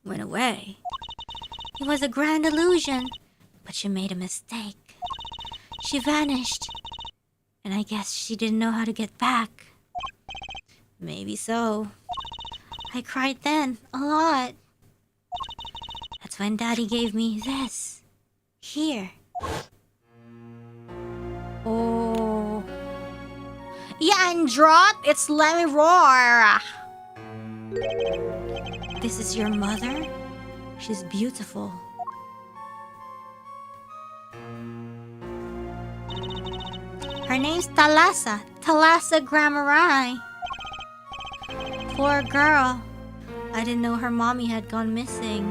S3: Went away?
S2: It was a grand illusion, but she made a mistake. She vanished. And I guess she didn't know how to get back.
S3: Maybe so.
S2: I cried then, a lot. That's when Daddy gave me this. Here.
S3: Oh. Yandrot, it's let me roar.
S2: This is your mother? She's beautiful. Her name's Thalassa Gramarai. Poor girl. I didn't know her mommy had gone missing.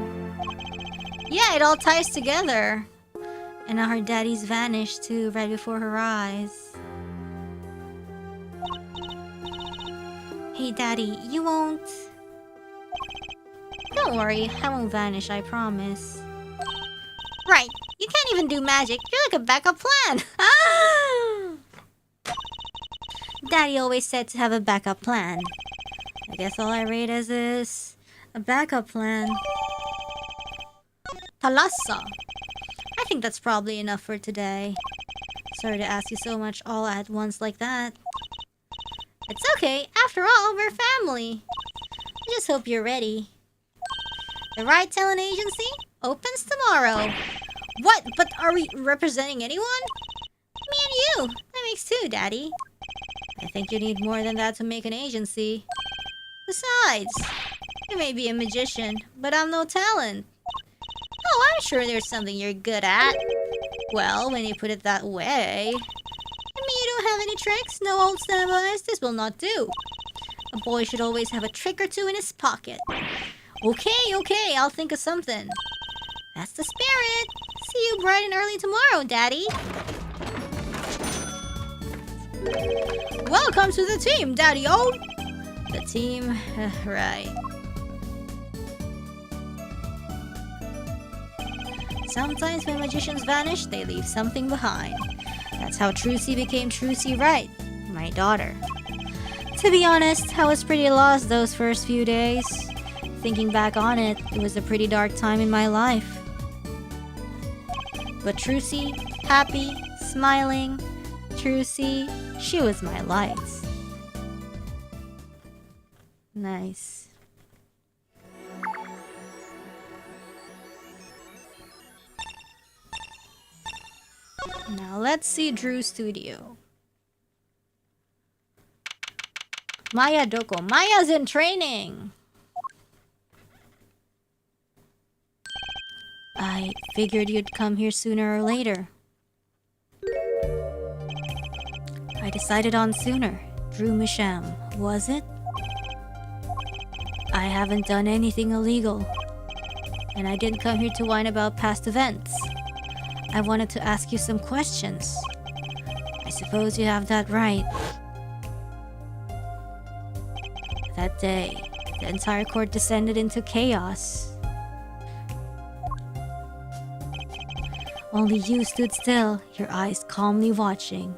S3: Yeah, it all ties together.
S2: And now her daddy's vanished too, right before her eyes. Hey Daddy, you won't... Don't worry, I won't vanish, I promise.
S3: Right, you can't even do magic. You're like a backup plan.
S2: Daddy always said to have a backup plan. I guess all I rate as is a backup plan.
S3: Thalassa.
S2: I think that's probably enough for today. Sorry to ask you so much all at once like that.
S3: It's okay. After all, we're family.
S2: I just hope you're ready.
S3: The Wright Talent Agency opens tomorrow. What? But are we representing anyone?
S2: Me and you. That makes two, Daddy.
S3: I think you need more than that to make an agency. Besides, you may be a magician, but I'm no talent. Oh, I'm sure there's something you're good at. Well, when you put it that way. I mean, you don't have any tricks? No old standbys? This will not do. A boy should always have a trick or two in his pocket. Okay, I'll think of something. That's the spirit. See you bright and early tomorrow, Daddy. Welcome to the team, Daddy-o! The team, right. Sometimes when magicians vanish, they leave something behind. That's how Trucy became Trucy Wright, my daughter. To be honest, I was pretty lost those first few days. Thinking back on it, it was a pretty dark time in my life. But Trucy, happy, smiling, Trucy, she was my light. Nice. Now let's see Drew's studio. Maya Doko. Maya's in training! I figured you'd come here sooner or later. I decided on sooner. Drew Misham, was it? I haven't done anything illegal. And I didn't come here to whine about past events. I wanted to ask you some questions. I suppose you have that right. That day, the entire court descended into chaos. Only you stood still, your eyes calmly watching.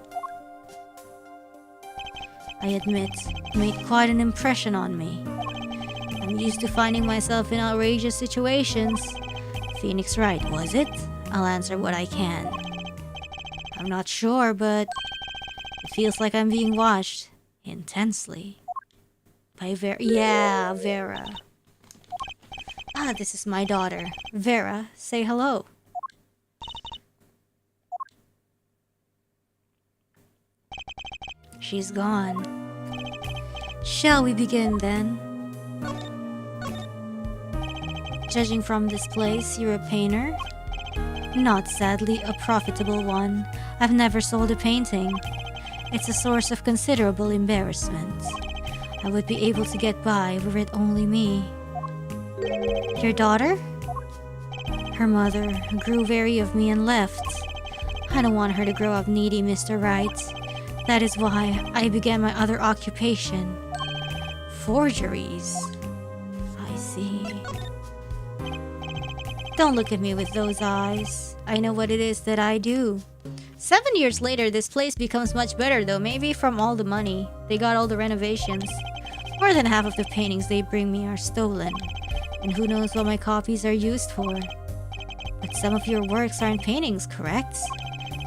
S3: I admit, you made quite an impression on me. I'm used to finding myself in outrageous situations. Phoenix Wright, was it? I'll answer what I can. I'm not sure, but it feels like I'm being watched intensely. By Vera. Ah, this is my daughter. Vera, say hello. She's gone. Shall we begin then? Judging from this place, you're a painter? Not sadly a profitable one. I've never sold a painting. It's a source of considerable embarrassment. I would be able to get by were it only me. Your daughter? Her mother grew weary of me and left. I don't want her to grow up needy, Mr. Wright. That is why I began my other occupation. Forgeries. I see. Don't look at me with those eyes. I know what it is that I do. 7 years later, this place becomes much better though, maybe from all the money. They got all the renovations. More than half of the paintings they bring me are stolen. And who knows what my copies are used for. But some of your works aren't paintings, correct?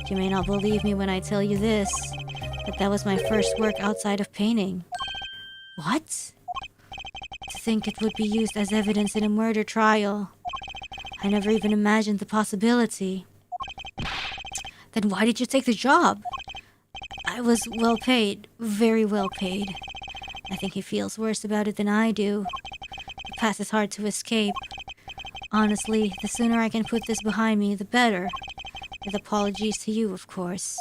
S3: You may not believe me when I tell you this, but that was my first work outside of painting. What? To think it would be used as evidence in a murder trial. I never even imagined the possibility. Then why did you take the job? I was well paid, very well paid. I think he feels worse about it than I do. The past is hard to escape. Honestly, the sooner I can put this behind me, the better. With apologies to you, of course.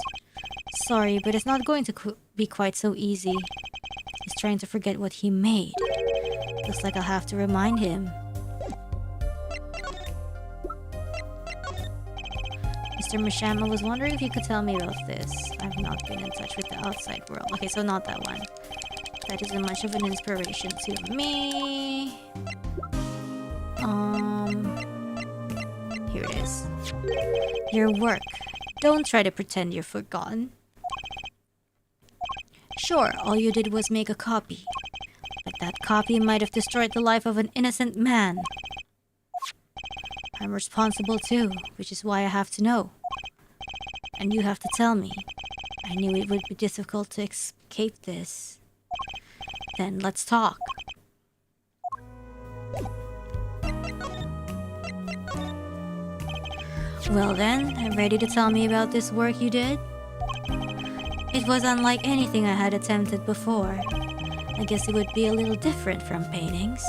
S3: Sorry, but it's not going to be quite so easy. He's trying to forget what he made. Looks like I'll have to remind him. Mr. Mishama was wondering if you could tell me about this. I've not been in touch with the outside world. Okay, so not that one. That isn't much of an inspiration to me. Here it is. Your work. Don't try to pretend you're forgotten. Sure, all you did was make a copy. But that copy might have destroyed the life of an innocent man. I'm responsible too, which is why I have to know. And you have to tell me. I knew it would be difficult to escape this. Then let's talk. Well then, ready to tell me about this work you did? It was unlike anything I had attempted before. I guess it would be a little different from paintings.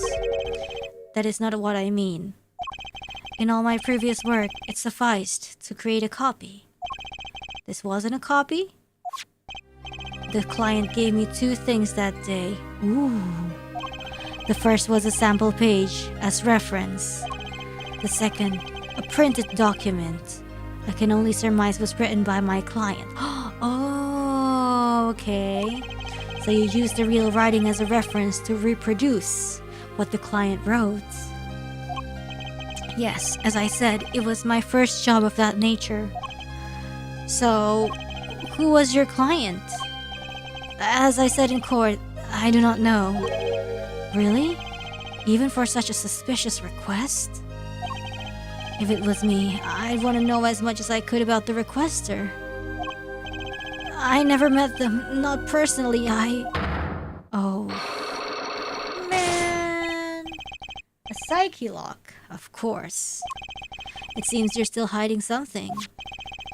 S3: That is not what I mean. In all my previous work, it sufficed to create a copy. This wasn't a copy? The client gave me 2 things that day. Ooh. The first was a sample page as reference. The second, a printed document. I can only surmise was written by my client. Oh, okay. So you used the real writing as a reference to reproduce what the client wrote. Yes, as I said, it was my first job of that nature. So, who was your client? As I said in court, I do not know. Really? Even for such a suspicious request? If it was me, I'd want to know as much as I could about the requester. I never met them, not personally, Oh. Man. A psyche lock, of course. It seems you're still hiding something.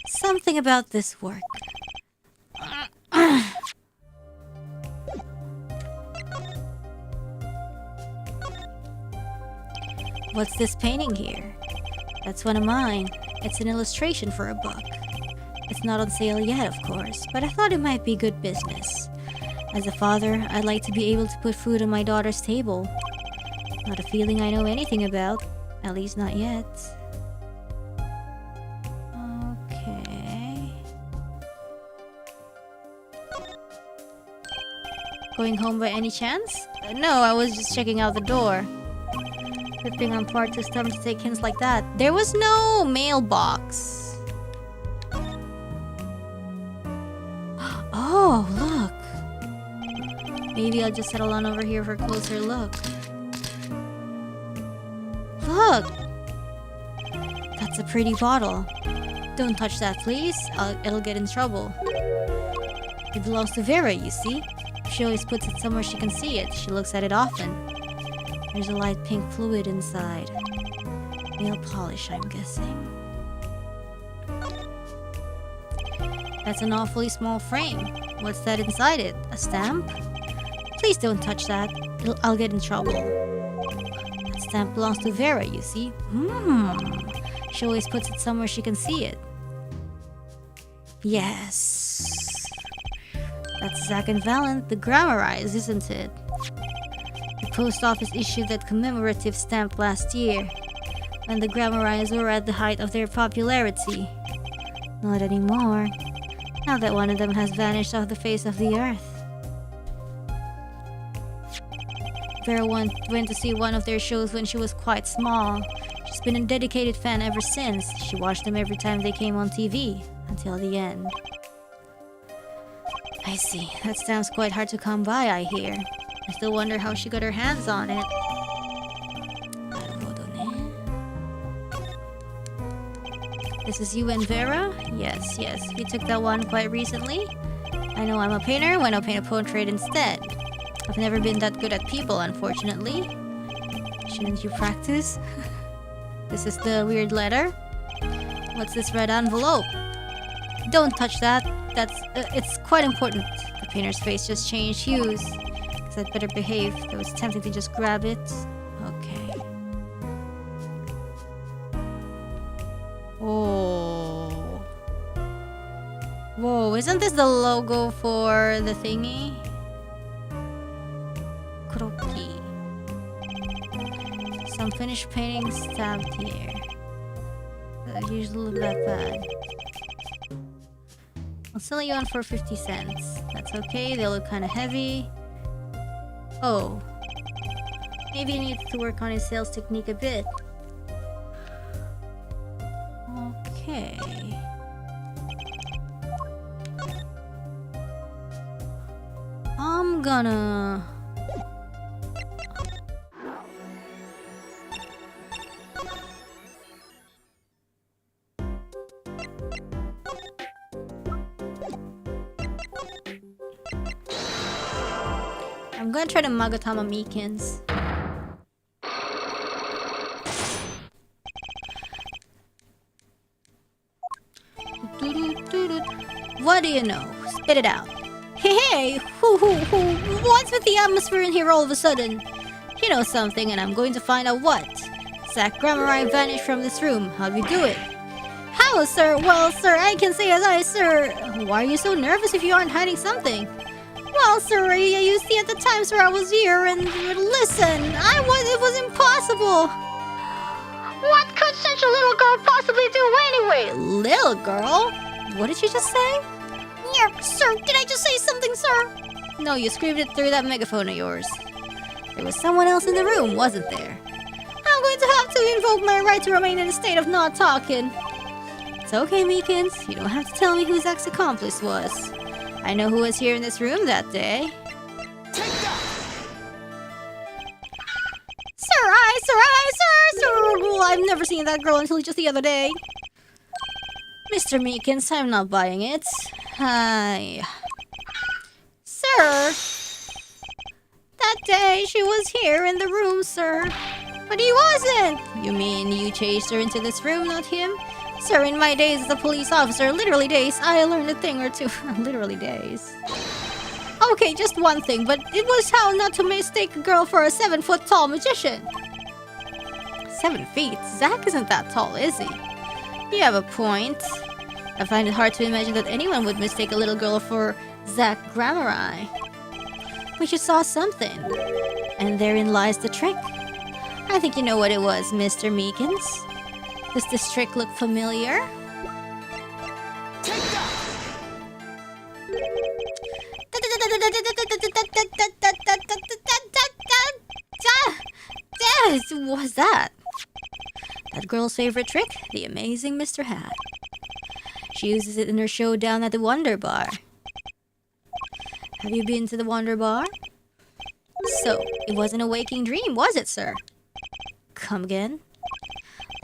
S3: Something about this work. What's this painting here? That's one of mine. It's an illustration for a book. It's not on sale yet, of course, but I thought it might be good business. As a father, I'd like to be able to put food on my daughter's table. Not a feeling I know anything about. At least not yet. Okay. Going home by any chance? No, I was just checking out the door. Flipping on part to stomach to take hints like that. There was no mailbox. Oh, look. Maybe I'll just settle on over here for a closer look. Look! That's a pretty bottle. Don't touch that, please. It'll get in trouble. It belongs to Vera, you see. She always puts it somewhere she can see it. She looks at it often. There's a light pink fluid inside. Nail polish, I'm guessing. That's an awfully small frame. What's that inside it? A stamp? Please don't touch that. I'll get in trouble. That stamp belongs to Vera, you see? She always puts it somewhere she can see it. Yes. That's Zack and Valent, the Grammarize, isn't it? The post office issued that commemorative stamp last year, when the Grammarize were at the height of their popularity. Not anymore. Now that one of them has vanished off the face of the earth. Vera went to see one of their shows when she was quite small. She's been a dedicated fan ever since. She watched them every time they came on TV, until the end. I see. That sounds quite hard to come by, I hear. I still wonder how she got her hands on it. This is you and Vera? Yes. We took that one quite recently. I know I'm a painter, why not paint a portrait instead? I've never been that good at people, unfortunately. Shouldn't you practice? This is the weird letter. What's this red envelope? Don't touch that. It's quite important. The painter's face just changed hues. Guess I'd better behave. It was tempting to just grab it. Okay. Oh. Whoa, isn't this the logo for the thingy? Kroki. Some finished paintings stabbed here. That usually look that bad. I'll sell you one for 50 cents. That's okay, they look kinda heavy. Oh. Maybe he needs to work on his sales technique a bit. Okay. I'm gonna... I'm gonna try to Magatama Mikins. What do you know? Spit it out. Hey, who, what's with the atmosphere in here all of a sudden? You know something and I'm going to find out what. Zack Grammari vanished from this room. How'd you do it? How, sir? Well, sir, I can say as I, sir... Why are you so nervous if you aren't hiding something? Well, sir, you see at the times where I was here and... Listen, it was impossible. What could such a little girl possibly do anyway? Little girl? What did you just say? Yeah, sir, did I just say something, sir? No, you screamed it through that megaphone of yours. There was someone else in the room, wasn't there? I'm going to have to invoke my right to remain in a state of not talking. It's okay, Meekins. You don't have to tell me who Zack's accomplice was. I know who was here in this room that day.
S4: Take that!
S3: Sir! Well, I've never seen that girl until just the other day. Mr. Meekins, I'm not buying it. Hi. Sir! That day she was here in the room, sir. But he wasn't! You mean you chased her into this room, not him? Sir, in my days as a police officer, literally days, I learned a thing or two. Literally days. Okay, just one thing, but it was how not to mistake a girl for a 7-foot-tall magician. 7 feet? Zack isn't that tall, is he? You have a point. I find it hard to imagine that anyone would mistake a little girl for Zack Grammari. But you saw something. And therein lies the trick. I think you know what it was, Mr. Meekins. Does this trick look familiar?
S4: Take that!
S3: What was that? That girl's favorite trick? The amazing Mr. Hat. She uses it in her show down at the Wonder Bar. Have you been to the Wonder Bar? So, it wasn't a waking dream, was it, sir? Come again?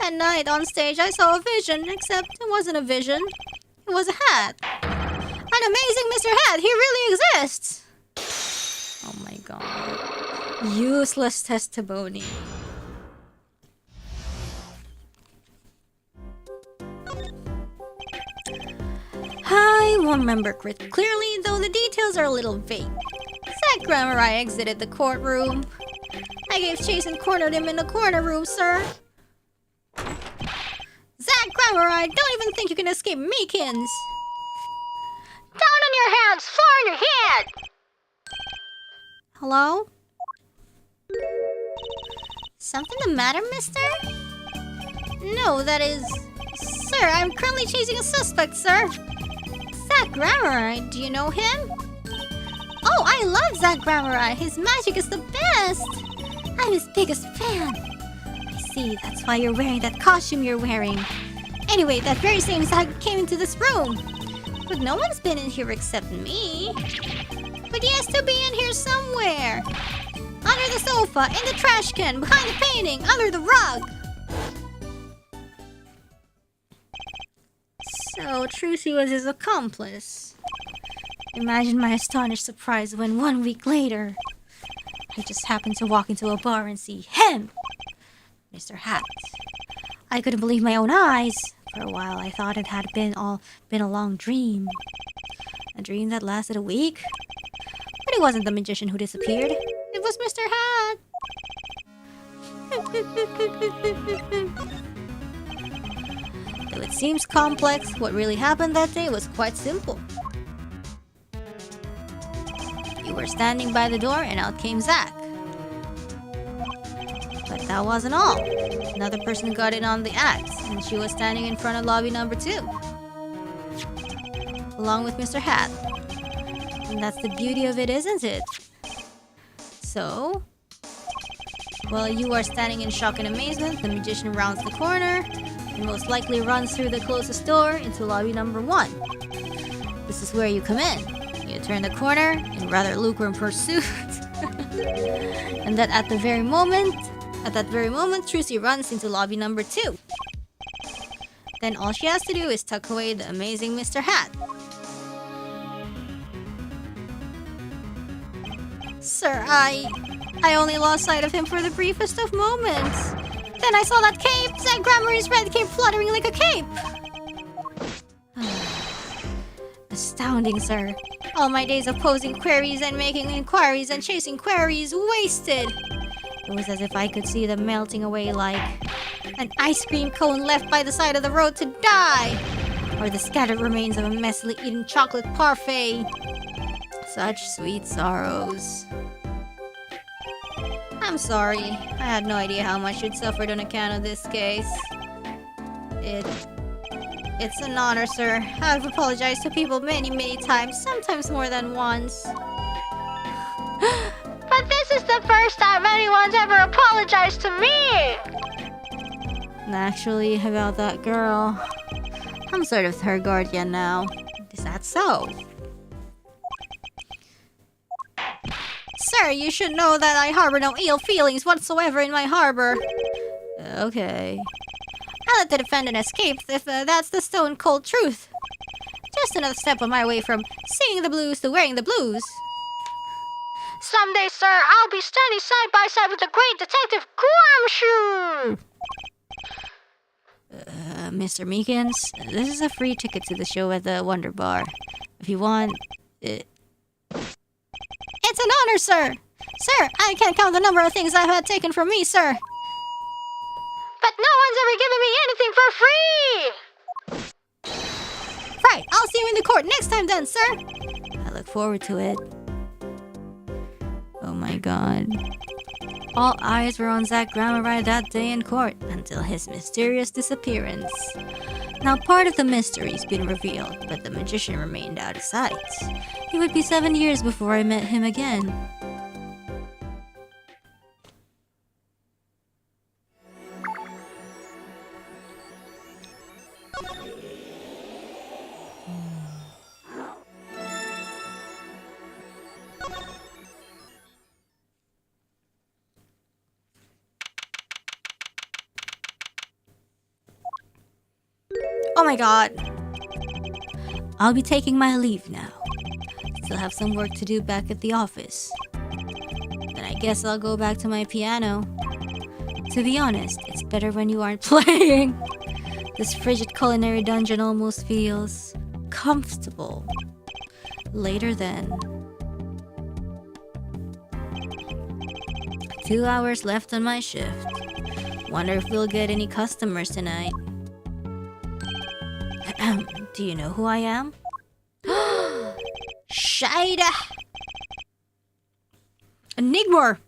S3: That night on stage I saw a vision, except it wasn't a vision. It was a hat. An amazing Mr. Hat! He really exists! Oh my god. Useless testimony. I won't remember clearly, though the details are a little vague. That Grammari exited the courtroom. I gave chase and cornered him in the corner room, sir. Zach Grammari, don't even think you can escape Meekins!
S2: Down on your hands, far on your head!
S3: Hello? Something the matter, mister? No, that is... Sir, I'm currently chasing a suspect, sir. Zach Grammari, do you know him? Oh, I love Zach Grammari. His magic is the best. I'm his biggest fan. I see, that's why you're wearing that costume you're wearing. Anyway, that very same Zach came into this room. But no one's been in here except me. But he has to be in here somewhere. Under the sofa, in the trash can, behind the painting, under the rug. So, Trucy was his accomplice. Imagine my astonished surprise when 1 week later, I just happened to walk into a bar and see him, Mr. Hat. I couldn't believe my own eyes. For a while, I thought it had been a long dream. A dream that lasted a week? But it wasn't the magician who disappeared. It was Mr. Hat. Though it seems complex, what really happened that day was quite simple. You were standing by the door and out came Zach. But that wasn't all. Another person got in on the act, and she was standing in front of lobby number 2. Along with Mr. Hat. And that's the beauty of it, isn't it? So, while you are standing in shock and amazement, the magician rounds the corner and most likely runs through the closest door into lobby number 1. This is where you come in. You turn the corner in rather lukewarm pursuit. And that at that very moment, Trucy runs into lobby number 2. Then all she has to do is tuck away the amazing Mr. Hat. Sir, I only lost sight of him for the briefest of moments. Then I saw that cape! Zach Grammari's red cape fluttering like a cape! Astounding, sir. All my days of posing queries and making inquiries and chasing queries wasted! It was as if I could see them melting away like an ice cream cone left by the side of the road to die! Or the scattered remains of a messily eaten chocolate parfait. Such sweet sorrows. I'm sorry. I had no idea how much you'd suffered on account of this case. It's an honor, sir. I've apologized to people many times, sometimes more than once.
S2: But this is the first time anyone's ever apologized to me!
S3: Actually, about that girl, I'm sort of her guardian now. Is that so? Sir, you should know that I harbor no ill feelings whatsoever in my harbor. Okay. I'll let the defendant escape if that's the stone cold truth. Just another step on my way from singing the blues to wearing the blues.
S2: Someday, sir, I'll be standing side by side with the great detective Guamshu!
S3: Mr. Meekins, this is a free ticket to the show at the Wonder Bar. If you want... It's an honor, sir! Sir, I can't count the number of things I've had taken from me, sir!
S2: But no one's ever given me anything for free!
S3: Right, I'll see you in the court next time then, sir! I look forward to it. Oh my god. All eyes were on Zach Grammari that day in court until his mysterious disappearance. Now part of the mystery's been revealed, but the magician remained out of sight. It would be 7 years before I met him again. Oh my god. I'll be taking my leave now. Still have some work to do back at the office. Then I guess I'll go back to my piano. To be honest, it's better when you aren't playing. This frigid culinary dungeon almost feels comfortable.
S1: Later then. 2 hours left on my shift. Wonder if we'll get any customers tonight. Do you know who I am?
S2: Shida!
S1: Enigma!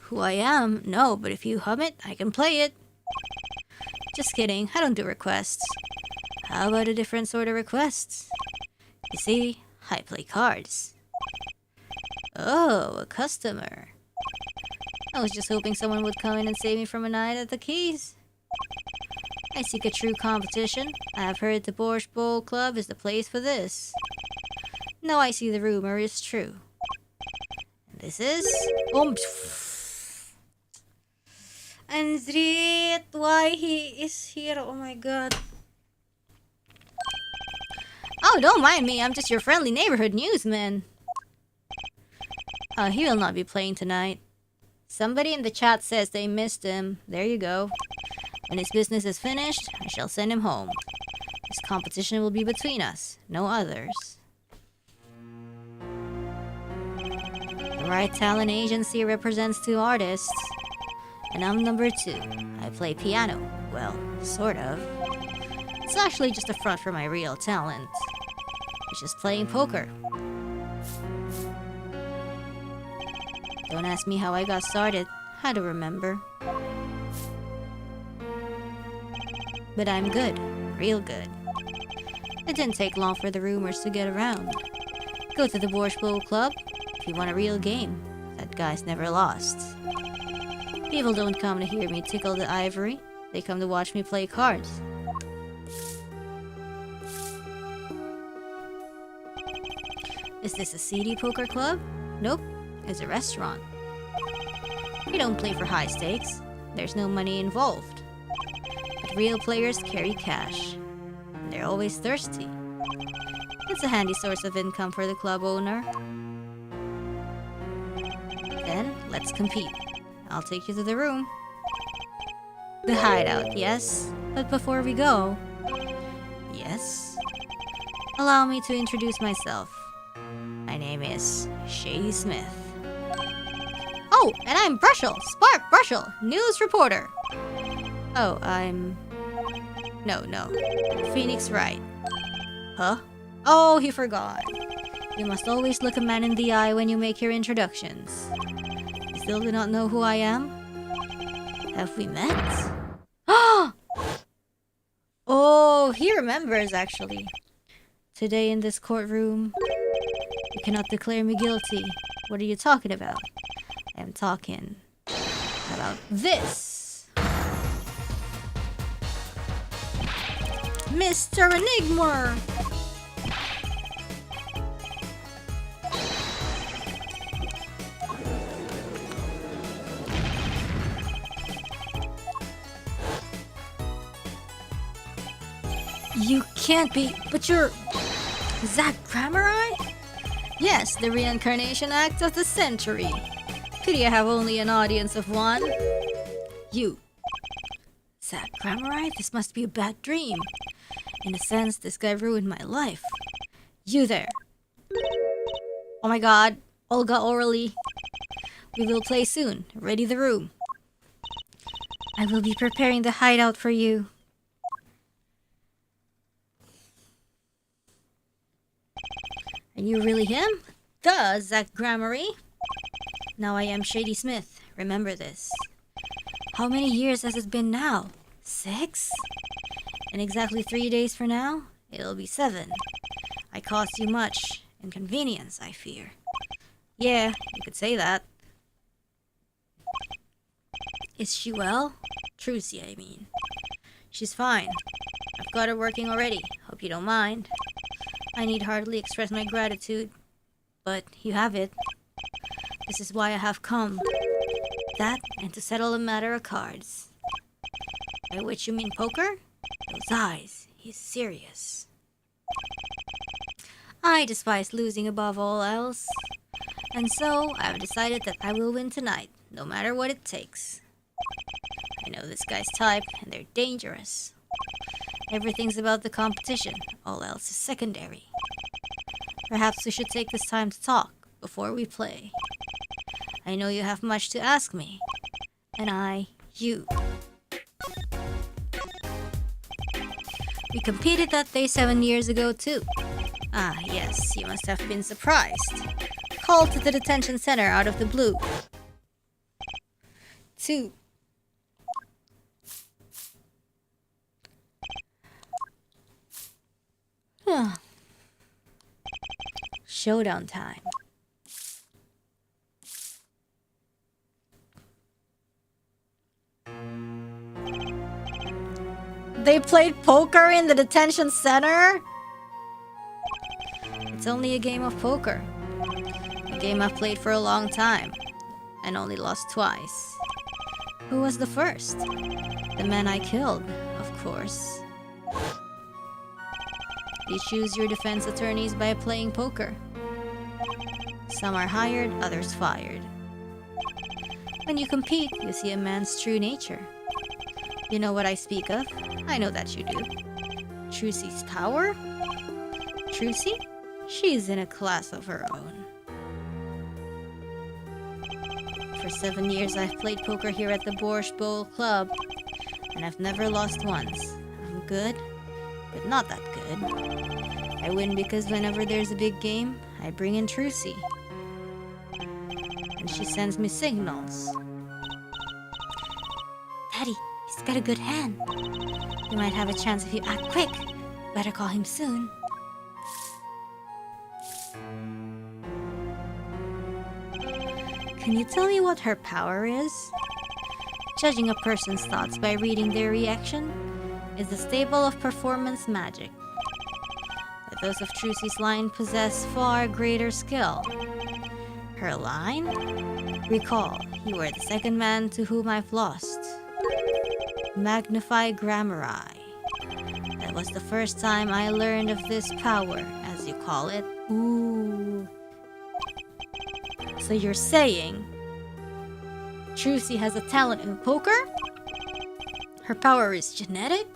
S1: Who I am? No, but if you hum it, I can play it. Just kidding, I don't do requests. How about a different sort of requests? You see, I play cards. Oh, a customer. I was just hoping someone would come in and save me from a night at the Keys. I seek a true competition. I have heard the Borscht Bowl Club is the place for this. Now I see the rumor is true. And this is...
S3: Andrit, why he is here? Oh my god.
S1: Oh, don't mind me. I'm just your friendly neighborhood newsman. He will not be playing tonight. Somebody in the chat says they missed him. There you go. When his business is finished, I shall send him home. This competition will be between us, no others. The Wright Talent Agency represents 2 artists. And I'm number 2. I play piano. Well, sort of. It's actually just a front for my real talent. It's just playing poker. Don't ask me how I got started. I don't remember. But I'm good. Real good. It didn't take long for the rumors to get around. Go to the Borscht Bowl Club if you want a real game. That guy's never lost. People don't come to hear me tickle the ivory. They come to watch me play cards. Is this a seedy poker club? Nope. It's a restaurant. We don't play for high stakes. There's no money involved. But real players carry cash. And they're always thirsty. It's a handy source of income for the club owner. Then, let's compete. I'll take you to the room. The hideout, yes? But before we go... Yes? Allow me to introduce myself. My name is Shady Smith. Oh, and I'm Brushel, Spark Brushel, news reporter. Oh, I'm... No. Phoenix Wright. Huh? Oh, he forgot. You must always look a man in the eye when you make your introductions. You still do not know who I am? Have we met? Oh, he remembers, actually. Today in this courtroom, you cannot declare me guilty. What are you talking about? I am talking about this. Mr. Enigma! You can't be, but you're... Zach Grammari? Yes, the reincarnation act of the century. Pity I have only an audience of 1. You. Zach Grammari? This must be a bad dream. In a sense, this guy ruined my life. You there. Oh my god. Olga Orally. We will play soon. Ready the room. I will be preparing the hideout for you. Are you really him? Duh, Zach Grammari. Now I am Shady Smith. Remember this. How many years has it been now? 6? In exactly 3 days from now, it'll be 7. I cost you much inconvenience, I fear. Yeah, you could say that. Is she well? Trucy, I mean. She's fine. I've got her working already. Hope you don't mind. I need hardly express my gratitude, but you have it. This is why I have come. That, and to settle a matter of cards. By which you mean poker? Those eyes, he's serious. I despise losing above all else. And so, I've decided that I will win tonight, no matter what it takes. I know this guy's type, and they're dangerous. Everything's about the competition, all else is secondary.
S3: Perhaps we should take this time to talk before we play. I know you have much to ask me, and you. We competed that day 7 years ago too. Ah, yes, you must have been surprised. Called to the detention center out of the blue. 2. Showdown time. They played poker in the detention center? It's only a game of poker. A game I've played for a long time. And only lost twice. Who was the first? The man I killed, of course. You choose your defense attorneys by playing poker. Some are hired, others fired. When you compete, you see a man's true nature. You know what I speak of? I know that you do. Trucy's power? Trucy? She's in a class of her own. For 7 years, I've played poker here at the Borscht Bowl Club, and I've never lost once. I'm good, but not that good. I win because whenever there's a big game, I bring in Trucy. And she sends me signals. Daddy, he's got a good hand. You might have a chance if you act quick. Better call him soon. Can you tell me what her power is? Judging a person's thoughts by reading their reaction is the staple of performance magic. But those of Trucy's line possess far greater skill. Her line? Recall, you were the second man to whom I've lost. Magnify grammar eye. That was the first time I learned of this power, as you call it. Ooh. So you're saying Trucy has a talent in poker? Her power is genetic?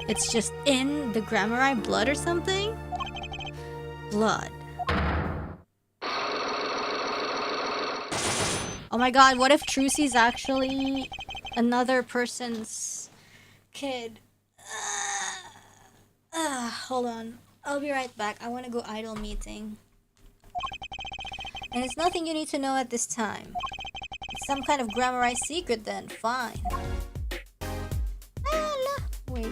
S3: It's just in the Grammar blood or something? Blood. Oh my god, what if Trucy's actually another person's kid? Hold on. I'll be right back. I want to go idle meeting. And it's nothing you need to know at this time. It's some kind of Grammar secret then. Fine. Wait.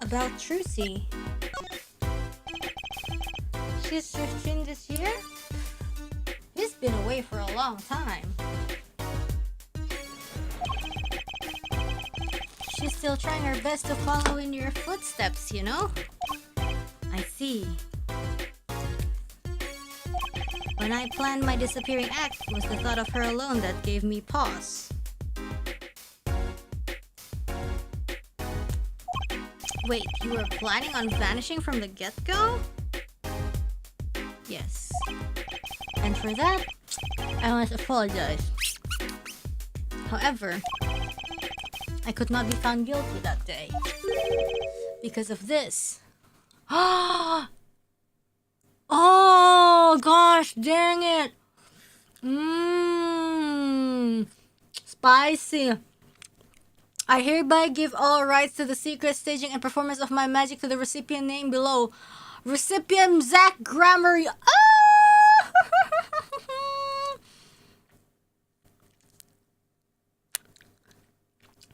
S3: about Trucy. She's 15 this year? He's been away for a long time. She's still trying her best to follow in your footsteps, you know? I see. When I planned my disappearing act, it was the thought of her alone that gave me pause. Wait, you were planning on vanishing from the get-go? Yes. And for that, I must apologize. However, I could not be found guilty that day. Because of this. Oh gosh, dang it. Spicy. I hereby give all rights to the secret staging and performance of my magic to the recipient named below. Recipient Zach Grammar.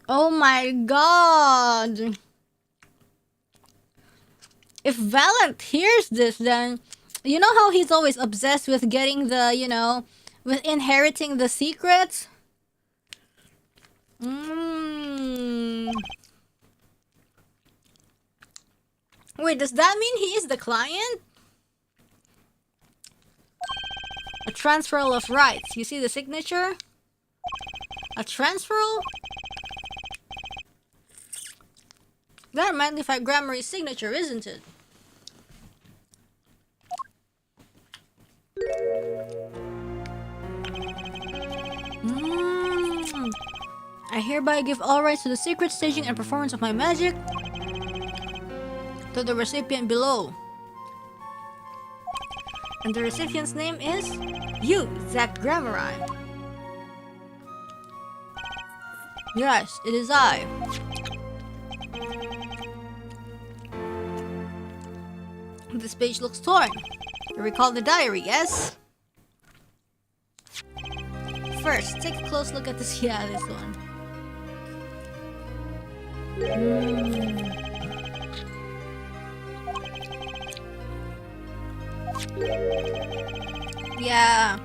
S3: Oh my god. If Valent hears this, then you know how he's always obsessed with getting the, you know, with inheriting the secrets? Wait, does that mean he is the client? A transferal of rights. You see the signature? A transferal? That magnified Grammary's signature, isn't it? I hereby give all rights to the secret staging and performance of my magic to the recipient below. And the recipient's name is you, Zach Grammari. Yes, it is I. This page looks torn. You recall the diary, yes? First, take a close look at this. Yeah, this one. Yeah,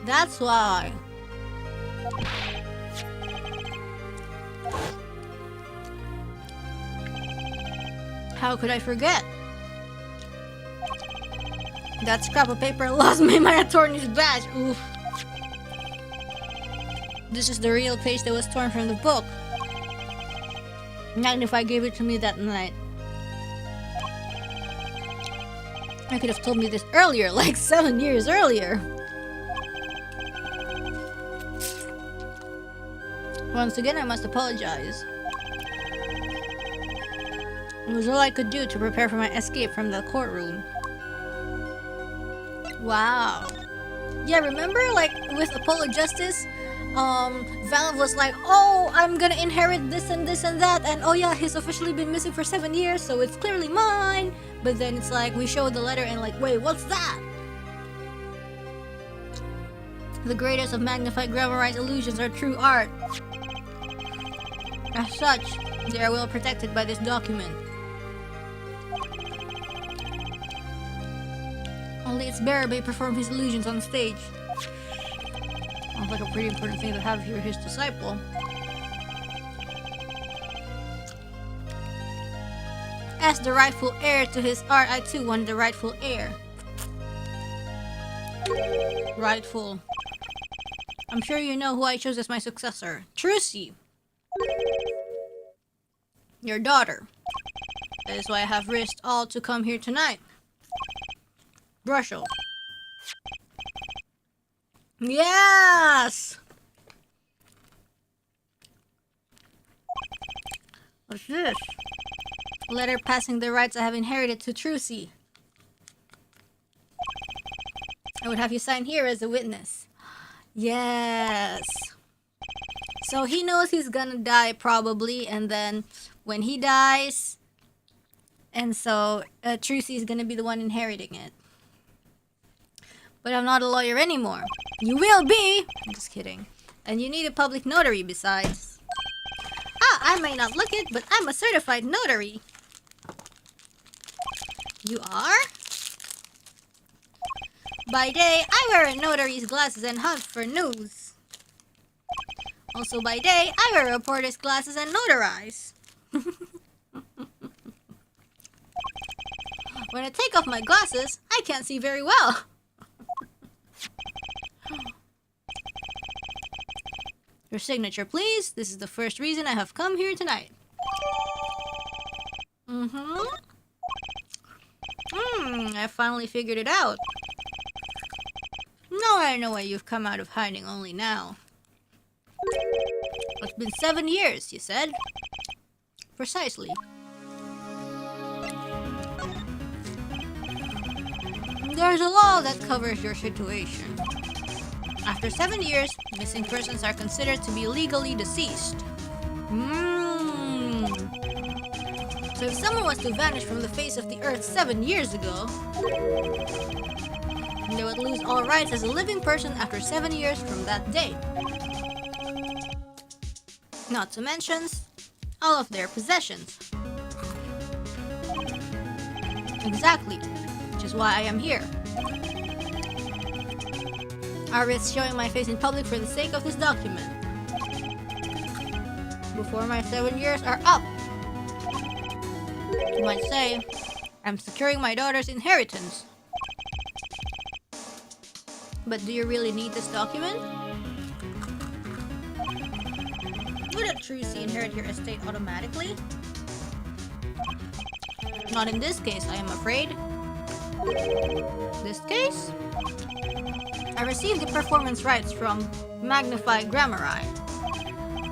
S3: that's why. How could I forget? That scrap of paper lost me my attorney's badge. Oof. This is the real page that was torn from the book. Magnify gave it to me that night. I could have told me this earlier, like 7 years earlier. Once again, I must apologize. It was all I could do to prepare for my escape from the courtroom. Wow. Yeah, remember, like, with Apollo Justice, Valve was like, oh, I'm gonna inherit this and this and that, and oh yeah, he's officially been missing for 7 years, so it's clearly mine. But then it's like, we show the letter and like, wait, what's that? The greatest of magnified grammarized illusions are true art. As such, they are well protected by this document. Only its bearer may perform his illusions on stage. Sounds like a pretty important thing to have if you're his disciple. As the rightful heir to his art, I too want the rightful heir. Rightful. I'm sure you know who I chose as my successor. Trucy. Your daughter. That is why I have risked all to come here tonight. Brushel. Yes! What's this? A letter passing the rights I have inherited to Trucy. I would have you sign here as a witness. Yes. So he knows he's gonna die probably, and then when he dies, and so Trucy is gonna be the one inheriting it. But I'm not a lawyer anymore. You will be! I'm just kidding. And you need a public notary besides. Ah, I may not look it, but I'm a certified notary. You are? By day, I wear a notary's glasses and hunt for news. Also by day, I wear a reporter's glasses and notarize. When I take off my glasses, I can't see very well. Your signature, please. This is the first reason I have come here tonight. I finally figured it out. Now I know why you've come out of hiding only now. It's been 7 years, you said? Precisely. There's a law that covers your situation. After 7 years, missing persons are considered to be legally deceased. So if someone was to vanish from the face of the earth 7 years ago, they would lose all rights as a living person after 7 years from that date. Not to mention all of their possessions. Exactly, which is why I am here. I risk showing my face in public for the sake of this document. Before my 7 years are up. You might say, I'm securing my daughter's inheritance. But do you really need this document? Would a trucy inherit your estate automatically? Not in this case, I am afraid. This case? I received the performance rights from Magnified Grammari.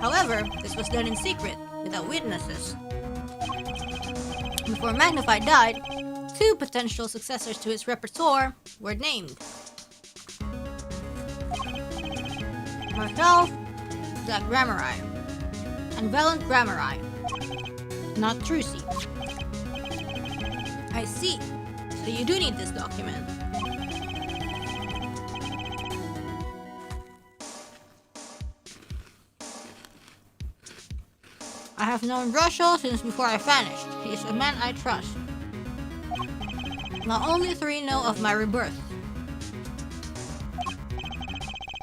S3: However, this was done in secret, without witnesses. Before Magnified died, 2 potential successors to his repertoire were named. Myself, Dake Grammari, and Valiant Grammari, not Trucy. I see. So you do need this document. I have known Russell since before I vanished. He is a man I trust. Not only 3 know of my rebirth.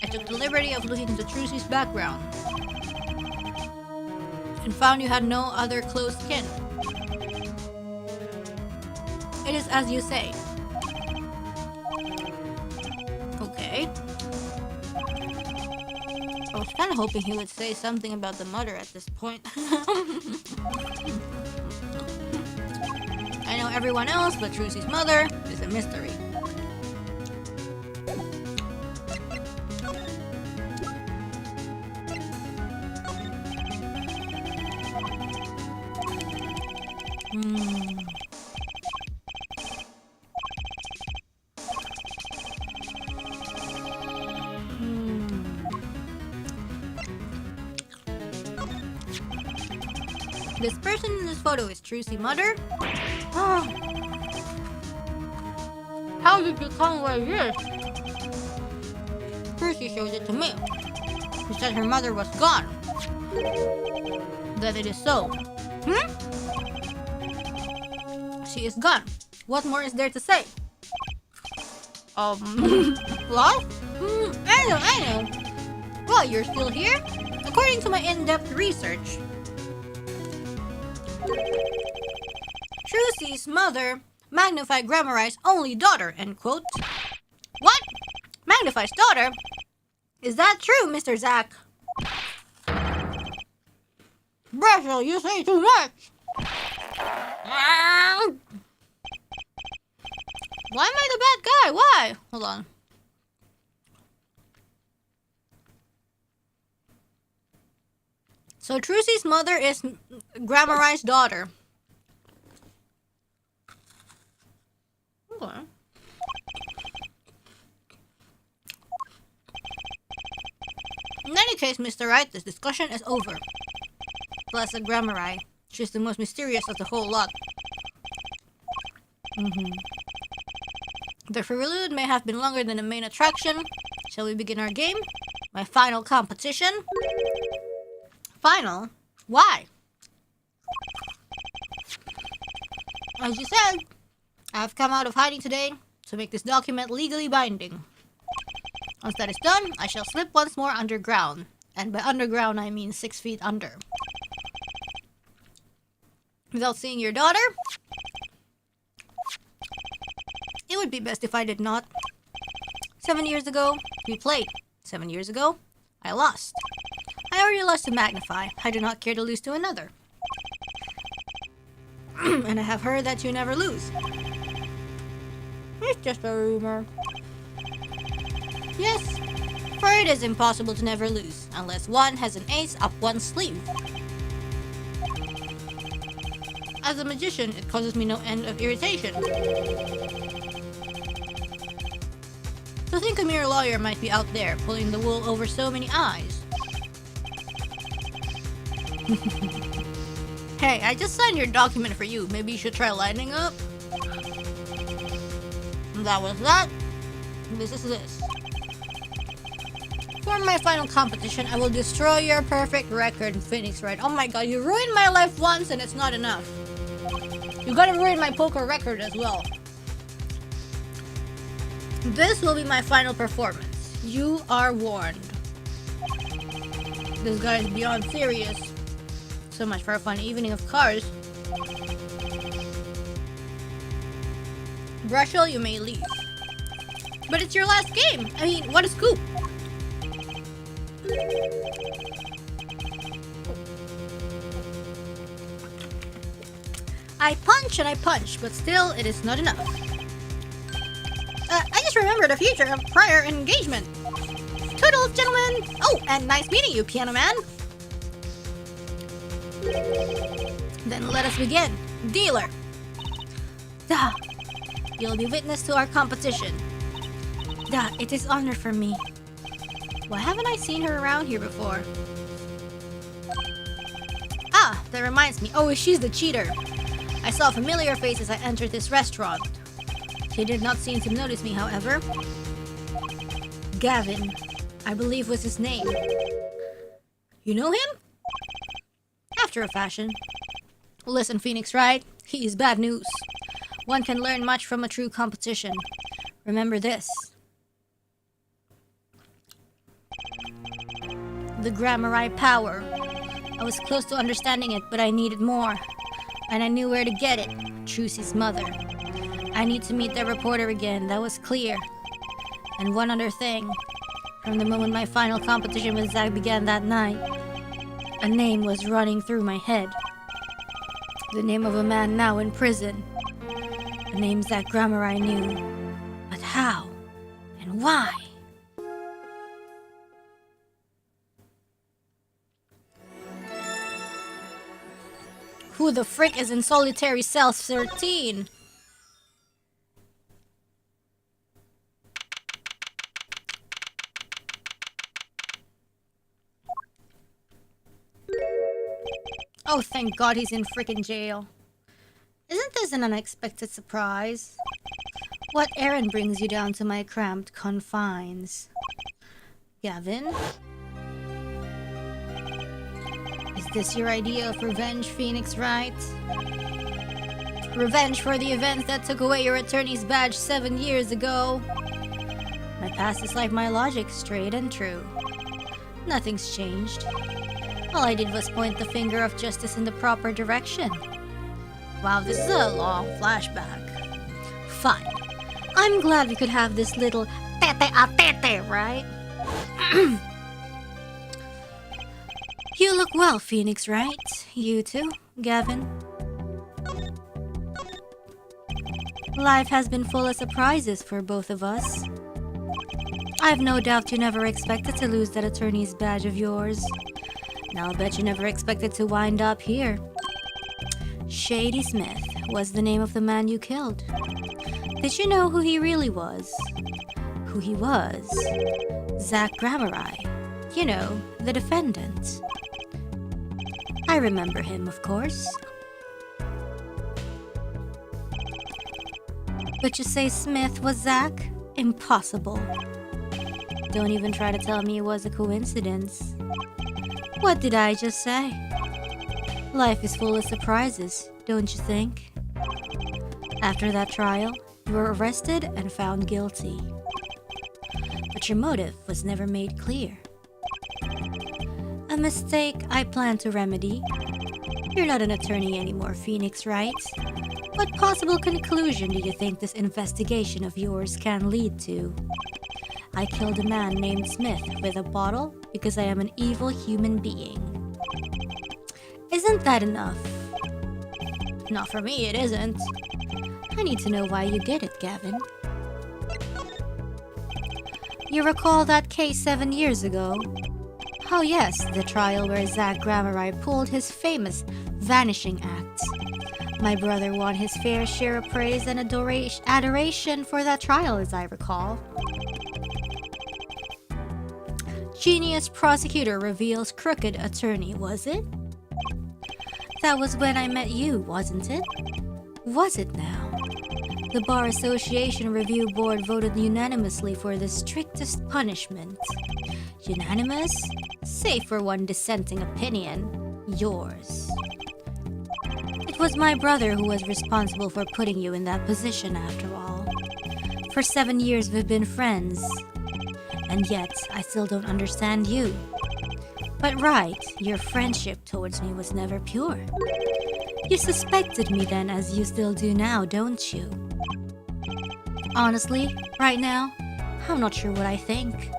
S3: I took the liberty of looking into Trucy's background and found you had no other close kin. It is as you say. Okay. I was kind of hoping he would say something about the mother at this point. I know everyone else, but Trucy's mother is a mystery. This person in this photo is Trucy's mother? How did you come where this? Trucy showed it to me. She said her mother was gone. That it is so. She is gone. What more is there to say? What? I know. Well, you're still here? According to my in-depth research, Trucy's mother, Magnified Grammari's only daughter, end quote. What? Magnify's daughter? Is that true, Mr. Zack? Brussel, you say too much! Why am I the bad guy? Why? Hold on. So Trucy's mother is Grammari's daughter. Okay. In any case, Mr. Wright, this discussion is over. Blessed Grammari. She's the most mysterious of the whole lot. The prelude may have been longer than the main attraction. Shall we begin our game? My final competition? Final? Why? As you said, I've come out of hiding today to make this document legally binding. Once that is done, I shall slip once more underground. And by underground, I mean 6 feet under. Without seeing your daughter, it would be best if I did not. 7 years ago, we played. 7 years ago, I lost. I already lost to Magnify. I do not care to lose to another. And I have heard that you never lose. It's just a rumor. Yes, for it is impossible to never lose, unless one has an ace up one's sleeve. As a magician, it causes me no end of irritation. To think a mere lawyer might be out there, pulling the wool over so many eyes. Hey, I just signed your document for you. Maybe you should try lighting up? That was that. This is this. For my final competition, I will destroy your perfect record in Phoenix Wright. Oh my god, you ruined my life once and it's not enough. You gotta ruin my poker record as well. This will be my final performance. You are warned. This guy is beyond serious. So much for a fun evening of cars. Brushel, you may leave. But it's your last game. I mean, what a scoop. I punch and I punch, but still it is not enough. I just remembered a future of prior engagement. Toodles, gentlemen! Oh, and nice meeting you, Piano Man. Then let us begin. Dealer. Da. You'll be witness to our competition. Da, it is honor for me. Why haven't I seen her around here before? Ah, that reminds me. Oh, she's the cheater. I saw a familiar face as I entered this restaurant. She did not seem to notice me, however. Gavin, I believe was his name. You know him? After a fashion. Listen, Phoenix Wright, he is bad news. One can learn much from a true competition. Remember this. The Grammari power. I was close to understanding it, but I needed more. And I knew where to get it. Trucy's mother. I need to meet that reporter again, that was clear. And one other thing. From the moment my final competition with Zach began that night, a name was running through my head. The name of a man now in prison. A name Zach Grammari knew. But how? And why? Who the frick is in solitary cell 13? Oh, thank God he's in frickin' jail. Isn't this an unexpected surprise? What errand brings you down to my cramped confines? Gavin? Is this your idea of revenge, Phoenix Wright? Revenge for the events that took away your attorney's badge 7 years ago? My past is like my logic, straight and true. Nothing's changed. All I did was point the finger of justice in the proper direction. Wow, this is a long flashback. Fine. I'm glad we could have this little tete-a-tete, right? You look well, Phoenix Wright. You too, Gavin. Life has been full of surprises for both of us. I've no doubt you never expected to lose that attorney's badge of yours. And I'll bet you never expected to wind up here. Shady Smith was the name of the man you killed. Did you know who he really was? Who he was? Zach Grammari. You know, the defendant. I remember him, of course. But you say Smith was Zach? Impossible. Don't even try to tell me it was a coincidence. What did I just say? Life is full of surprises, don't you think?
S1: After that trial, you were arrested and found guilty. But your motive was never made clear. A mistake I plan to remedy. You're not an attorney anymore, Phoenix, right? What possible conclusion do you think this investigation of yours can lead to? I killed a man named Smith with a bottle because I am an evil human being. Isn't that enough? Not for me, it isn't. I need to know why you did it, Gavin. You recall that case 7 years ago? Oh yes, the trial where Zach Gramarye pulled his famous vanishing act. My brother won his fair share of praise and adoration for that trial, as I recall. Genius prosecutor reveals crooked attorney, was it? That was when I met you, wasn't it? Was it now? The Bar Association Review Board voted unanimously for the strictest punishment. Unanimous? Save for one dissenting opinion. Yours. It was my brother who was responsible for putting you in that position after all. For 7 years we've been friends. And yet, I still don't understand you. But Wright, your friendship towards me was never pure. You suspected me then as you still do now, don't you? Honestly, right now, I'm not sure what I think.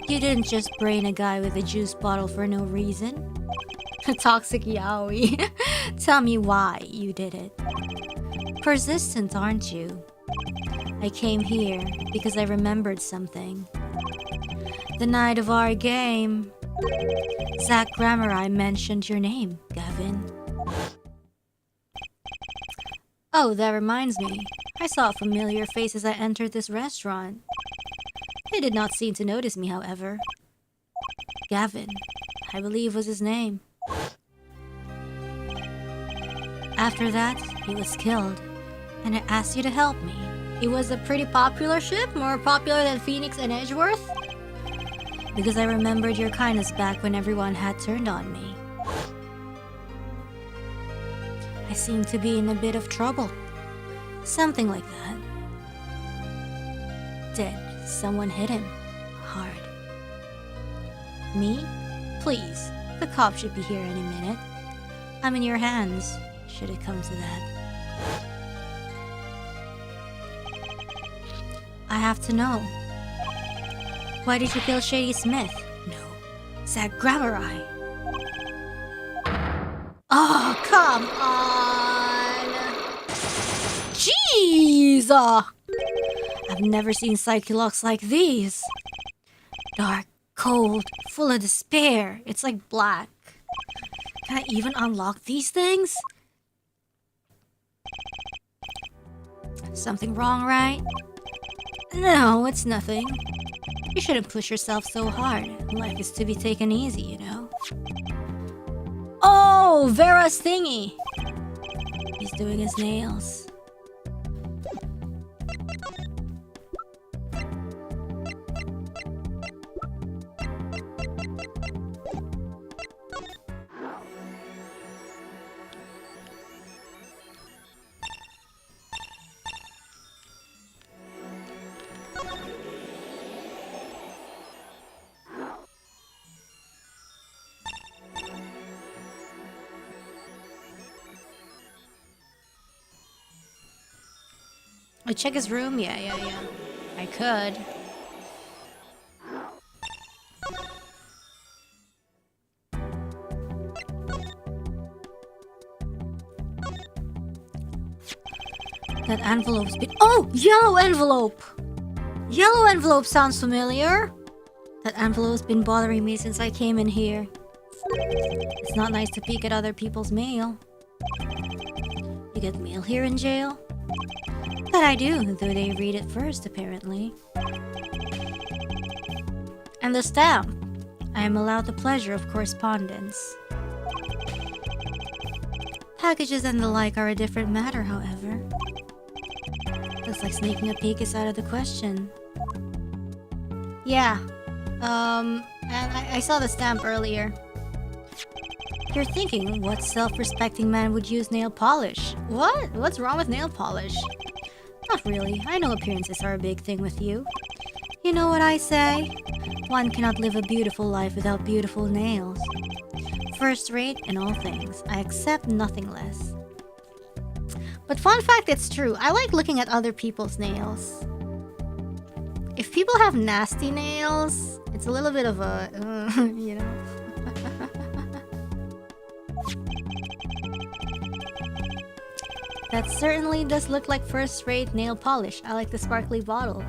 S1: You didn't just brain a guy with a juice bottle for no reason. A toxic yaoi. Tell me why you did it. Persistent, aren't you? I came here because I remembered something. The night of our game, Zach Gramarye mentioned your name, Gavin. Oh, that reminds me. I saw a familiar face as I entered this restaurant. He did not seem to notice me, however. Gavin, I believe was his name. After that, he was killed, and I asked you to help me.
S3: It was a pretty popular ship, more popular than Phoenix and Edgeworth.
S1: Because I remembered your kindness back when everyone had turned on me. I seemed to be in a bit of trouble. Something like that. Did someone hit him? Hard. Me? Please, the cops should be here any minute. I'm in your hands, should it come to that. I have to know. Why did you kill Shady Smith? No, Zach Gramarye.
S3: Oh, come on! Jeez!
S1: I've never seen Psyche-Locks like these. Dark, cold, full of despair. It's like black. Can I even unlock these things? Something wrong, right? No, it's nothing. You shouldn't push yourself so hard. Life is to be taken easy, you know?
S3: Oh, Vera's thingy!
S1: He's doing his nails.
S3: I check his room? Yeah. I could.
S1: That envelope's been— oh! Yellow envelope! Yellow envelope sounds familiar. That envelope's been bothering me since I came in here. It's not nice to peek at other people's mail. You get mail here in jail? That I do, though they read it first, apparently. And the stamp. I am allowed the pleasure of correspondence. Packages and the like are a different matter, however. Looks like sneaking a peek is out of the question.
S3: Yeah. And I saw the stamp earlier. You're thinking, what self-respecting man would use nail polish? What? What's wrong with nail polish? Not really. I know appearances are a big thing with you. You know what I say? One cannot live a beautiful life without beautiful nails. First rate in all things. I accept nothing less. But fun fact, it's true. I like looking at other people's nails. If people have nasty nails, it's a little bit of a, you know. That certainly does look like first-rate nail polish. I like the sparkly bottle.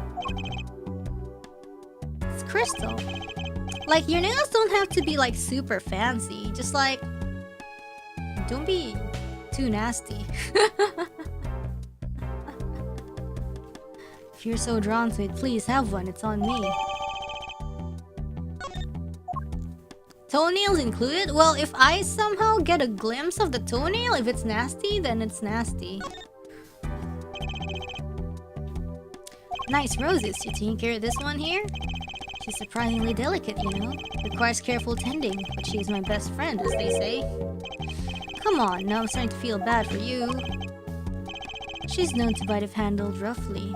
S3: It's crystal. Like, your nails don't have to be like super fancy. Just like, don't be too nasty. If you're so drawn to it, please have one. It's on me. Toenails included? Well, if I somehow get a glimpse of the toenail, if it's nasty, then it's nasty. Nice roses. You taking care of this one here? She's surprisingly delicate, you know. Requires careful tending, but she's my best friend, as they say. Come on, now I'm starting to feel bad for you. She's known to bite if handled roughly.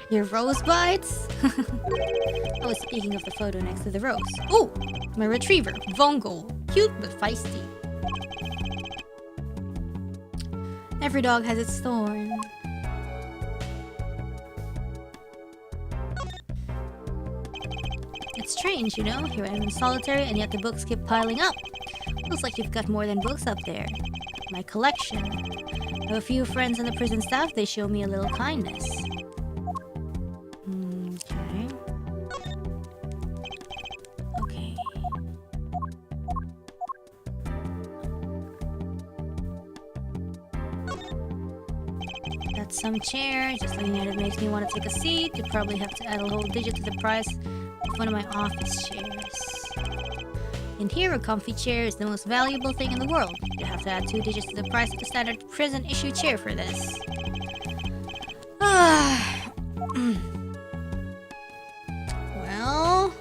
S3: Your rose bites? I was speaking of the photo next to the rose. Oh! My retriever, Vongo. Cute but feisty. Every dog has its thorn. It's strange, you know? Here I am in solitary and yet the books keep piling up. Looks like you've got more than books up there. My collection. I have a few friends in the prison staff, they show me a little kindness. Okay. That's some chair. Just looking at it makes me want to take a seat. You probably have to add a whole digit to the price of one of my office chairs. In here, a comfy chair is the most valuable thing in the world. You have to add 2 digits to the price of the standard prison issue chair for this. Well,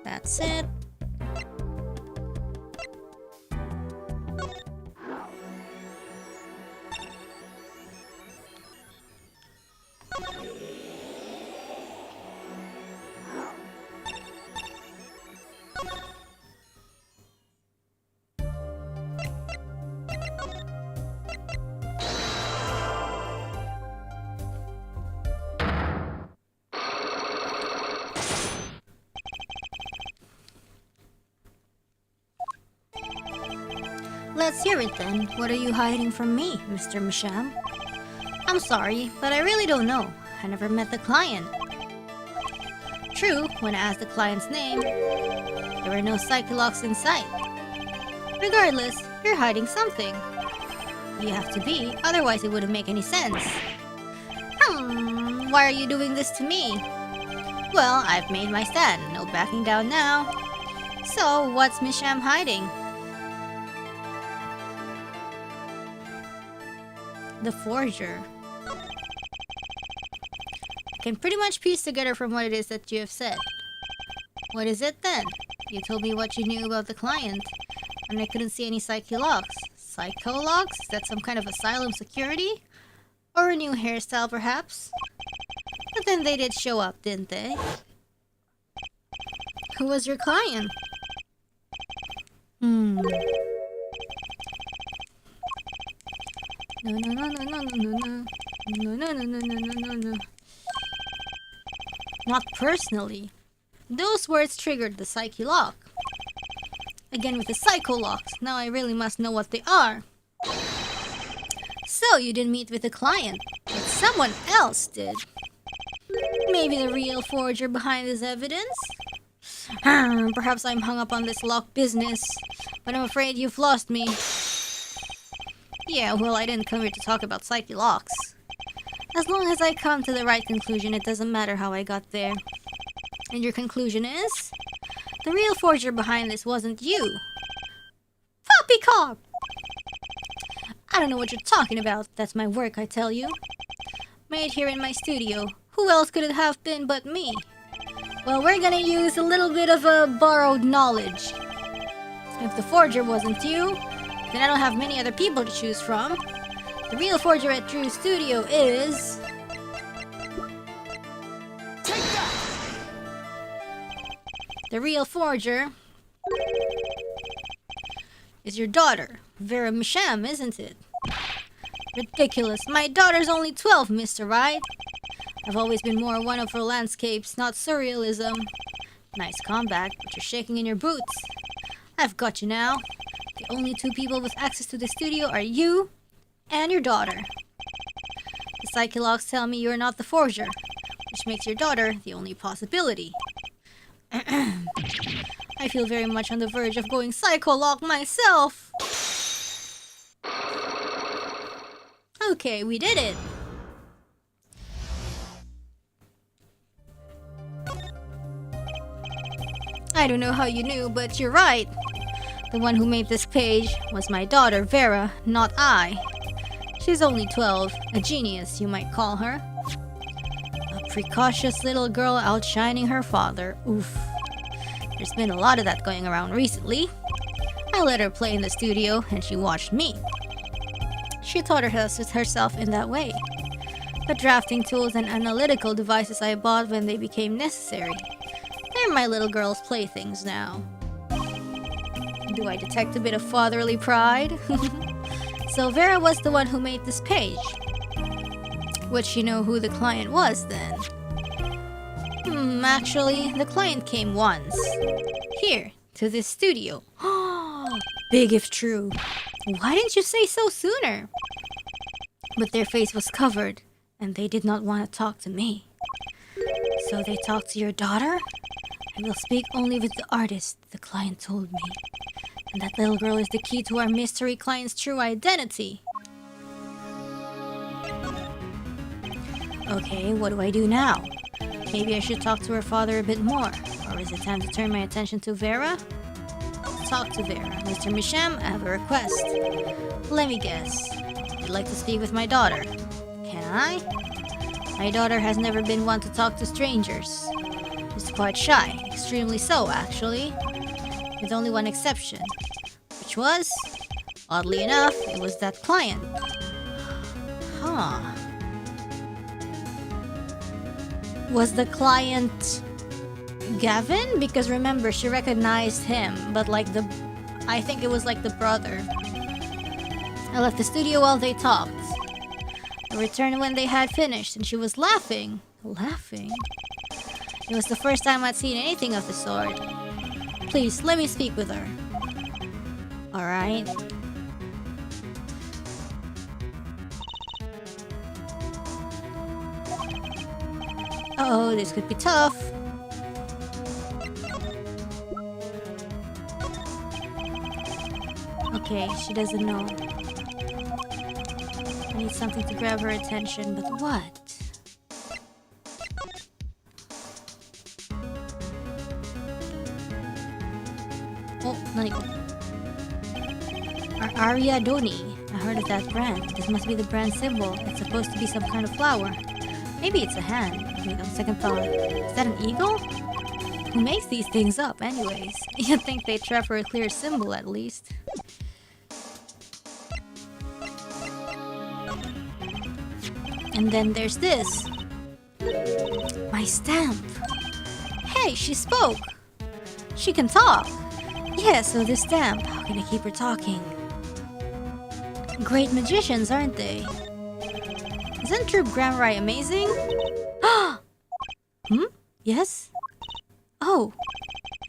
S3: that's it. Let's hear it then. What are you hiding from me, Mr. Misham? I'm sorry, but I really don't know. I never met the client. True, when I asked the client's name, there were no psychologs in sight. Regardless, you're hiding something. You have to be, otherwise it wouldn't make any sense. Why are you doing this to me? Well, I've made my stand. No backing down now. So, what's Misham hiding? The forger. I can pretty much piece together from what it is that you have said. What is it then? You told me what you knew about the client, and I couldn't see any psychologs. Psychologs? Is that some kind of asylum security? Or a new hairstyle, perhaps? But then they did show up, didn't they? Who was your client? No. Not personally. Those words triggered the psyche lock. Again with the psycho locks. Now I really must know what they are. So you didn't meet with the client, but someone else did. Maybe the real forger behind this evidence? Perhaps I'm hung up on this lock business, but I'm afraid you've lost me. Yeah, well, I didn't come here to talk about psyche locks. As long as I come to the right conclusion, it doesn't matter how I got there. And your conclusion is? The real forger behind this wasn't you. Poppycock! I don't know what you're talking about. That's my work, I tell you. Made here in my studio. Who else could it have been but me? Well, we're gonna use a little bit of a borrowed knowledge. If the forger wasn't you, then I don't have many other people to choose from. The real forger at Drew's studio is...
S4: Take that!
S3: The real forger is your daughter, Vera Misham, isn't it? Ridiculous. My daughter's only 12, Mr. Wright. I've always been more one of her landscapes, not surrealism. Nice comeback, but you're shaking in your boots. I've got you now. The only two people with access to the studio are you and your daughter. The psychologs tell me you're not the forger, which makes your daughter the only possibility. I feel very much on the verge of going psycholog myself. Okay, we did it. I don't know how you knew, but you're right. The one who made this page was my daughter, Vera, not I. She's only 12, a genius, you might call her. A precocious little girl outshining her father. Oof. There's been a lot of that going around recently. I let her play in the studio, and she watched me. She taught herself in that way. The drafting tools and analytical devices I bought when they became necessary. They're my little girl's playthings now. Do I detect a bit of fatherly pride? So Vera was the one who made this page. Would she know who the client was then? Actually, the client came once. Here, to this studio. Big if true. Why didn't you say so sooner? But their face was covered, and they did not want to talk to me. So they talked to your daughter? I will speak only with the artist, the client told me. And that little girl is the key to our mystery client's true identity. Okay, what do I do now? Maybe I should talk to her father a bit more. Or is it time to turn my attention to Vera? Talk to Vera. Mr. Misham, I have a request. Let me guess. You'd like to speak with my daughter. Can I? My daughter has never been one to talk to strangers. She's quite shy. Extremely so, actually. With only one exception. Which was? Oddly enough, it was that client. Huh. Was the client Gavin? Because remember, she recognized him, but like I think it was like the brother. I left the studio while they talked. I returned when they had finished, and she was laughing. Laughing? It was the first time I'd seen anything of the sort. Please, let me speak with her. Alright. Uh-oh, this could be tough. Okay, she doesn't know. I need something to grab her attention, but what? Oh, Naniko. Aria Doni. I heard of that brand. This must be the brand symbol. It's supposed to be some kind of flower. Maybe it's a hand. Wait, on second thought. Is that an eagle? Who makes these things up, anyways? You'd think they'd try for a clear symbol, at least. And then there's this. My stamp. Hey, she spoke. She can talk. Yeah, so this stamp. How can I keep her talking? Great magicians, aren't they? Isn't Troop Grammar amazing? Yes? Oh.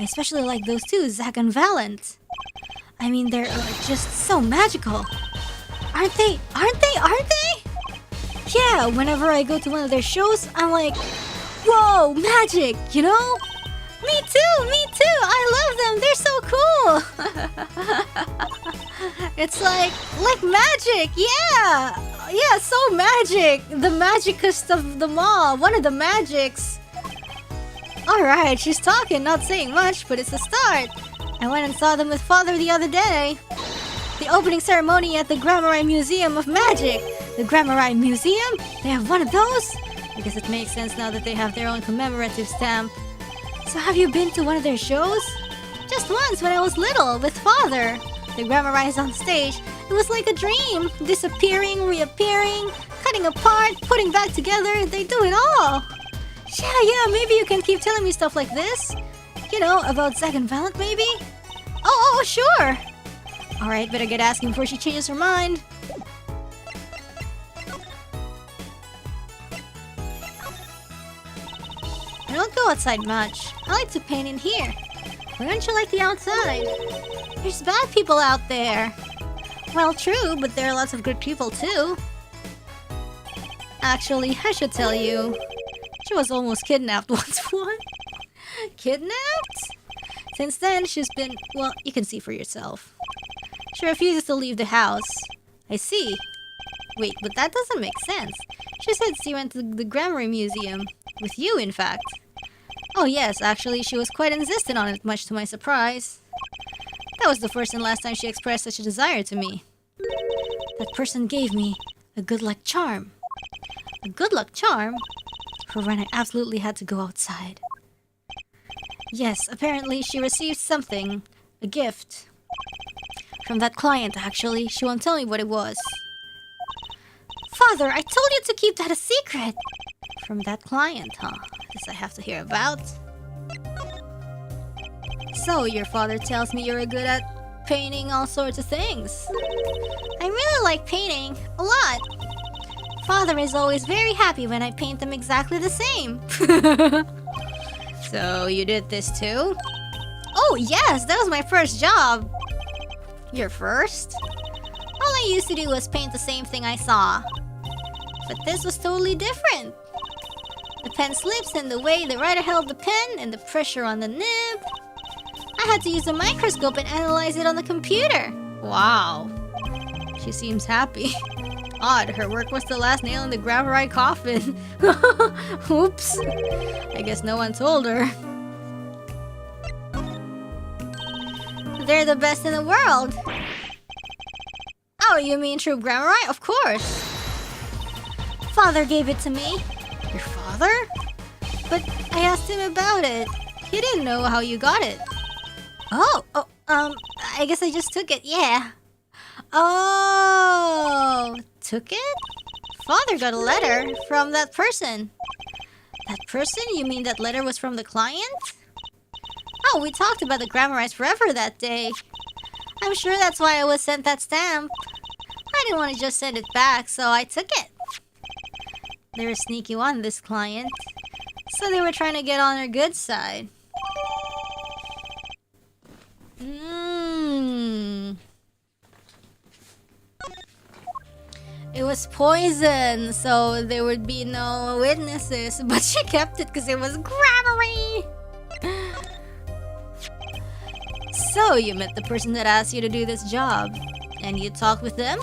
S3: I especially like those two, Zack and Valent. I mean, they're just so magical. Aren't they? Yeah, whenever I go to one of their shows, I'm like, whoa, magic, you know? Me too, I love them, they're so cool. It's like magic, yeah, so magic. The magicest of them all, one of the magics. Alright, she's talking, not saying much, but it's a start. I went and saw them with Father the other day. The opening ceremony at the Grammar Museum of Magic. The Grammar Museum? They have one of those? I guess it makes sense now that they have their own commemorative stamp. So have you been to one of their shows? just once when I was little with father. The grammar rise on stage. It was like a dream. Disappearing, reappearing, cutting apart, putting back together. They do it all. Yeah, maybe you can keep telling me stuff like this. You know, about Zack and Valent maybe? Oh, sure. Alright, better get asking before she changes her mind. I don't go outside much. I like to paint in here. Why don't you like the outside? There's bad people out there. Well, true, but there are lots of good people too. Actually, I should tell you. She was almost kidnapped once. What? Kidnapped? Since then, she's been... well, you can see for yourself. She refuses to leave the house. I see. Wait, but that doesn't make sense. She said she went to the Grammar Museum. With you, in fact. Oh yes, actually, she was quite insistent on it, much to my surprise. That was the first and last time she expressed such a desire to me. That person gave me a good luck charm. A good luck charm? For when I absolutely had to go outside. Yes, apparently she received something. A gift. From that client, actually. She won't tell me what it was. Father, I told you to keep that a secret! From that client, huh? This I have to hear about. So, your father tells me you're good at painting all sorts of things. I really like painting. A lot. Father is always very happy when I paint them exactly the same. So, you did this too? Oh, yes! That was my first job! Your first? All I used to do was paint the same thing I saw. But this was totally different. The pen slips and the way the writer held the pen and the pressure on the nib. I had to use a microscope and analyze it on the computer. Wow. She seems happy. Odd, her work was the last nail in the Grammar coffin. Oops. I guess no one told her. They're the best in the world. Oh, you mean true Grammar? Of course. Father gave it to me. Your father? But I asked him about it. He didn't know how you got it. I guess I just took it, yeah. Oh, took it? Father got a letter from that person. That person? You mean that letter was from the client? Oh, we talked about the Grammarize forever that day. I'm sure that's why I was sent that stamp. I didn't want to just send it back, so I took it. They're a sneaky one, this client. So they were trying to get on her good side. It was poison, so there would be no witnesses. But she kept it because it was Grammary! So you met the person that asked you to do this job. And you talked with them?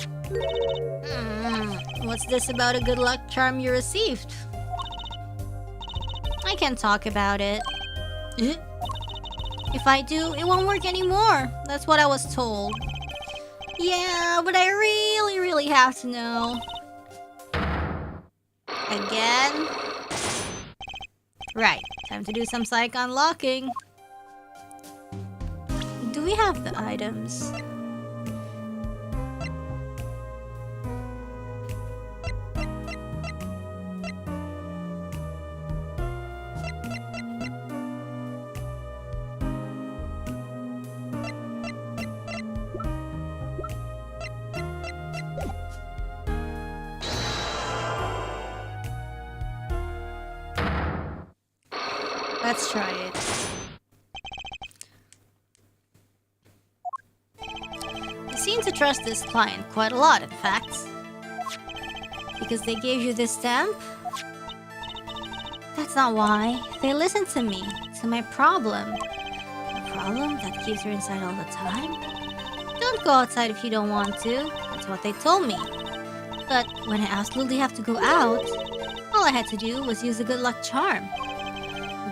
S3: What's this about a good luck charm you received? I can't talk about it. If I do, it won't work anymore. That's what I was told. Yeah, but I really have to know. Again? Right, time to do some psych unlocking. Do we have the items? Let's try it. You seem to trust this client quite a lot, in fact. Because they gave you this stamp? That's not why. They listened to me, to my problem. A problem that keeps her inside all the time? Don't go outside if you don't want to. That's what they told me. But when I absolutely have to go out, all I had to do was use a good luck charm.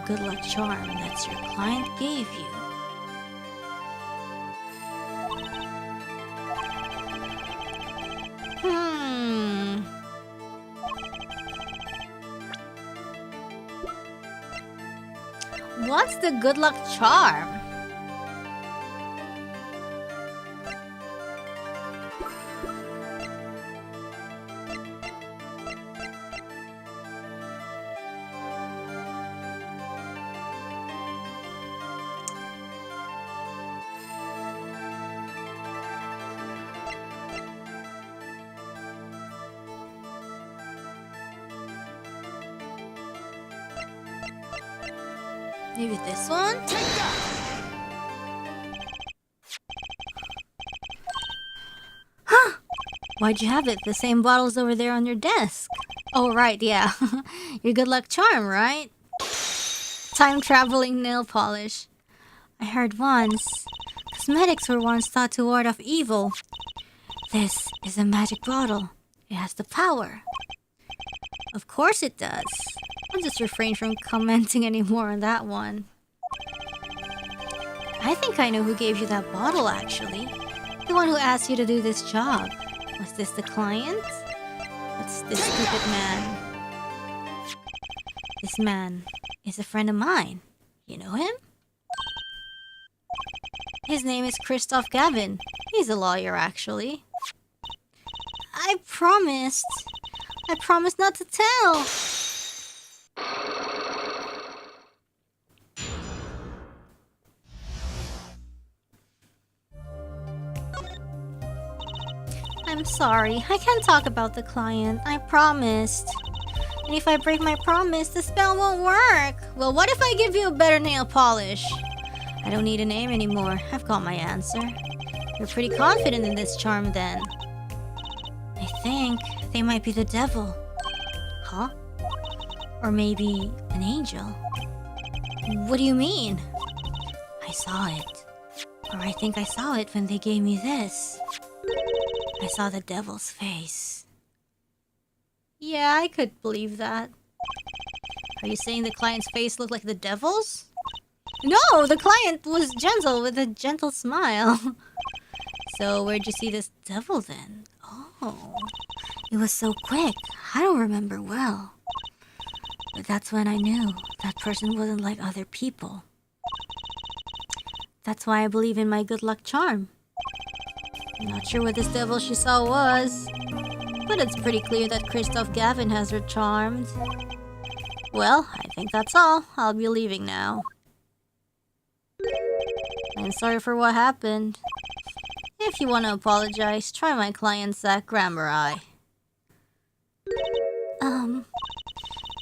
S3: Good luck charm that your client gave you. What's the good luck charm?
S1: Maybe this one?
S4: Take that!
S1: Why'd you have it? The same bottle's over there on your desk. Oh, right, yeah. Your good luck charm, right? Time traveling nail polish. I heard once, cosmetics were once thought to ward off evil. This is a magic bottle. It has the power. Of course it does. I'll just refrain from commenting anymore on that one. I think I know who gave you that bottle, actually. The one who asked you to do this job. Was this the client? What's this stupid man? This man is a friend of mine. You know him? His name is Christoph Gavin. He's a lawyer, actually. I promised not to tell. I'm sorry, I can't talk about the client. I promised. And if I break my promise, the spell won't work. Well, what if I give you a better nail polish? I don't need a name anymore. I've got my answer. You're pretty confident in this charm then. I think they might be the devil. Huh? Or maybe an angel. What do you mean? I saw it. Or I think I saw it when they gave me this. I saw the devil's face. Yeah, I could believe that. Are you saying the client's face looked like the devil's? No, the client was gentle with a gentle smile. So where'd you see this devil then? Oh, it was so quick. I don't remember well. But that's when I knew that person wasn't like other people. That's why I believe in my good luck charm. I'm not sure what this devil she saw was, but it's pretty clear that Christoph Gavin has her charmed. Well, I think that's all. I'll be leaving now. I'm sorry for what happened. If you want to apologize, try my client's grammar eye.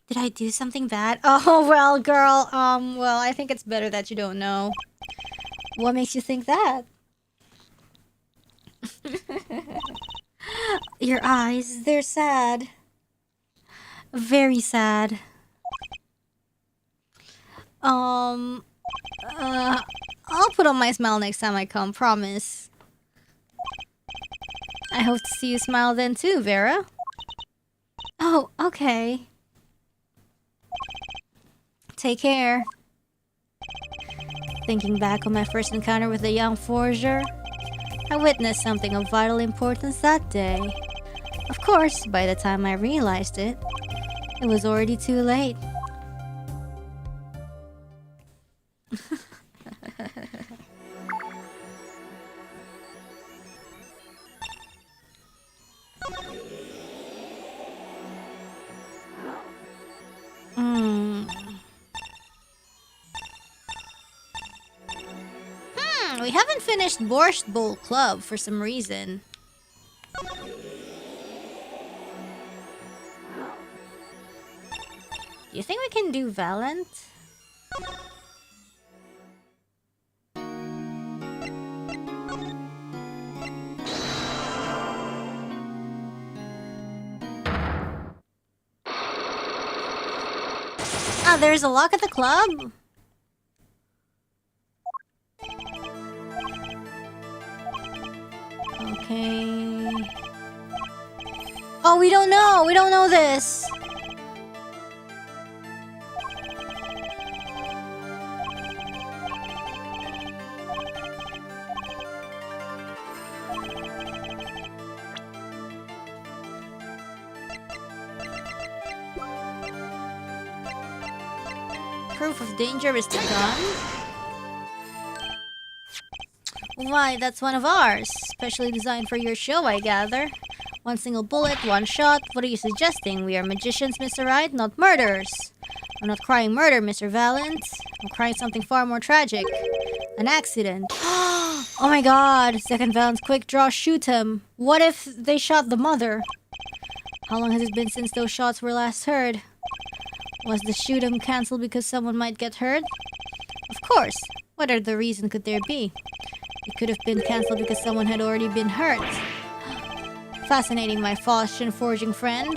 S1: Did I do something bad? Oh, well, girl, well, I think it's better that you don't know. What makes you think that? Your eyes, they're sad. Very sad. I'll put on my smile next time I come, promise. I hope to see you smile then too, Vera. Oh, okay. Take care. Thinking back on my first encounter with the young forger, I witnessed something of vital importance that day. Of course, by the time I realized it, it was already too late. We haven't finished Borscht Bowl Club for some reason. Do you think we can do Valent? Ah, there's a lock at the club? Okay. Oh, we don't know! We don't know this! Proof of danger is the gun? Why, that's one of ours. Specially designed for your show, I gather. One single bullet, one shot. What are you suggesting? We are magicians, Mr. Wright, not murderers. I'm not crying murder, Mr. Valent. I'm crying something far more tragic. An accident. Oh my god. Second Valent's quick draw, shoot him. What if they shot the mother? How long has it been since those shots were last heard? Was the shoot 'em cancelled because someone might get hurt?
S3: course. What other reason could there be? It could have been cancelled because someone had already been hurt. Fascinating, my fortune-forging friend.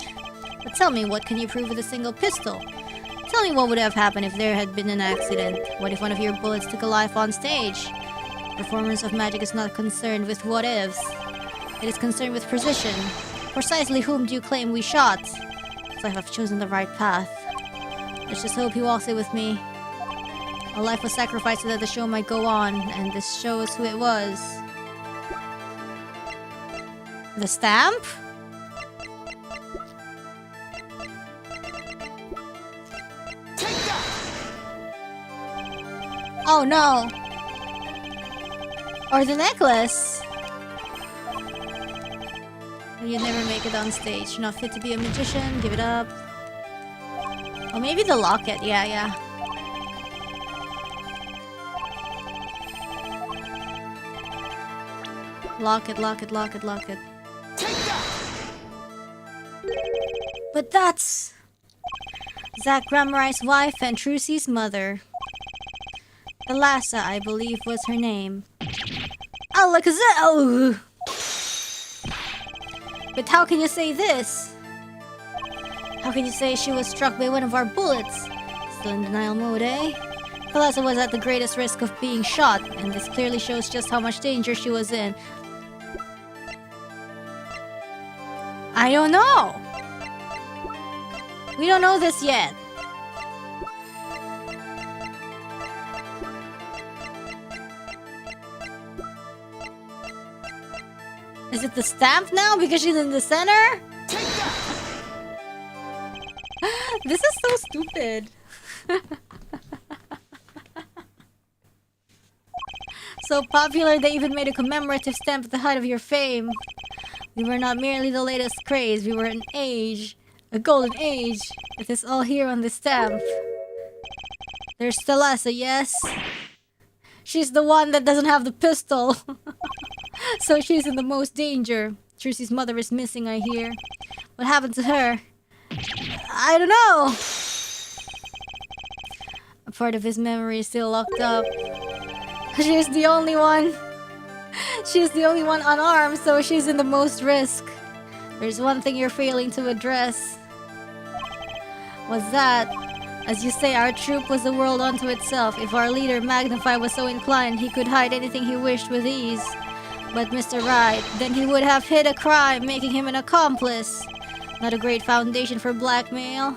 S3: But tell me, what can you prove with a single pistol? Tell me what would have happened if there had been an accident. What if one of your bullets took a life on stage? Performance of magic is not concerned with what-ifs. It is concerned with precision. Precisely whom do you claim we shot? Looks like I've chosen the right path. Let's just hope he walks it with me. A life was sacrificed so that the show might go on, and this shows who it was. The stamp?
S4: Take that!
S3: Oh no! Or the necklace! You'd never make it on stage. You're not fit to be a magician. Give it up. Oh, maybe the locket. Yeah. Locket.
S4: Take that!
S3: But that's... Zach Grammarai's wife and Trucy's mother. Thalassa, I believe, was her name. Alakazam! But how can you say this? How can you say she was struck by one of our bullets? Still in denial mode, eh? Thalassa was at the greatest risk of being shot, and this clearly shows just how much danger she was in. I don't know! We don't know this yet. Is it the stamp now because she's in the center?
S4: Take that!
S3: This is so stupid. So popular they even made a commemorative stamp at the height of your fame. We were not merely the latest craze, we were an age. A golden age. It is all here on the stamp. There's Thalassa, yes? She's the one that doesn't have the pistol. So she's in the most danger. Trucy's mother is missing, I hear. What happened to her? I don't know. A part of his memory is still locked up. She's the only one. She's the only one unarmed, so she's in the most risk. There's one thing you're failing to address. What's that? As you say, our troop was a world unto itself. If our leader, Magnify, was so inclined, he could hide anything he wished with ease. But Mr. Wright, then he would have hid a crime, making him an accomplice. Not a great foundation for blackmail.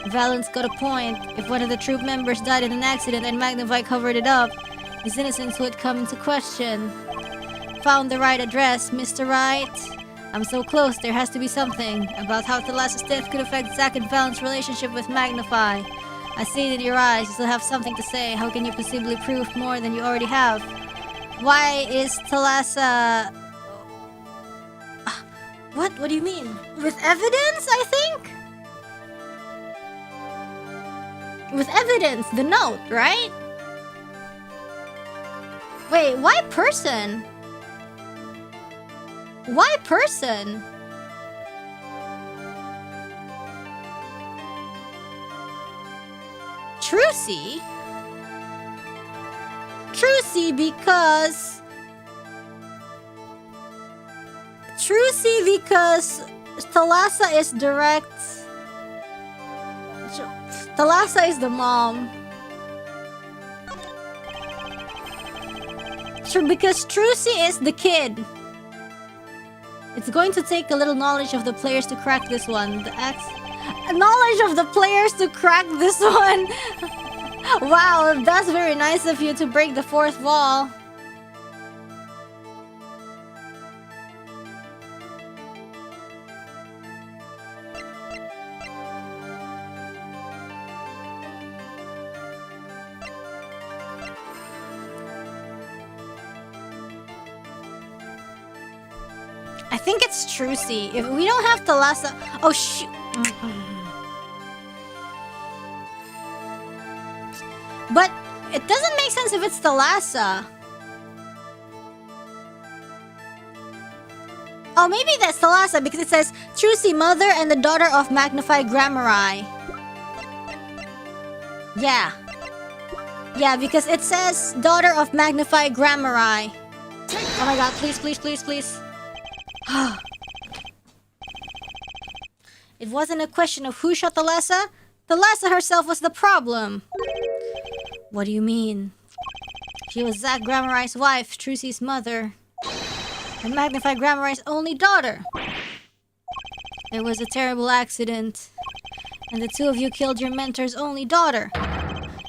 S3: Valent's got a point. If one of the troop members died in an accident and Magnify covered it up, his innocence would come into question. Found the right address, Mr. Wright. I'm so close, there has to be something about how Thalassa's death could affect Zack and Valent's relationship with Magnify. I see it in your eyes, you still have something to say. How can you possibly prove more than you already have? Why is Thalassa... What? What do you mean? With evidence, I think? With evidence, the note, right? Wait, why person? Why person? Trucy? Trucy because Thalassa is direct. Thalassa is the mom. Because Trucy is the kid. It's going to take a little knowledge of the players to crack this one. Knowledge of the players to crack this one. Wow, that's very nice of you to break the fourth wall. I think it's Trucy. If we don't have Thalassa... Oh, shoot. But it doesn't make sense if it's Thalassa. Oh, maybe that's Thalassa because it says Trucy, mother and the daughter of Magnify Grammarai. Yeah. Yeah, because it says daughter of magnified Grammari. Oh my god, please, please, please, please. It wasn't a question of who shot Thalassa. Thalassa herself was the problem. What do you mean? She was Zach Grammari's wife, Trucy's mother, and magnified Grammari's only daughter. There was a terrible accident, and the two of you killed your mentor's only daughter.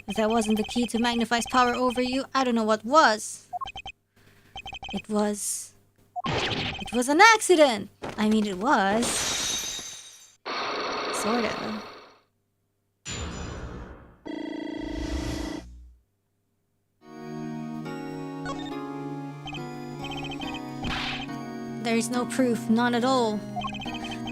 S3: If that wasn't the key to Magnify's power over you, I don't know what was. It was an accident! I mean, it was. Sort of. There is no proof, none at all.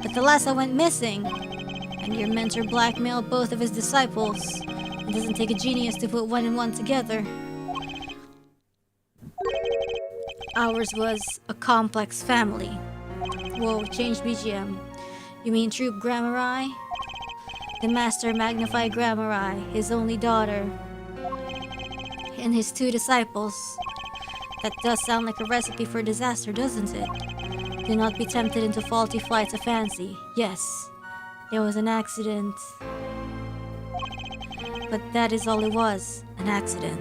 S3: But Thalassa went missing, and your mentor blackmailed both of his disciples. It doesn't take a genius to put one and one together. Ours was a complex family. Whoa, change BGM. You mean Troop Grammari? The Master magnified Grammari, his only daughter, and his two disciples. That does sound like a recipe for disaster, doesn't it? Do not be tempted into faulty flights of fancy. Yes, there was an accident. But that is all it was, an accident.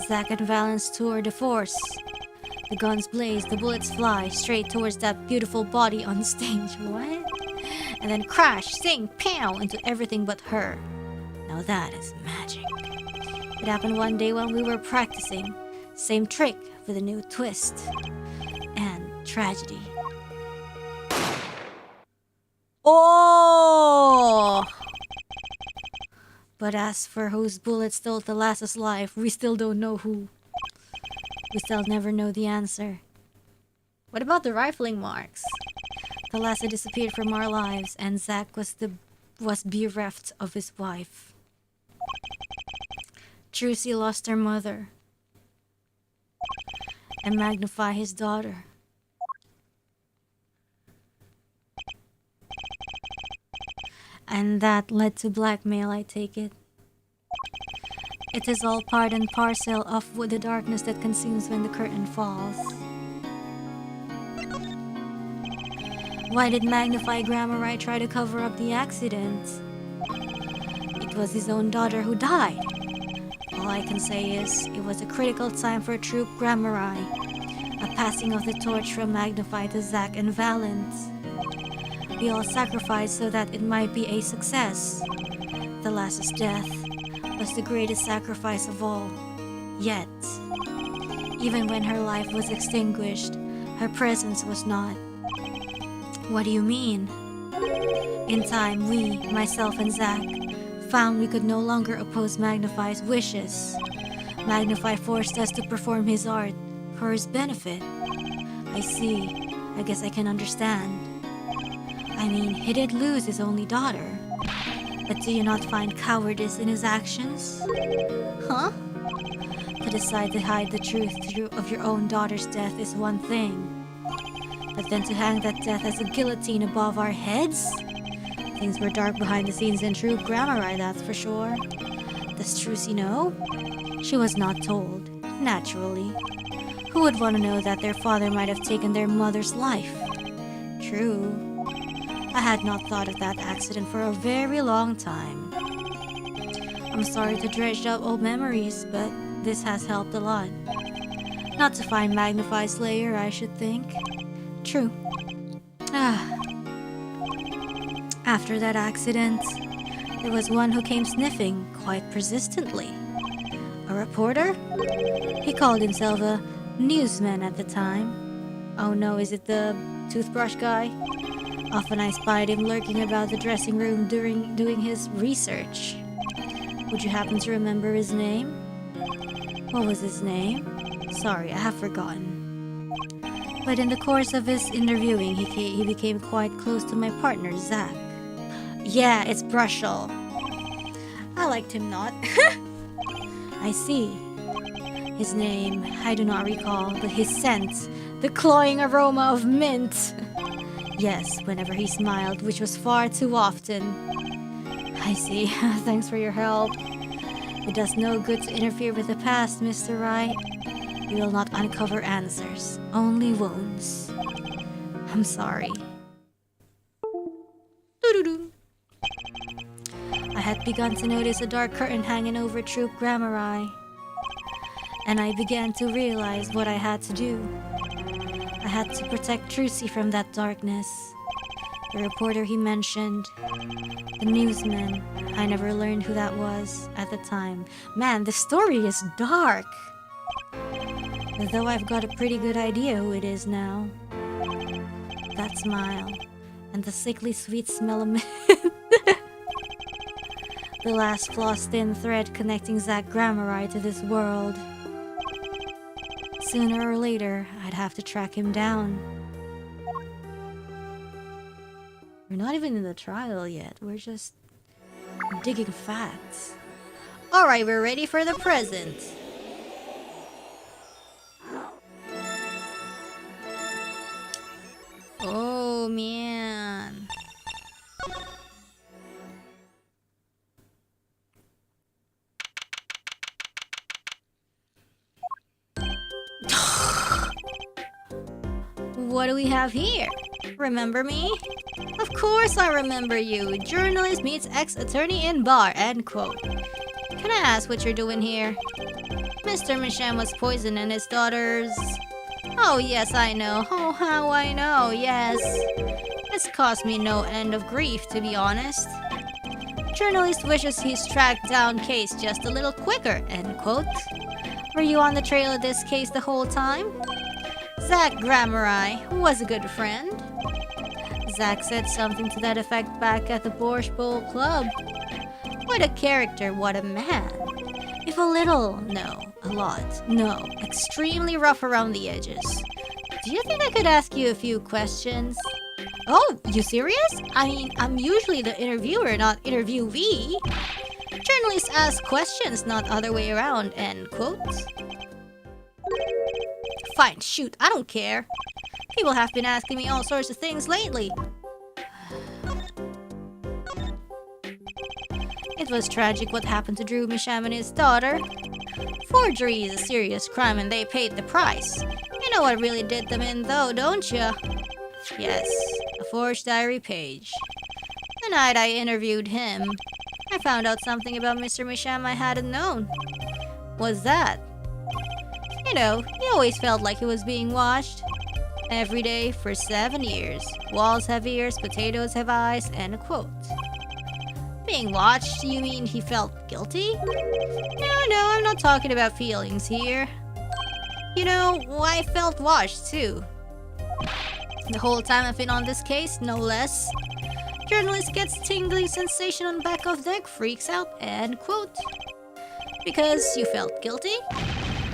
S3: Zack and Valence tour de force. The guns blaze, the bullets fly straight towards that beautiful body on stage. What? And then crash, sing, pow into everything but her. Now that is magic. It happened one day when we were practicing. Same trick with a new twist. And tragedy. Oh! But as for whose bullet stole Thalassa's life, we still don't know who. We still never know the answer. What about the rifling marks? Thalassa disappeared from our lives, and Zack was bereft of his wife. Trucy lost her mother, and Magnify his daughter. And that led to blackmail, I take it. It is all part and parcel of the darkness that consumes when the curtain falls. Why did Magnify Grammari try to cover up the accident? It was his own daughter who died. All I can say is, it was a critical time for Troop Grammari. A passing of the torch from Magnify to Zack and Valence. We all sacrificed so that it might be a success. Thalassa's death was the greatest sacrifice of all. Yet, even when her life was extinguished, her presence was not. What do you mean? In time, we, myself and Zack, found we could no longer oppose Magnify's wishes. Magnify forced us to perform his art for his benefit. I see. I guess I can understand. I mean, he did lose his only daughter. But do you not find cowardice in his actions? Huh? To decide to hide the truth of your own daughter's death is one thing. But then to hang that death as a guillotine above our heads? Things were dark behind the scenes in True Grammari, that's for sure. Does Trucy know? She was not told, naturally. Who would want to know that their father might have taken their mother's life? True. I had not thought of that accident for a very long time. I'm sorry to dredge up old memories, but this has helped a lot. Not to find Magnify Slayer, I should think. True. After that accident, there was one who came sniffing quite persistently. A reporter? He called himself a newsman at the time. Oh no, is it the toothbrush guy? Often I spied him lurking about the dressing room during doing his research. Would you happen to remember his name? What was his name? Sorry, I have forgotten. But in the course of his interviewing, he became quite close to my partner, Zack. Yeah, it's Brushall. I liked him not. I see. His name, I do not recall, but his scent, the cloying aroma of mint. Yes, whenever he smiled, which was far too often. I see. Thanks for your help. It does no good to interfere with the past, Mr. Wright. We will not uncover answers, only wounds. I'm sorry. Doo-doo-doo. I had begun to notice a dark curtain hanging over Troop Grammari, and I began to realize what I had to do. I had to protect Trucy from that darkness. The reporter he mentioned, the newsman, I never learned who that was at the time. Man, the story is dark! Though I've got a pretty good idea who it is now. That smile, and the sickly sweet smell of mint. The last floss-thin thread connecting Zach Grammari to this world. Sooner or later, I'd have to track him down. We're not even in the trial yet, we're just digging facts.
S2: Alright, we're ready for the present. Oh man. What do we have here? Remember me? Of course I remember you. Journalist meets ex-attorney in bar, end quote. Can I ask what you're doing here? Mr. Misham was poisoned and his daughters... Oh yes, I know. Oh, how I know, yes. It's caused me no end of grief, to be honest. Journalist wishes he's tracked down case just a little quicker, end quote. Were you on the trail of this case the whole time? Zach Grammari was a good friend. Zach said something to that effect back at the Borscht Bowl Club. What a character, what a man. If a little, no, a lot, no, extremely rough around the edges. Do you think I could ask you a few questions? Oh, you serious? I mean, I'm usually the interviewer, not interviewee. Journalists ask questions, not other way around, end quote. Fine, shoot, I don't care. People have been asking me all sorts of things lately. It was tragic what happened to Drew Misham and his daughter. Forgery is a serious crime and they paid the price. You know what really did them in though, don't you? Yes, a forged diary page. The night I interviewed him, I found out something about Mr. Misham I hadn't known. What's that? You know, he always felt like he was being watched. Every day for 7 years. Walls have ears, potatoes have eyes, end quote. Being watched? You mean he felt guilty? No, I'm not talking about feelings here. You know, I felt watched too. The whole time I've been on this case, no less. Journalist gets tingling sensation on back of neck, freaks out, end quote. Because you felt guilty?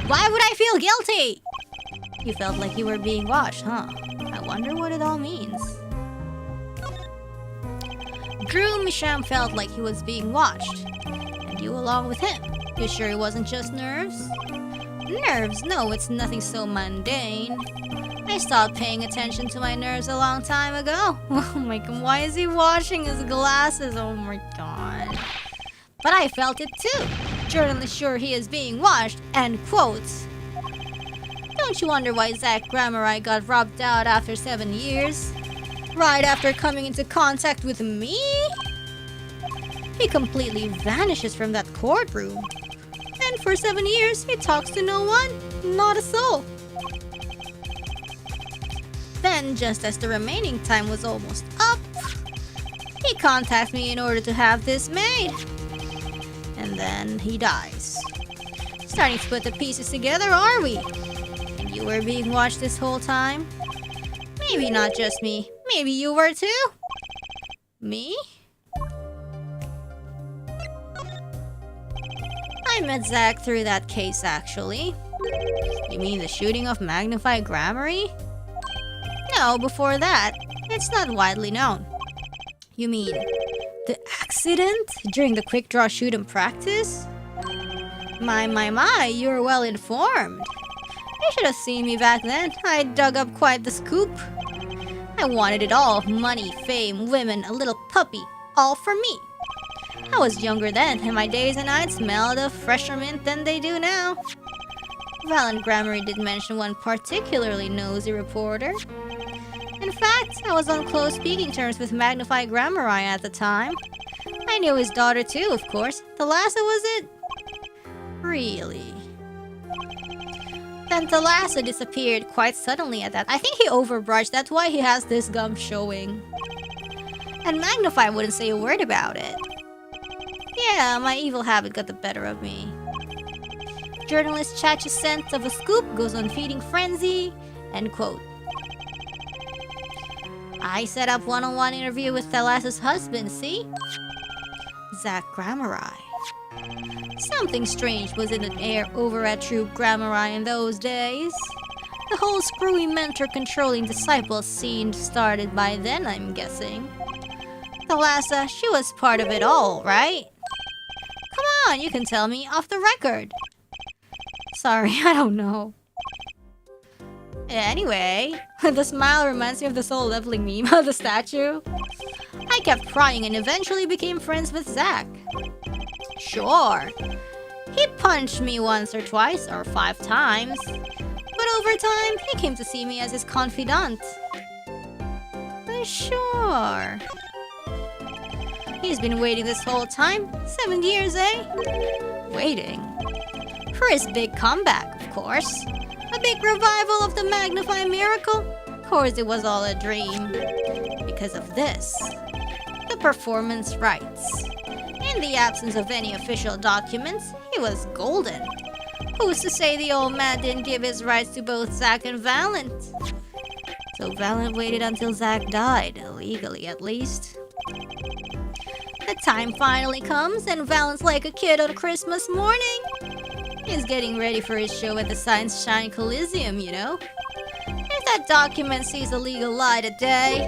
S2: Why would I feel guilty? You felt like you were being watched, huh? I wonder what it all means. Drew Misham felt like he was being watched. And you along with him. You sure it wasn't just nerves? Nerves? No, it's nothing so mundane. I stopped paying attention to my nerves a long time ago. Oh my god, why is he washing his glasses? Oh my god. But I felt it too. Journalist sure he is being watched, end quotes. Don't you wonder why Zach Grammari got robbed out after 7 years? Right after coming into contact with me? He completely vanishes from that courtroom. And for 7 years, he talks to no one, not a soul. Then, just as the remaining time was almost up, he contacts me in order to have this made. And then he dies. Starting to put the pieces together, are we? And you were being watched this whole time? Maybe not just me. Maybe you were too? Me? I met Zach through that case, actually. You mean the shooting of Magnified Grammari? No, before that. It's not widely known. You mean the accident during the quick draw shoot in practice? My, you're well informed. You should have seen me back then. I dug up quite the scoop. I wanted it all. Money, fame, women, a little puppy. All for me.
S3: I was younger then, and my days and nights smelled of fresher mint than they do now. Valen Grammary did mention one particularly nosy reporter. In fact, I was on close speaking terms with Magnify Grammari at the time. I knew his daughter too, of course. Thalassa, was it? Really? Then Thalassa disappeared quite suddenly at that. I think he overbrushed, that's why he has this gum showing. And Magnify wouldn't say a word about it. Yeah, my evil habit got the better of me. Journalist Chachi's scent of a scoop goes on feeding frenzy. End quote. I set up one-on-one interview with Thalassa's husband, see? Zach Grammari. Something strange was in the air over at True Grammari in those days. The whole screwy mentor-controlling disciple scene started by then, I'm guessing. Thalassa, she was part of it all, right? Come on, you can tell me off the record. Sorry, I don't know. Anyway, the smile reminds me of the soul leveling meme of the statue. I kept prying and eventually became friends with Zach. Sure, he punched me once or twice or 5 times, but over time he came to see me as his confidant. Sure. He's been waiting this whole time, 7 years, eh? Waiting. For his big comeback, of course. A big revival of the Magnify miracle? Of course it was all a dream. Because of this. The performance rights. In the absence of any official documents, he was golden. Who's to say the old man didn't give his rights to both Zach and Valent? So Valent waited until Zach died, legally at least. The time finally comes and Valent's like a kid on Christmas morning. He's getting ready for his show at the Science Shine Coliseum, you know? If that document sees a legal light of day,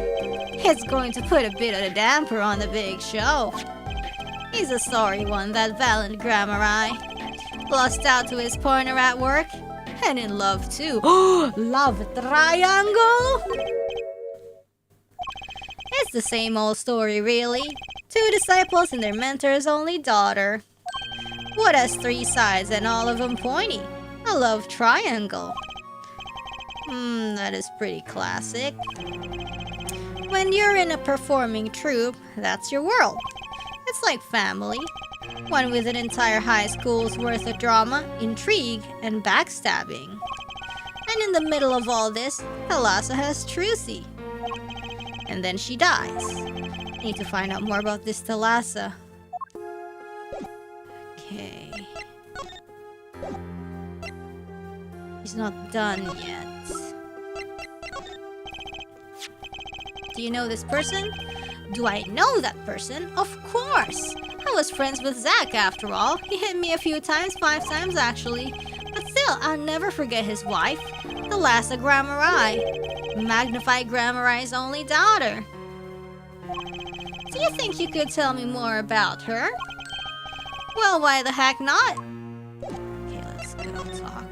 S3: it's going to put a bit of a damper on the big show. He's a sorry one, that Valent Grammari. Lost out to his partner at work, and in love too. Oh, love triangle! It's the same old story, really. 2 disciples and their mentor's only daughter. What has 3 sides and all of them pointy? A love triangle. That is pretty classic. When you're in a performing troupe, that's your world. It's like family. One with an entire high school's worth of drama, intrigue, and backstabbing. And in the middle of all this, Thalassa has Trucy. And then she dies. Need to find out more about this Thalassa. Okay. He's not done yet. Do you know this person? Do I know that person? Of course! I was friends with Zach after all. He hit me a few times, 5 times actually. But still, I'll never forget his wife, Thalassa Grammari. Magnify Grammari's only daughter. Do you think you could tell me more about her? Well, why the heck not? Okay, let's go talk.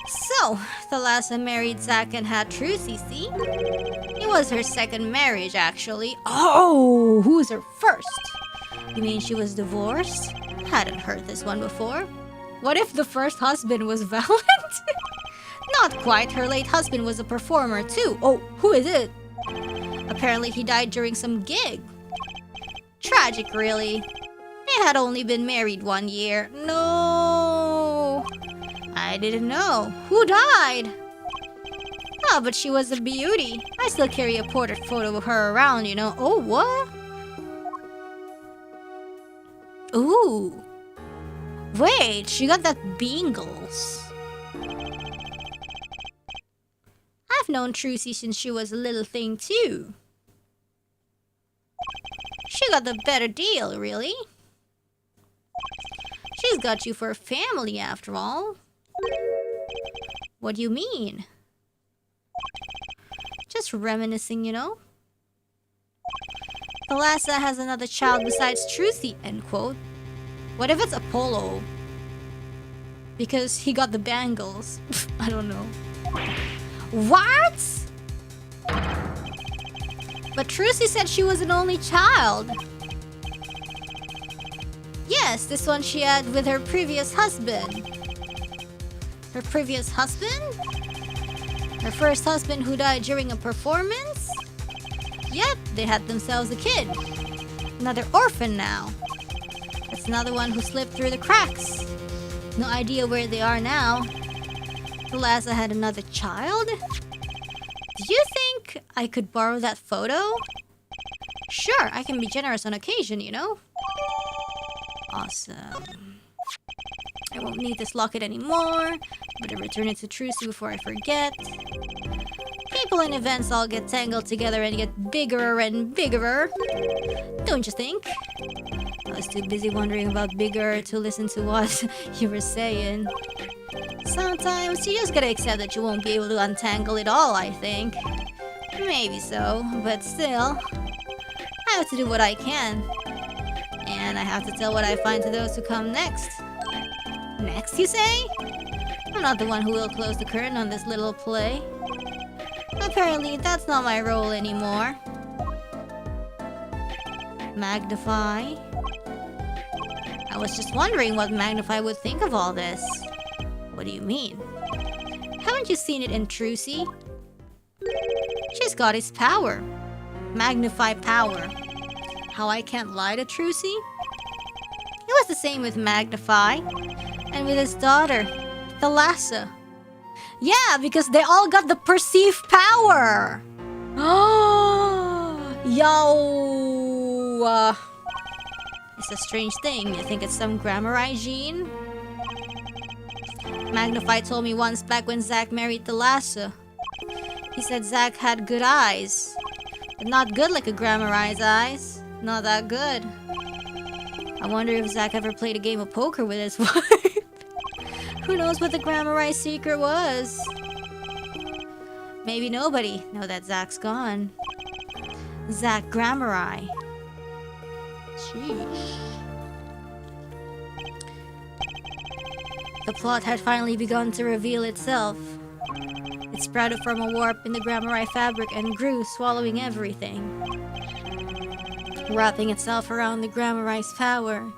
S3: So, Thalassa married Zach and had Trucy, see? It was her second marriage, actually. Oh, who's her first? You mean she was divorced? Hadn't heard this one before. What if the first husband was Valent? Not quite. Her late husband was a performer, too. Oh, who is it? Apparently he died during some gig. Tragic, really. They had only been married 1 year. No, I didn't know. Who died? Oh, but she was a beauty. I still carry a portrait photo of her around, you know. Oh, what? Ooh. Wait, she got that bangles. I've known Trucy since she was a little thing, too. She got the better deal, really. She's got you for a family, after all. What do you mean? Just reminiscing, you know? Thalassa has another child besides Trucy, end quote. What if it's Apollo? Because he got the bangles. I don't know. What? But Trucy said she was an only child. Yes, this one she had with her previous husband. Her previous husband? Her first husband who died during a performance? Yep, they had themselves a kid. Another orphan now. That's another one who slipped through the cracks. No idea where they are now. Thalassa had another child? Do you think I could borrow that photo? Sure, I can be generous on occasion, you know? Awesome. I won't need this locket anymore. Better return it to Trucy before I forget. People and events all get tangled together and get bigger and bigger. Don't you think? I was too busy wondering about bigger to listen to what you were saying. Sometimes you just gotta accept that you won't be able to untangle it all, I think. Maybe so, but still. I have to do what I can. And I have to tell what I find to those who come next. Next, you say? I'm not the one who will close the curtain on this little play. Apparently, that's not my role anymore. Magnify? I was just wondering what Magnify would think of all this. What do you mean? Haven't you seen it in Trucy? She's got his power. Magnify power. How I can't lie to Trucy? It was the same with Magnify. And with his daughter, Thalassa. Yeah, because they all got the perceived power. Oh, yo. It's a strange thing. You think it's some grammar gene? Magnify told me once back when Zack married Thalassa. He said Zack had good eyes. But not good like a Grammarized eyes. Not that good. I wonder if Zack ever played a game of poker with his wife. Who knows what the Grammarized secret was? Maybe nobody, now that Zack's gone. Zack Grammari. Sheesh. The plot had finally begun to reveal itself. It sprouted from a warp in the Grammari fabric and grew, swallowing everything. Wrapping itself around the Grammari's power.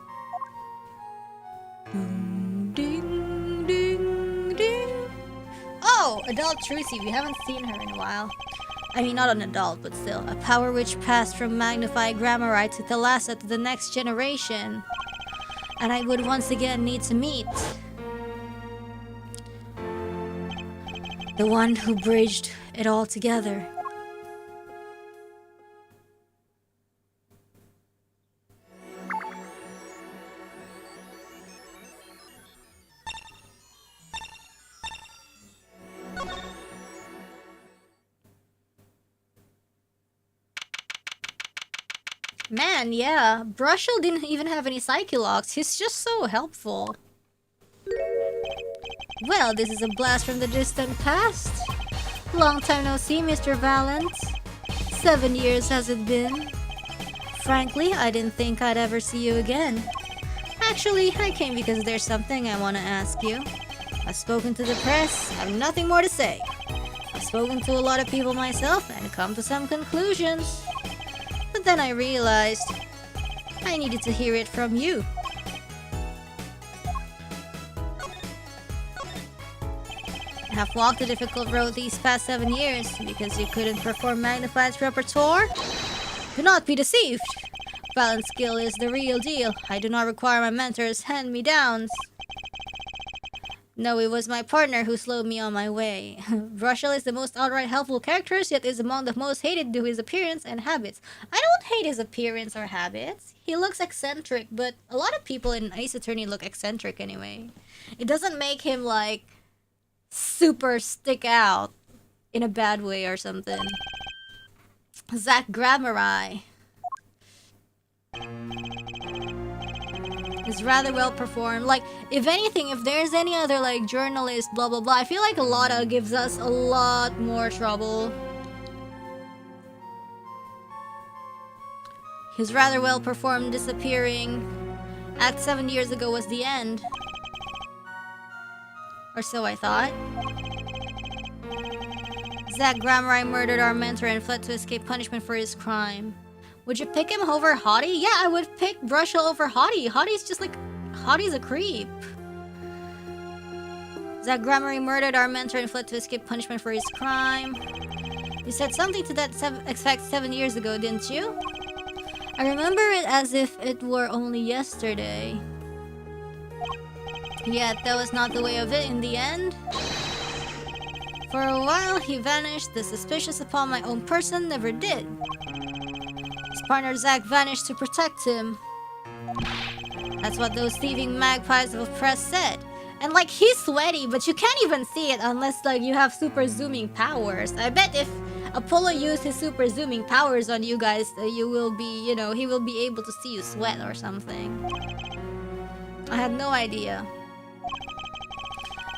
S3: Ding, ding, ding, ding. Oh, adult Trucy. We haven't seen her in a while. I mean, not an adult, but still. A power which passed from Magnify Grammari to Thalassa to the next generation. And I would once again need to meet the one who bridged it all together. Man, yeah, Brushel didn't even have any Psyche-locks. He's just so helpful. Well, this is a blast from the distant past. Long time no see, Mr. Valance. 7 years has it been. Frankly, I didn't think I'd ever see you again. Actually, I came because there's something I want to ask you. I've spoken to the press, I have nothing more to say. I've spoken to a lot of people myself and come to some conclusions. But then I realized I needed to hear it from you. I have walked a difficult road these past 7 years because you couldn't perform Magnify's repertoire. Do not be deceived. Balance skill is the real deal. I do not require my mentor's hand-me-downs. No, it was my partner who slowed me on my way. Brushel is the most outright helpful character, yet is among the most hated due to his appearance and habits. I don't hate his appearance or habits. He looks eccentric, but a lot of people in Ace Attorney look eccentric anyway. It doesn't make him, like, super stick out in a bad way or something. Zack Grammari is rather well performed. Like, if anything, if there's any other, like, journalist, blah blah blah, I feel like Lotta gives us a lot more trouble. His rather well performed disappearing Act 7 years ago was the end. Or so I thought. Zach Grammari murdered our mentor and fled to escape punishment for his crime. Would you pick him over Hottie? Yeah, I would pick Brushel over Hottie. Hottie's just like... Hottie's a creep. Zach Grammari murdered our mentor and fled to escape punishment for his crime. You said something to that effect 7 years ago, didn't you? I remember it as if it were only yesterday. Yet that was not the way of it in the end. For a while he vanished, the suspicious upon my own person never did. His partner Zach vanished to protect him. That's what those thieving magpies of a press said. And like, he's sweaty, but you can't even see it unless like you have super zooming powers. I bet if Apollo used his super zooming powers on you guys, you will be, you know, he will be able to see you sweat or something. I had no idea.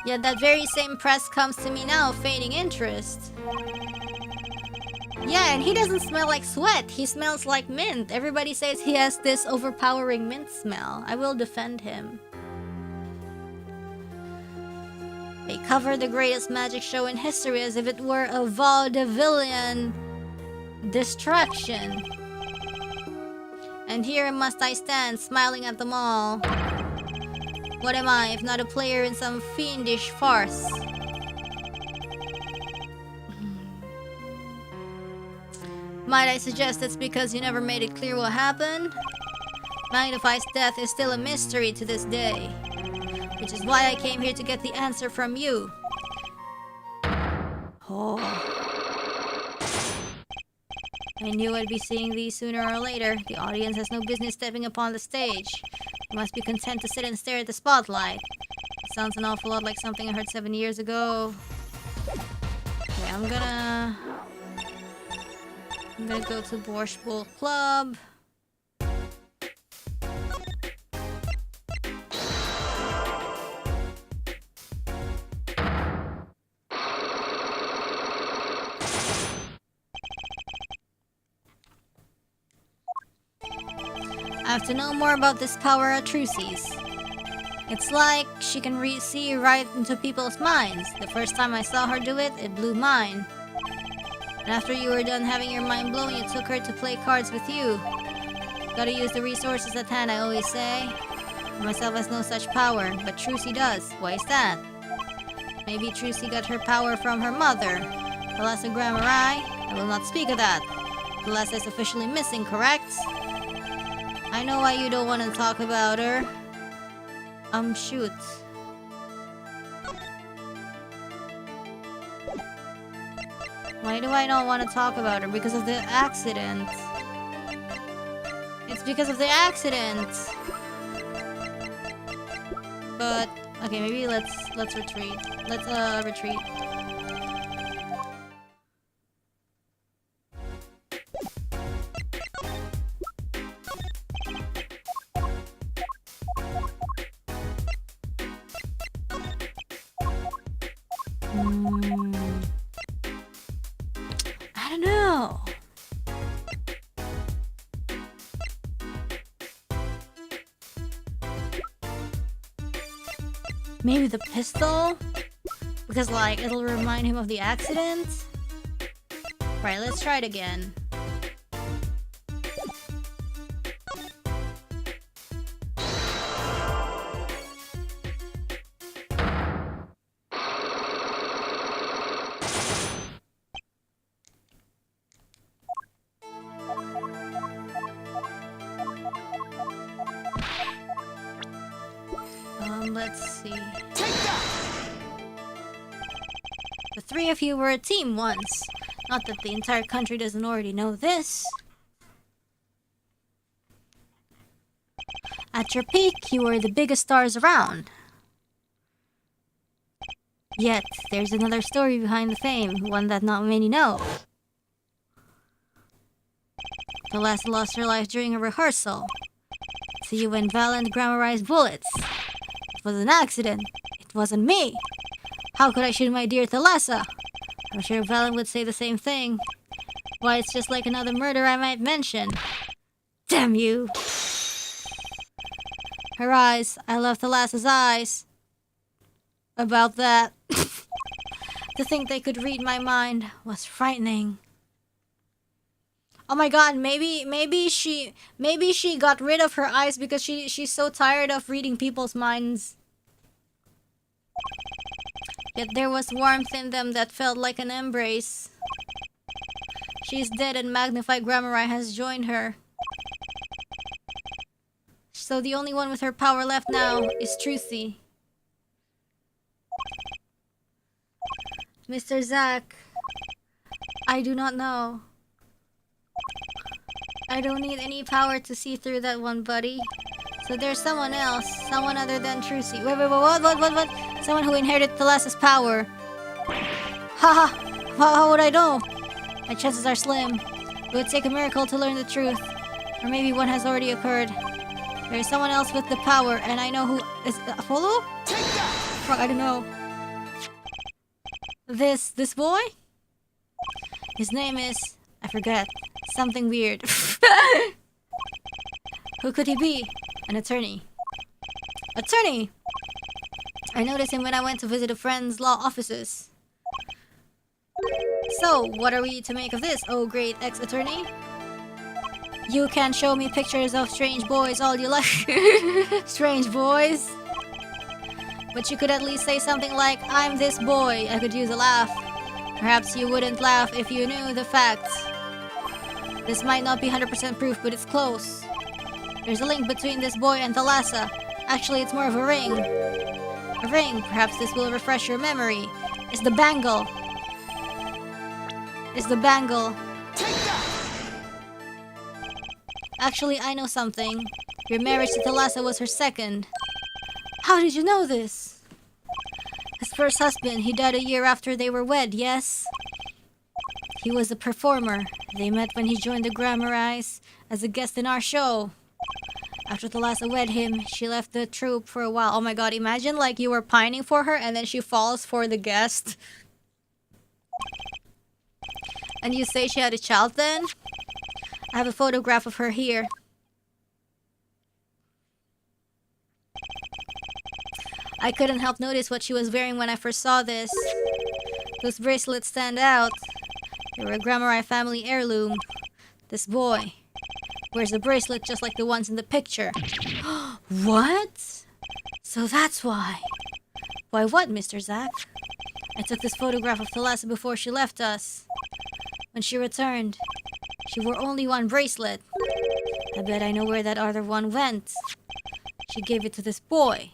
S3: Yet that very same press comes to me now, feigning interest. Yeah, and he doesn't smell like sweat. He smells like mint. Everybody says he has this overpowering mint smell. I will defend him. They cover the greatest magic show in history as if it were a vaudevillian distraction. And here must I stand, smiling at them all. What am I, if not a player in some fiendish farce? Might I suggest it's because you never made it clear what happened? Magnify's death is still a mystery to this day. Which is why I came here to get the answer from you. Oh. I knew I'd be seeing these sooner or later. The audience has no business stepping upon the stage. You must be content to sit and stare at the spotlight. It sounds an awful lot like something I heard 7 years ago. Okay, I'm gonna go to Borscht Bowl Club. I have to know more about this power Atrusi's. It's like she can see right into people's minds. The first time I saw her do it, it blew mine. And after you were done having your mind blown, you took her to play cards with you. Gotta use the resources at hand, I always say. Myself has no such power, but Trucy does. Why is that? Maybe Trucy got her power from her mother. Thalassa Grammari? I will not speak of that. Thalassa is officially missing, correct? I know why you don't want to talk about her. Shoot. Why do I not want to talk about her? Because of the accident. It's because of the accident. But okay, maybe let's retreat. Let's retreat. I don't know. Maybe the pistol? Because, like, it'll remind him of the accident? Right, let's try it again. Let's see.
S4: Take that!
S3: The three of you were a team once. Not that the entire country doesn't already know this. At your peak, you were the biggest stars around. Yet, there's another story behind the fame, one that not many know. Thalassa lost her life during a rehearsal. So you went Valiant Grammarized bullets. It was an accident. It wasn't me. How could I shoot my dear Thalassa? I'm sure Valen would say the same thing. Why, it's just like another murder I might mention. Damn you! Her eyes. I love Thalassa's eyes. About that. To think they could read my mind was frightening. Oh my god, maybe she got rid of her eyes because she's so tired of reading people's minds. Yet there was warmth in them that felt like an embrace. She's dead and magnified Grammari has joined her. So the only one with her power left now is Trucy. Mr. Zack, I do not know. I don't need any power to see through that one, buddy. So there's someone else, someone other than Trucy. Wait, what? Someone who inherited Thalassa's power. Haha, how would I know? My chances are slim. It would take a miracle to learn the truth. Or maybe one has already occurred. There is someone else with the power, and I know who is Apollo? Fuck, I don't know. This boy? His name is, I forget, something weird. Who could he be? An attorney. Attorney! I noticed him when I went to visit a friend's law offices. So, what are we to make of this, oh great ex-attorney? You can show me pictures of strange boys all you like. Strange boys? But you could at least say something like, I'm this boy. I could use a laugh. Perhaps you wouldn't laugh if you knew the facts. This might not be 100% proof, but it's close. There's a link between this boy and Thalassa. Actually, it's more of a ring. A ring. Perhaps this will refresh your memory. It's the bangle. It's the bangle. Actually, I know something. Your marriage to Thalassa was her second. How did you know this? His first husband, he died a year after they were wed, yes? He was a performer. They met when he joined the Grammari's as a guest in our show. After Thalassa wed him, she left the troupe for a while. Oh my god, imagine like you were pining for her and then she falls for the guest. And you say she had a child then? I have a photograph of her here. I couldn't help notice what she was wearing when I first saw this. Those bracelets stand out. They were a Grammari family heirloom. This boy wears a bracelet just like the ones in the picture. What? So that's why. Why what, Mr. Zack? I took this photograph of Thalassa before she left us. When she returned, she wore only one bracelet. I bet I know where that other one went. She gave it to this boy.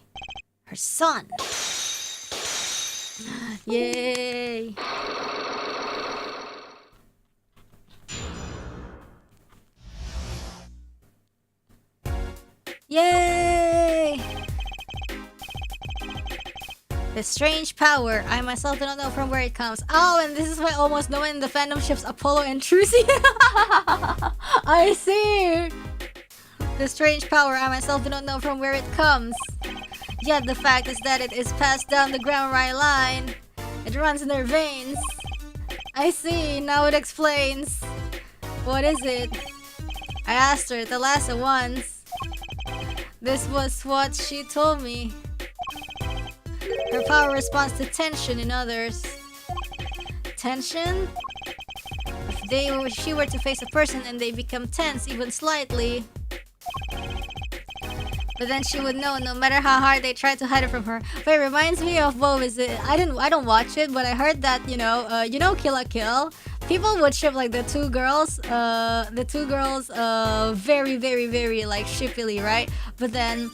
S3: Her son. Yay! Yay! The strange power. I myself do not know from where it comes. Oh, and this is why almost no one in the fandom ships Apollo and Trucy. I see! The strange power. I myself do not know from where it comes. Yet the fact is that it is passed down the Grammari line. It runs in their veins. I see, now it explains. What is it? I asked her Thalassa once. This was what she told me. Her power responds to tension in others. Tension? If she were to face a person and they become tense even slightly, but then she would know no matter how hard they try to hide it from her. Wait, reminds me of what was it? I don't watch it, but I heard that Kill la Kill. People would ship like the two girls very like shippily, right? But then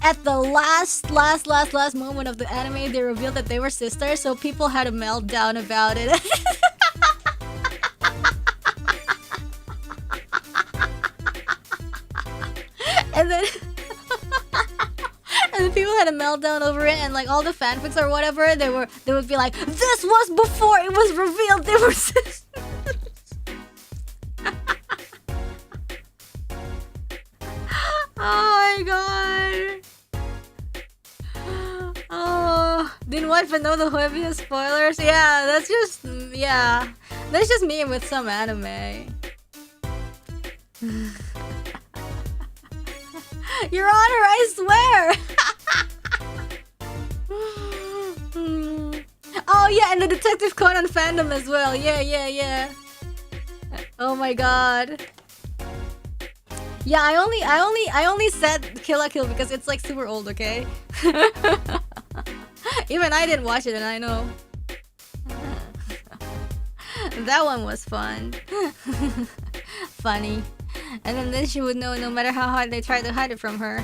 S3: at the last moment of the anime, they revealed that they were sisters, so people had a meltdown about it. And then people had a meltdown over it, and like all the fanfics or whatever, they would be like, this was before it was revealed they were sisters. Oh my god. Oh, didn't wife know the heaviest spoilers? Yeah, that's just me with some anime. Your Honor, I swear! Oh
S1: yeah, and the Detective Conan fandom as well. Yeah. Oh my god. Yeah, I only said Kill la Kill because it's like super old, okay? Even I didn't watch it and I know. That one was fun. Funny. And then she would know no matter how hard they tried to hide it from her.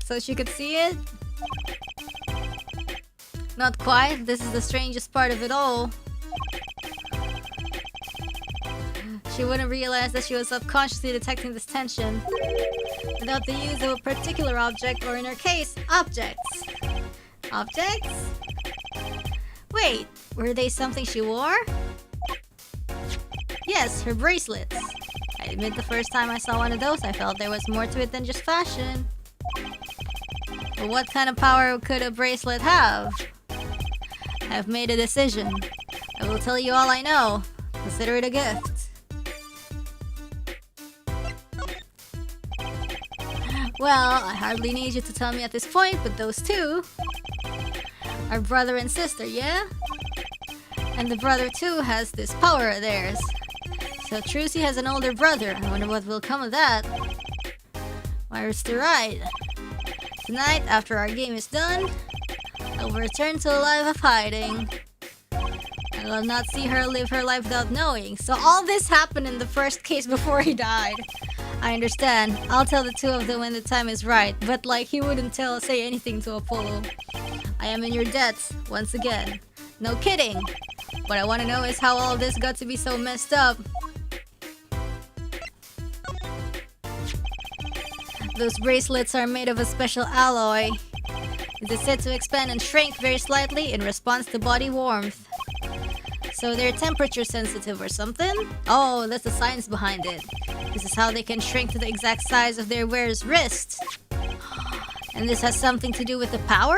S1: So she could see it? Not quite. This is the strangest part of it all. She wouldn't realize that she was subconsciously detecting this tension without the use of a particular object, or in her case, objects. Objects? Wait, were they something she wore? Yes, her bracelets. I admit the first time I saw one of those, I felt there was more to it than just fashion. But what kind of power could a bracelet have? I've made a decision. I will tell you all I know. Consider it a gift. Well, I hardly need you to tell me at this point, but those two are brother and sister, yeah? And the brother too has this power of theirs. So Trilogy has an older brother. I wonder what will come of that. Where's the Wright? Tonight, after our game is done, I will return to a life of hiding. I will not see her live her life without knowing. So all this happened in the first case before he died. I understand. I'll tell the two of them when the time is right. But like he wouldn't say anything to Apollo. I am in your debt, once again. No kidding. What I want to know is how all this got to be so messed up. Those bracelets are made of a special alloy. It is said to expand and shrink very slightly in response to body warmth. So they're temperature sensitive or something? Oh, that's the science behind it. This is how they can shrink to the exact size of their wearer's wrist. And this has something to do with the power?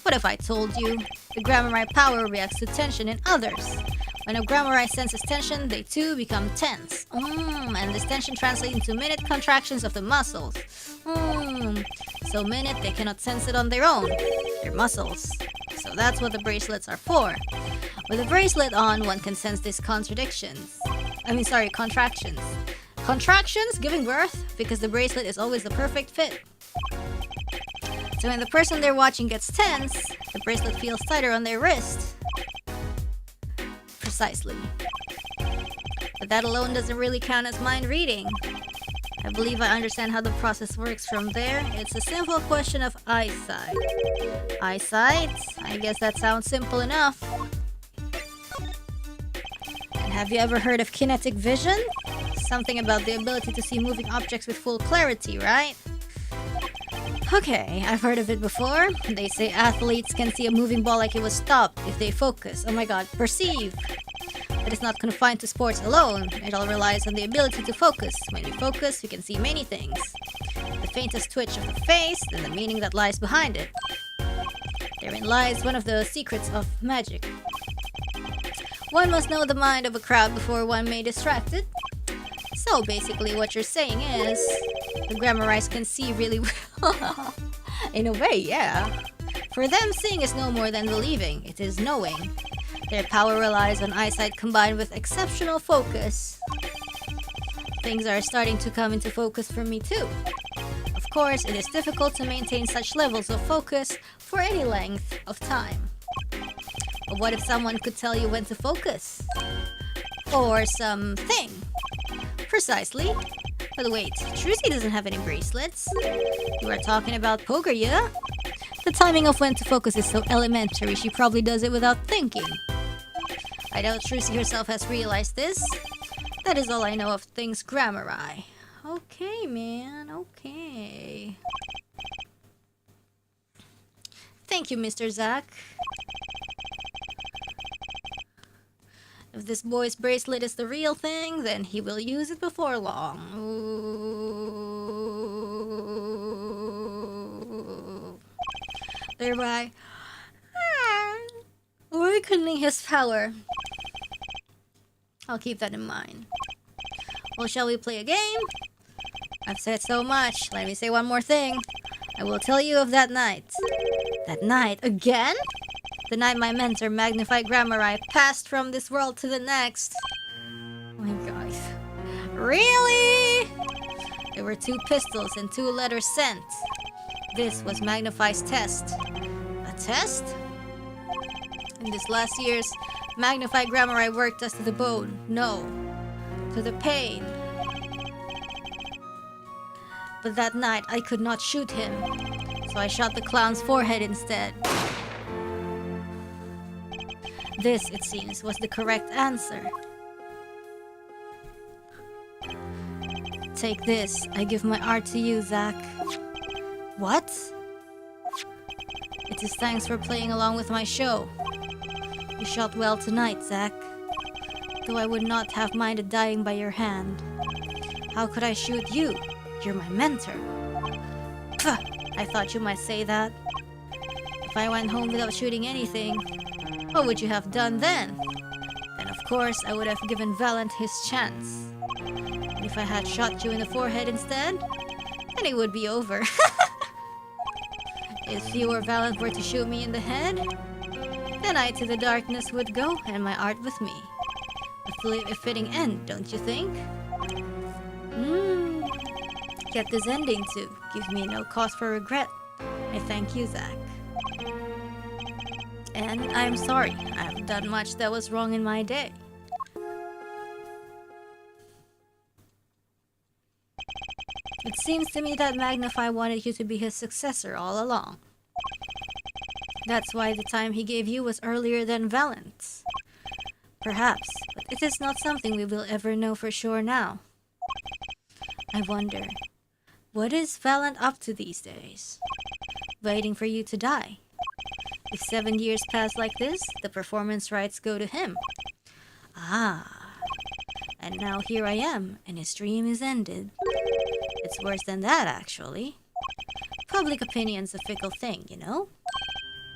S1: What if I told you? The Grammari power reacts to tension in others. When a Grammari senses tension, they too become tense. And this tension translates into minute contractions of the muscles. So minute, they cannot sense it on their own. Their muscles. So that's what the bracelets are for. With a bracelet on, one can sense these contractions. Contractions giving birth because the bracelet is always the perfect fit. So when the person they're watching gets tense, the bracelet feels tighter on their wrist. Precisely. But that alone doesn't really count as mind reading. I believe I understand how the process works from there. It's a simple question of eyesight. Eyesight? I guess that sounds simple enough. And have you ever heard of kinetic vision? Something about the ability to see moving objects with full clarity, right? Okay, I've heard of it before. They say athletes can see a moving ball like it was stopped if they focus. Oh my god, perceive! But it's not confined to sports alone. It all relies on the ability to focus. When you focus, you can see many things. The faintest twitch of the face, and the meaning that lies behind it. Therein lies one of the secrets of magic. One must know the mind of a crowd before one may distract it. So basically what you're saying is, the Grammarites can see really well. In a way, yeah. For them, seeing is no more than believing. It is knowing. Their power relies on eyesight combined with exceptional focus. Things are starting to come into focus for me too. Of course, it is difficult to maintain such levels of focus for any length of time. But what if someone could tell you when to focus? Or something. Precisely. But wait, Trilogy doesn't have any bracelets. You are talking about poker, yeah? The timing of when to focus is so elementary, she probably does it without thinking. I doubt Trilogy herself has realized this. That is all I know of things Grammari. Okay, man, okay. Thank you, Mr. Zack. If this boy's bracelet is the real thing, then he will use it before long. Ooh. Thereby awakening his power. I'll keep that in mind. Well, shall we play a game? I've said so much. Let me say one more thing. I will tell you of that night. That night? Again?
S3: the night my mentor, Magnified Grammari, passed from this world to the next. Oh my god. Really? There were 2 pistols and 2 letters sent. This was Magnify's test. A test? In this last years, Magnified Grammari worked us to the bone. No. To the pain. But that night, I could not shoot him. So I shot the clown's forehead instead. This, it seems, was the correct answer. Take this. I give my art to you, Zach. What? It is thanks for playing along with my show. You shot well tonight, Zach. Though I would not have minded dying by your hand. How could I shoot you? You're my mentor. Pah! I thought you might say that. If I went home without shooting anything, what would you have done then? Then of course I would have given Valant his chance. And if I had shot you in the forehead instead, then it would be over. If you or Valant were to shoot me in the head, then I to the darkness would go and my art with me. A fitting end, don't you think? Get this ending too. Gives me no cause for regret. I thank you, Zach. And I'm sorry. I haven't done much that was wrong in my day. It seems to me that Magnify wanted you to be his successor all along. That's why the time he gave you was earlier than Valent's. Perhaps, but it is not something we will ever know for sure now. I wonder, what is Valant up to these days? Waiting for you to die. If 7 years pass like this, the performance rights go to him. Ah, and now here I am, and his dream is ended. It's worse than that, actually. Public opinion's a fickle thing, you know?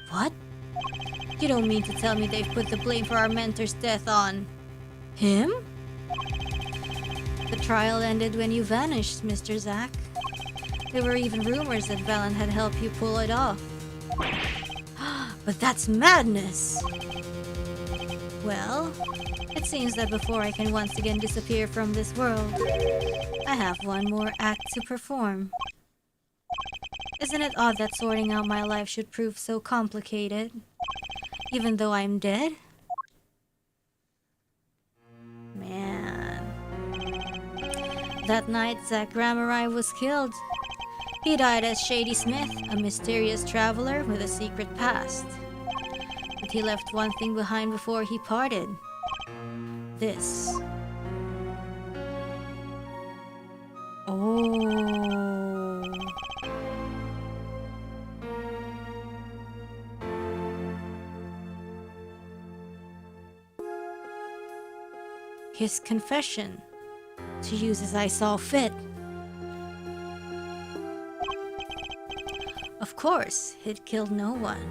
S3: What? You don't mean to tell me they've put the blame for our mentor's death on... him? The trial ended when you vanished, Mr. Zach. There were even rumors that Valant had helped you pull it off. But that's madness! Well, it seems that before I can once again disappear from this world, I have one more act to perform. Isn't it odd that sorting out my life should prove so complicated? Even though I'm dead? Man. That night, Zach Grammari was killed. He died as Shady Smith, a mysterious traveler with a secret past. But he left one thing behind before he parted. This. Oh. His confession, to use as I saw fit. Of course, he'd killed no one.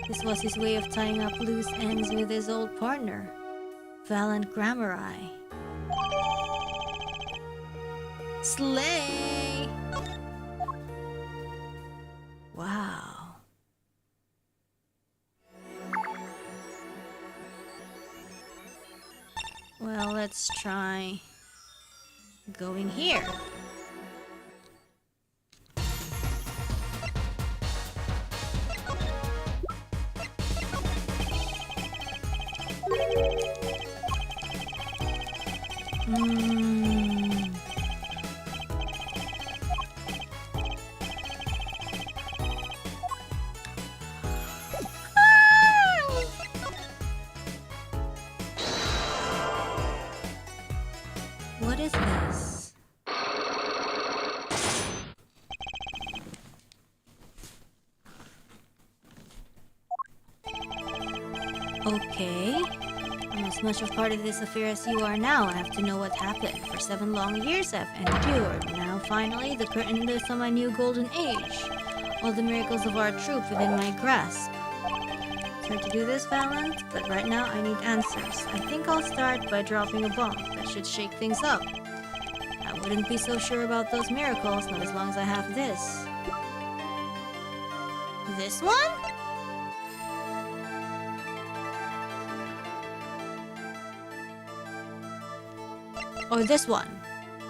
S3: This was his way of tying up loose ends with his old partner, Valant Grammari. Slay! Wow. Well, let's try going here. What is this? Okay. I'm as much a part of this affair as you are now. I have to know what happened. For 7 long years I've endured. Now finally the curtain lifts on my new golden age. All the miracles of our troop within my grasp. Try to do this, Valant, but right now I need answers. I think I'll start by dropping a bomb. That should shake things up. I wouldn't be so sure about those miracles, not as long as I have this. This one? Or this one?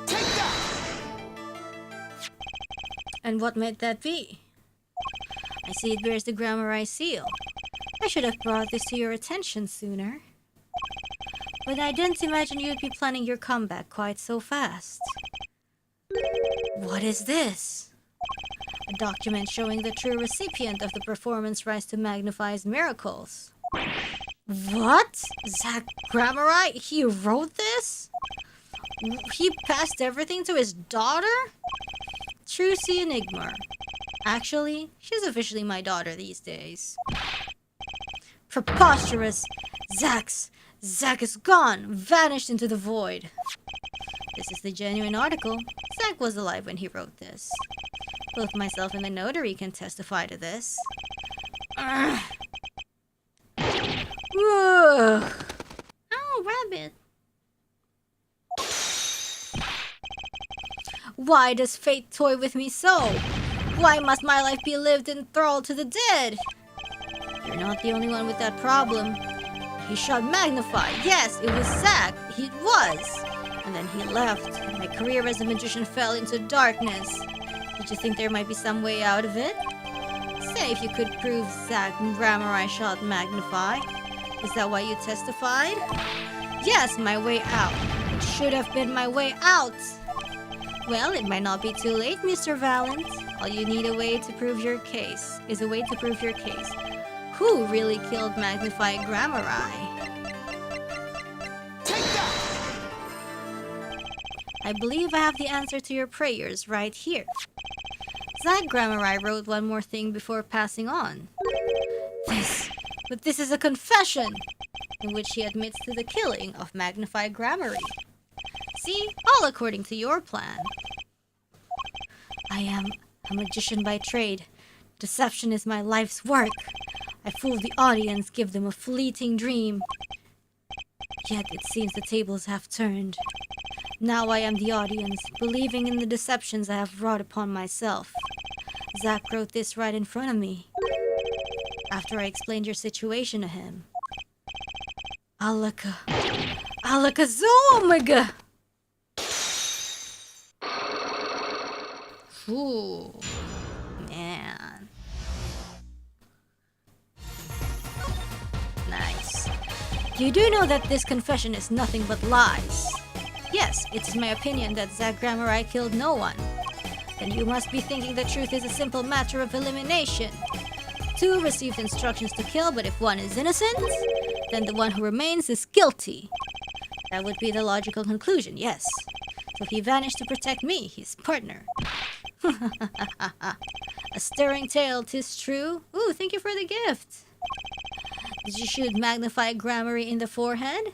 S4: Take that!
S3: And what might that be? I see it bears the Grammar seal. I should have brought this to your attention sooner. But I didn't imagine you'd be planning your comeback quite so fast. What is this? A document showing the true recipient of the performance rise to Magnify's miracles. What? Zach Grammar? He wrote this? He passed everything to his daughter? Trucy Enigma. Actually, she's officially my daughter these days. Preposterous! Zach is gone, vanished into the void. This is the genuine article. Zach was alive when he wrote this. Both myself and the notary can testify to this. Ugh. Ugh.
S2: Oh, rabbit.
S3: Why does fate toy with me so? Why must my life be lived enthralled to the dead? You're not the only one with that problem. He shot Magnify. Yes, it was Zach. He was. And then he left. My career as a magician fell into darkness. Did you think there might be some way out of it? Say if you could prove Zach Grammar shot Magnify. Is that why you testified? Yes, my way out. It should have been my way out. Well, it might not be too late, Mr. Valent. All you need is a way to prove your case. Who really killed Magnify Grammar?
S4: Take that!
S3: I believe I have the answer to your prayers right here. Zach Grammar wrote one more thing before passing on. This is a confession in which he admits to the killing of Magnify Grammar. See, all according to your plan. I am a magician by trade. Deception is my life's work. I fool the audience, give them a fleeting dream. Yet it seems the tables have turned. Now I am the audience, believing in the deceptions I have wrought upon myself. Zach wrote this right in front of me. After I explained your situation to him. Alakazomega! Ooh, man. Nice. You do know that this confession is nothing but lies. Yes, it is my opinion that Zach Grammar killed no one. Then you must be thinking the truth is a simple matter of elimination. Two received instructions to kill, but if one is innocent, then the one who remains is guilty. That would be the logical conclusion, yes. So he vanished to protect me, his partner. A stirring tale, 'tis true. Ooh, thank you for the gift. Did you shoot Magnify Grammar in the forehead?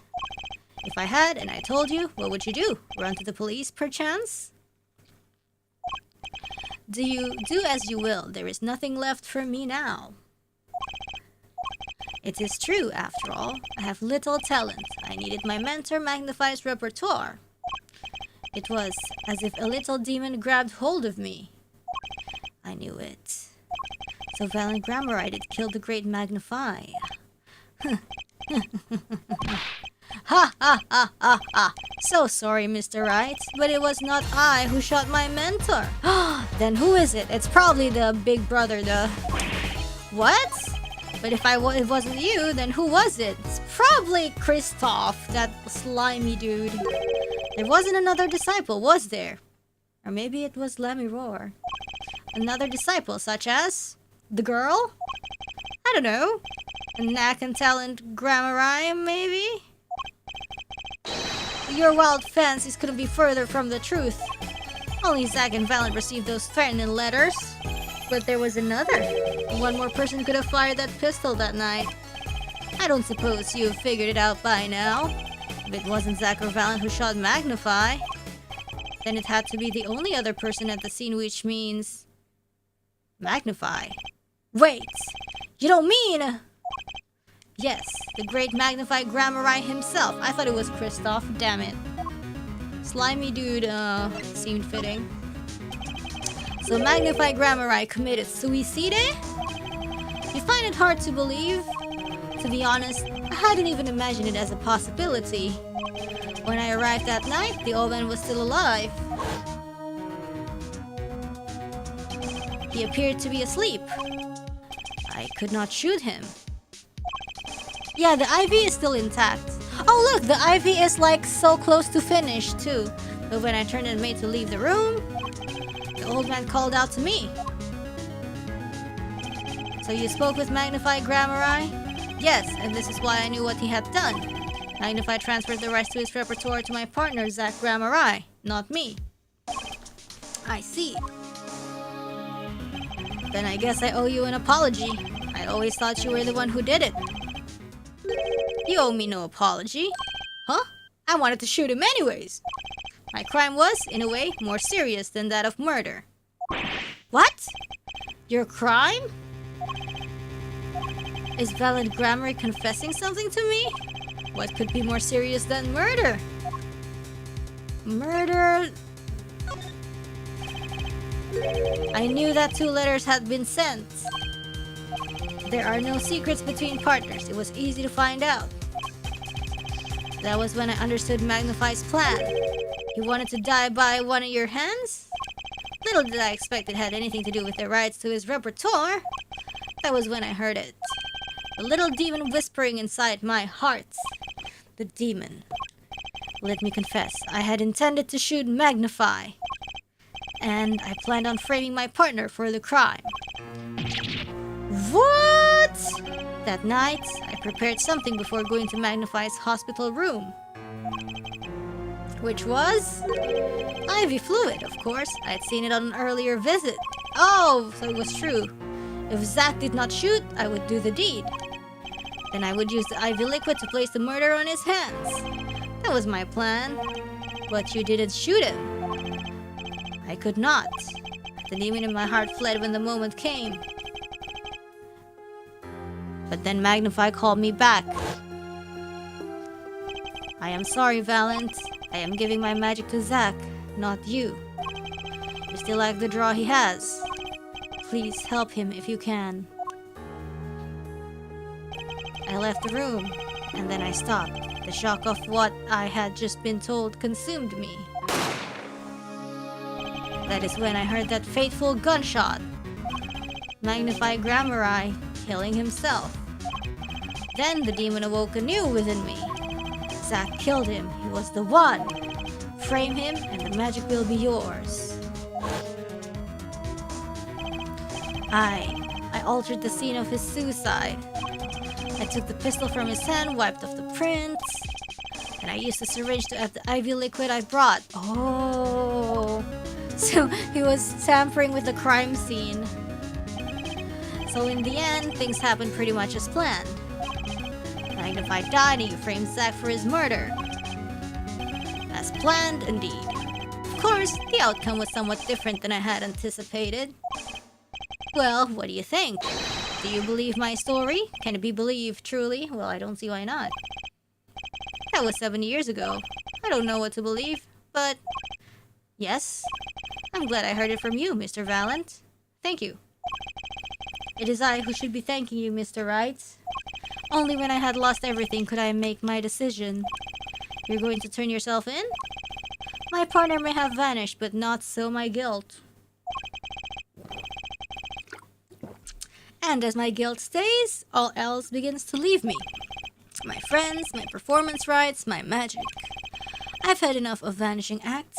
S3: If I had, and I told you, what would you do? Run to the police, perchance? Do as you will. There is nothing left for me now. It is true, after all. I have little talent. I needed my mentor Magnify's repertoire. It was as if a little demon grabbed hold of me. I knew it. So Valiant Grammar did kill the great Magnify. Ha ha ha ha ha. So sorry, Mr. Wright, but it was not I who shot my mentor. Then who is it? It's probably the big brother, the... What? But if it wasn't you, then who was it? It's probably Christoph, that slimy dude. There wasn't another disciple, was there? Or maybe it was Lemiror. Another disciple, such as... the girl? I don't know. A knack and talent Grammar, maybe? Your wild fancies couldn't be further from the truth. Only Zach and Valent received those threatening letters. But there was another. One more person could have fired that pistol that night. I don't suppose you've figured it out by now. If it wasn't Zach or Valent who shot Magnify, then it had to be the only other person at the scene, which means... Magnify. Wait! You don't mean... Yes, the great Magnify Grammar himself. I thought it was Christoph, damn it. Slimy dude, seemed fitting. So Magnify Grammar committed suicide? You find it hard to believe? To be honest, I hadn't even imagined it as a possibility. When I arrived that night, the old man was still alive. He appeared to be asleep. I could not shoot him. Yeah, the ivy is still intact. Oh look, the ivy is like so close to finish too. But when I turned and made to leave the room, the old man called out to me. So you spoke with Magnify Grammari? Yes, and this is why I knew what he had done. Magnify transferred the rights to his repertoire to my partner, Zach Grammari, not me. I see. Then I guess I owe you an apology. I always thought you were the one who did it. You owe me no apology. Huh? I wanted to shoot him anyways. My crime was, in a way, more serious than that of murder. What? Your crime? Is Valid Grammari confessing something to me? What could be more serious than murder? Murder... I knew that 2 letters had been sent. There are no secrets between partners. It was easy to find out. That was when I understood Magnify's plan. He wanted to die by one of your hands? Little did I expect it had anything to do with the rights to his repertoire. That was when I heard it. The little demon whispering inside my heart. The demon. Let me confess, I had intended to shoot Magnify. And I planned on framing my partner for the crime. What? That night, I prepared something before going to Magnify's hospital room. Which was? Ivy fluid, of course. I had seen it on an earlier visit. Oh, so it was true. If Zach did not shoot, I would do the deed. Then I would use the Ivy liquid to place the murder on his hands. That was my plan. But you didn't shoot him. I could not. The demon in my heart fled when the moment came. But then Magnify called me back. I am sorry, Valent. I am giving my magic to Zach, not you. You still like the draw he has. Please help him if you can. I left the room, and then I stopped. The shock of what I had just been told consumed me. That is when I heard that fateful gunshot. Magnify Grammari killing himself. Then the demon awoke anew within me. Zach killed him. He was the one. Frame him, and the magic will be yours. I altered the scene of his suicide. I took the pistol from his hand, wiped off the prints, and I used the syringe to add the Ivy liquid I brought. Oh, so he was tampering with the crime scene. So in the end, things happened pretty much as planned. Magnify died and you framed Zach for his murder. As planned, indeed. Of course, the outcome was somewhat different than I had anticipated. Well, what do you think? Do you believe my story? Can it be believed, truly? Well, I don't see why not. That was 7 years ago. I don't know what to believe, but... Yes, I'm glad I heard it from you, Mr. Valent. Thank you. It is I who should be thanking you, Mr. Wright. Only when I had lost everything could I make my decision. You're going to turn yourself in? My partner may have vanished, but not so my guilt. And as my guilt stays, all else begins to leave me. My friends, my performance rights, my magic. I've had enough of vanishing acts.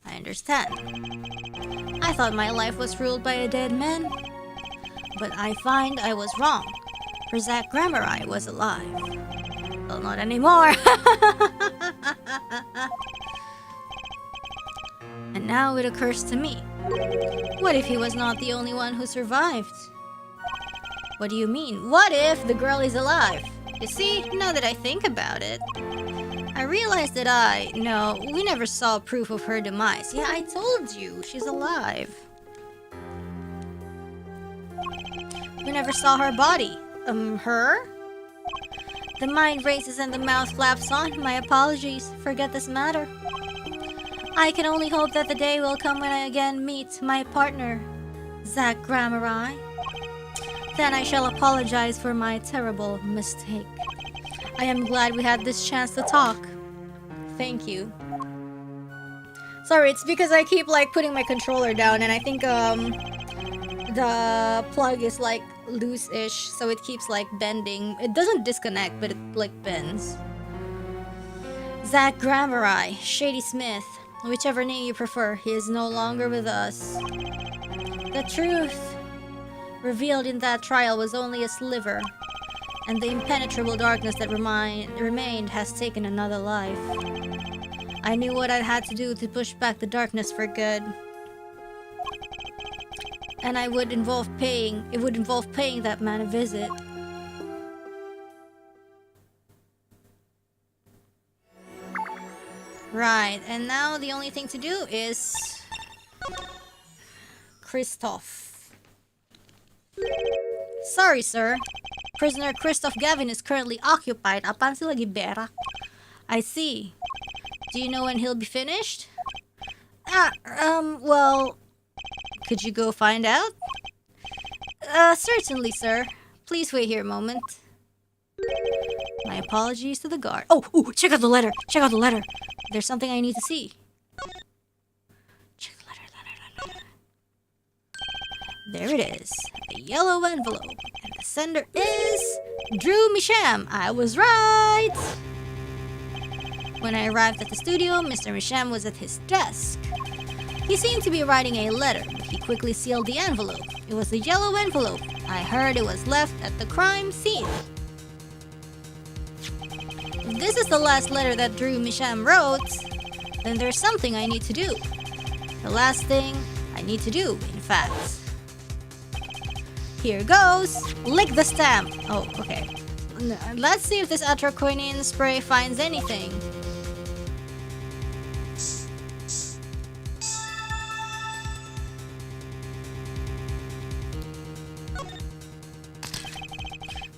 S3: I understand. I thought my life was ruled by a dead man. But I find I was wrong. For Zach Grammari was alive. Well, not anymore. And now it occurs to me. What if he was not the only one who survived? What do you mean? What if the girl is alive? You see, now that I think about it, I realized that we never saw proof of her demise. Yeah, I told you, she's alive. We never saw her body. Her? The mind races and the mouth flaps on. My apologies. Forget this matter. I can only hope that the day will come when I again meet my partner, Zach Grammari. Then I shall apologize for my terrible mistake. I am glad we had this chance to talk. Thank you. Sorry, it's because I keep like putting my controller down and I think the plug is like loose-ish, so it keeps like bending. It doesn't disconnect, but it like bends. Zach Gramerai, Shady Smith, whichever name you prefer, he is no longer with us. The truth revealed in that trial was only a sliver, and the impenetrable darkness that remained has taken another life. I knew what I had to do to push back the darkness for good. And it would involve paying that man a visit. Right, and now the only thing to do is Christoph. Sorry, sir. Prisoner Christoph Gavin is currently occupied. Apaan sila gibera? I see. Do you know when he'll be finished? Well, could you go find out? Certainly, sir. Please wait here a moment. My apologies to the guard. Oh, check out the letter. Check out the letter. There's something I need to see. Check the letter. There it is. A yellow envelope. And the sender is Drew Misham. I was right. When I arrived at the studio, Mr. Misham was at his desk. He seemed to be writing a letter, but he quickly sealed the envelope. It was a yellow envelope. I heard it was left at the crime scene. If this is the last letter that Drew Misham wrote, then there's something I need to do. The last thing I need to do, in fact. Here goes. Lick the stamp. Oh, okay. Let's see if this atroquinine spray finds anything.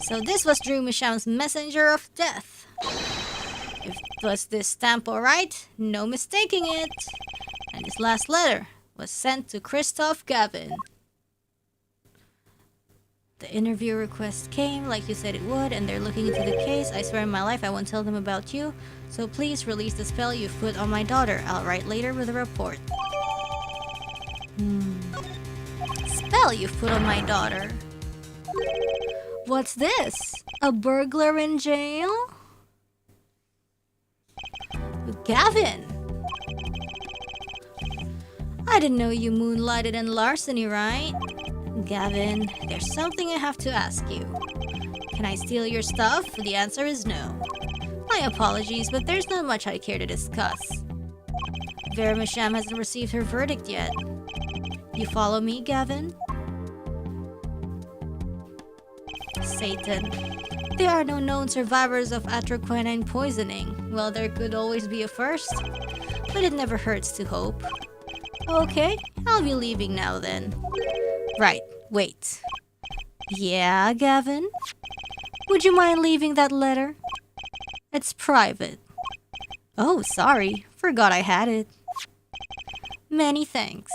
S3: So this was Drew Misham's messenger of death. If was this stamp alright, no mistaking it. And his last letter was sent to Christoph Gavin. The interview request came like you said it would, and they're looking into the case. I swear on my life I won't tell them about you. So please release the spell you've put on my daughter. I'll write later with a report. Spell you've put on my daughter. What's this? A burglar in jail? Gavin! I didn't know you moonlighted in larceny, right? Gavin, there's something I have to ask you. Can I steal your stuff? The answer is no. My apologies, but there's not much I care to discuss. Vera Misham hasn't received her verdict yet. You follow me, Gavin? Satan. There are no known survivors of atroquinine poisoning. Well, there could always be a first, but it never hurts to hope. Okay, I'll be leaving now then. Right, wait. Yeah, Gavin? Would you mind leaving that letter? It's private. Oh, sorry. Forgot I had it. Many thanks.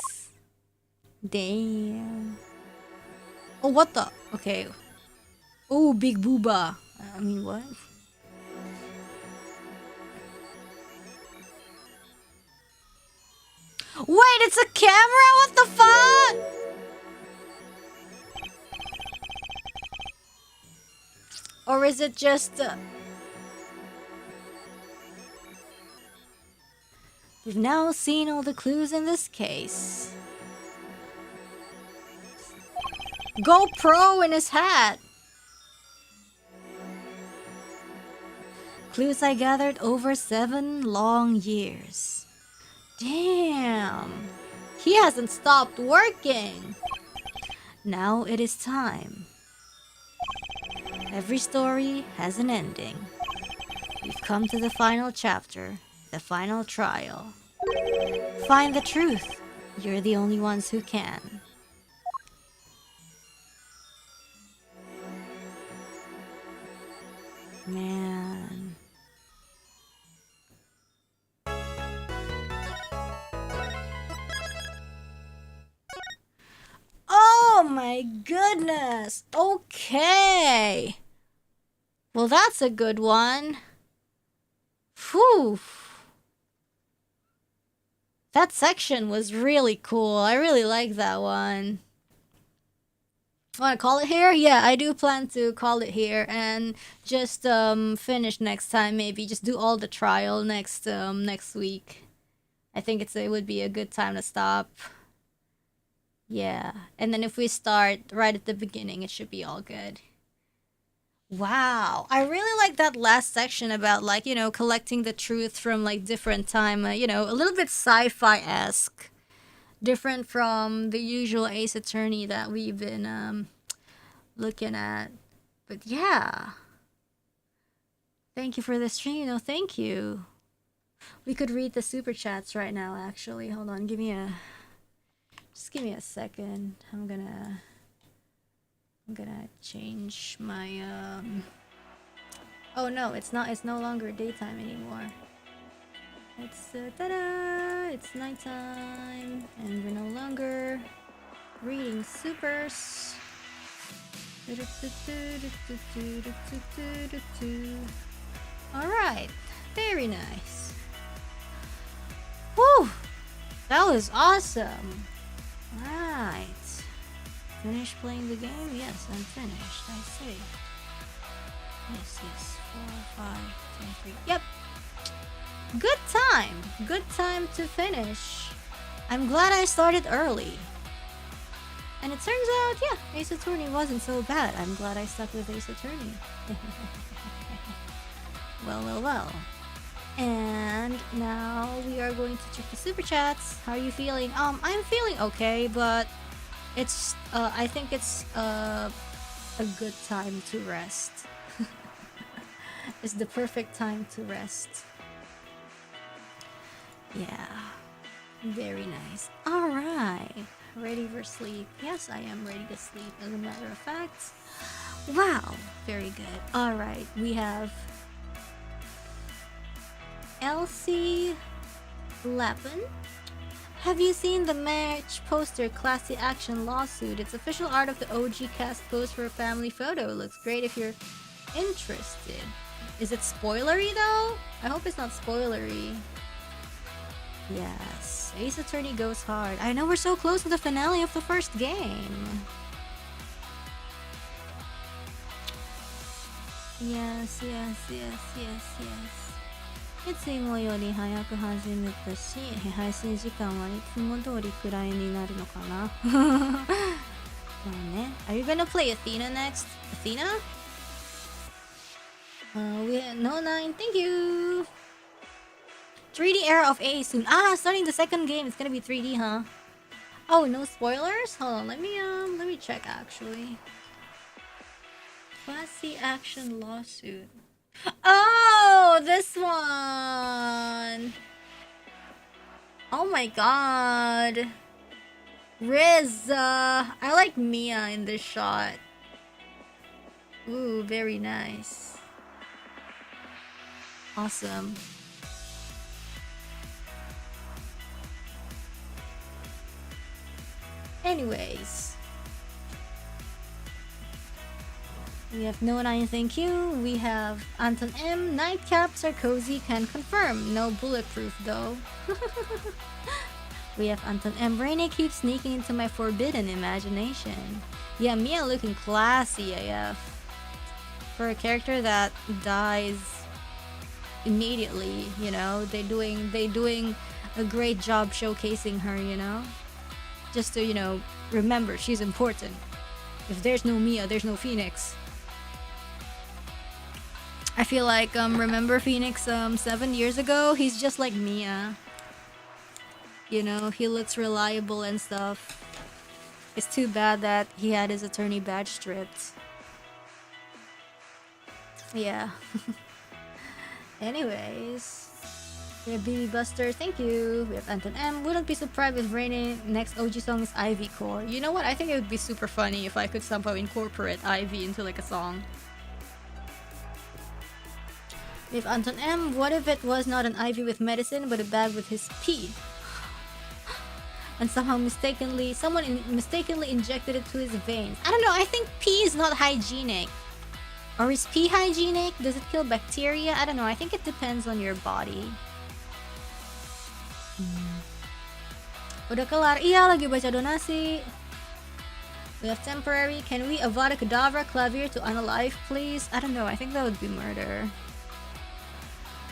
S3: Damn. Oh, what the? Okay. Oh, big booba. I mean, what? Wait, it's a camera? What the fuck? Or is it just... We've now seen all the clues in this case. GoPro in his hat! Clues I gathered over 7 long years. Damn! He hasn't stopped working! Now it is time. Every story has an ending. We've come to the final chapter, the final trial. Find the truth. You're the only ones who can. Man. Oh my goodness! Okay! Well, that's a good one. Whew. That section was really cool. I really like that one. Want to call it here? Yeah, I do plan to call it here and just finish next time. Maybe just do all the trial next week. I think it would be a good time to stop. Yeah, and then if we start right at the beginning, it should be all good. Wow, I really like that last section about like, you know, collecting the truth from like different time, you know, a little bit sci-fi-esque. Different from the usual Ace Attorney that we've been looking at. But yeah. Thank you for the stream, you know, thank you. We could read the super chats right now actually. Hold on, just give me a second. I'm gonna change my oh no, it's no longer daytime anymore. It's ta-da! It's nighttime and we're no longer reading supers. Alright, very nice. Whew! That was awesome! Right. Finished playing the game? Yes, I'm finished. I see. Yes. 4, 5, 10, 3. Yep. Good time. Good time to finish. I'm glad I started early. And it turns out, yeah, Ace Attorney wasn't so bad. I'm glad I stuck with Ace Attorney. Well. And now we are going to check the super chats. How are you feeling? I'm feeling okay, but it's I think it's a good time to rest. It's the perfect time to rest. Yeah. Very nice. Alright. Ready for sleep? Yes, I am ready to sleep, as a matter of fact. Wow. Very good. Alright, we have Elsie Lappin. Have you seen the match poster Classy Action Lawsuit? It's official art of the OG cast pose for a family photo. Looks great if you're interested. Is it spoilery though? I hope it's not spoilery. Yes. Ace Attorney goes hard. I know we're so close to the finale of the first game. Yes. いつもより早く始めたし、配信時間はいつも通りくらいになるのかな。まあね。Are you gonna play Athena next? Athena? No 9, thank you. 3D era of A soon. Starting the second game, it's gonna be 3D, huh? Oh, no spoilers? Hold on, let me check actually. Classy Action Lawsuit. Oh, this one. Oh my god. Riz, I like Mia in this shot. Ooh, very nice. Awesome. Anyways. We have No 9, thank you. We have Anton M. Nightcaps are cozy, can confirm. No bulletproof though. We have Anton M. Reine keeps sneaking into my forbidden imagination. Yeah, Mia looking classy AF. For a character that dies immediately, you know, they doing a great job showcasing her, you know? Just to, you know, remember she's important. If there's no Mia, there's no Phoenix. I feel like, remember Phoenix 7 years ago? He's just like Mia. You know, he looks reliable and stuff. It's too bad that he had his attorney badge stripped. Yeah. Anyways. We have BB Buster, thank you. We have Anton M. Wouldn't be surprised if Rainy next OG song is Ivy Core. You know what? I think it would be super funny if I could somehow incorporate Ivy into like a song. We have Anton M. What if it was not an Ivy with medicine, but a bag with his pee? And somehow someone mistakenly injected it to his veins. I don't know, I think pee is not hygienic. Or is pee hygienic? Does it kill bacteria? I don't know, I think it depends on your body. Udah kelar. Iya, lagi baca donasi. We have temporary. Can we Avada Kedavra clavier to unalive, please? I don't know. I think that would be murder.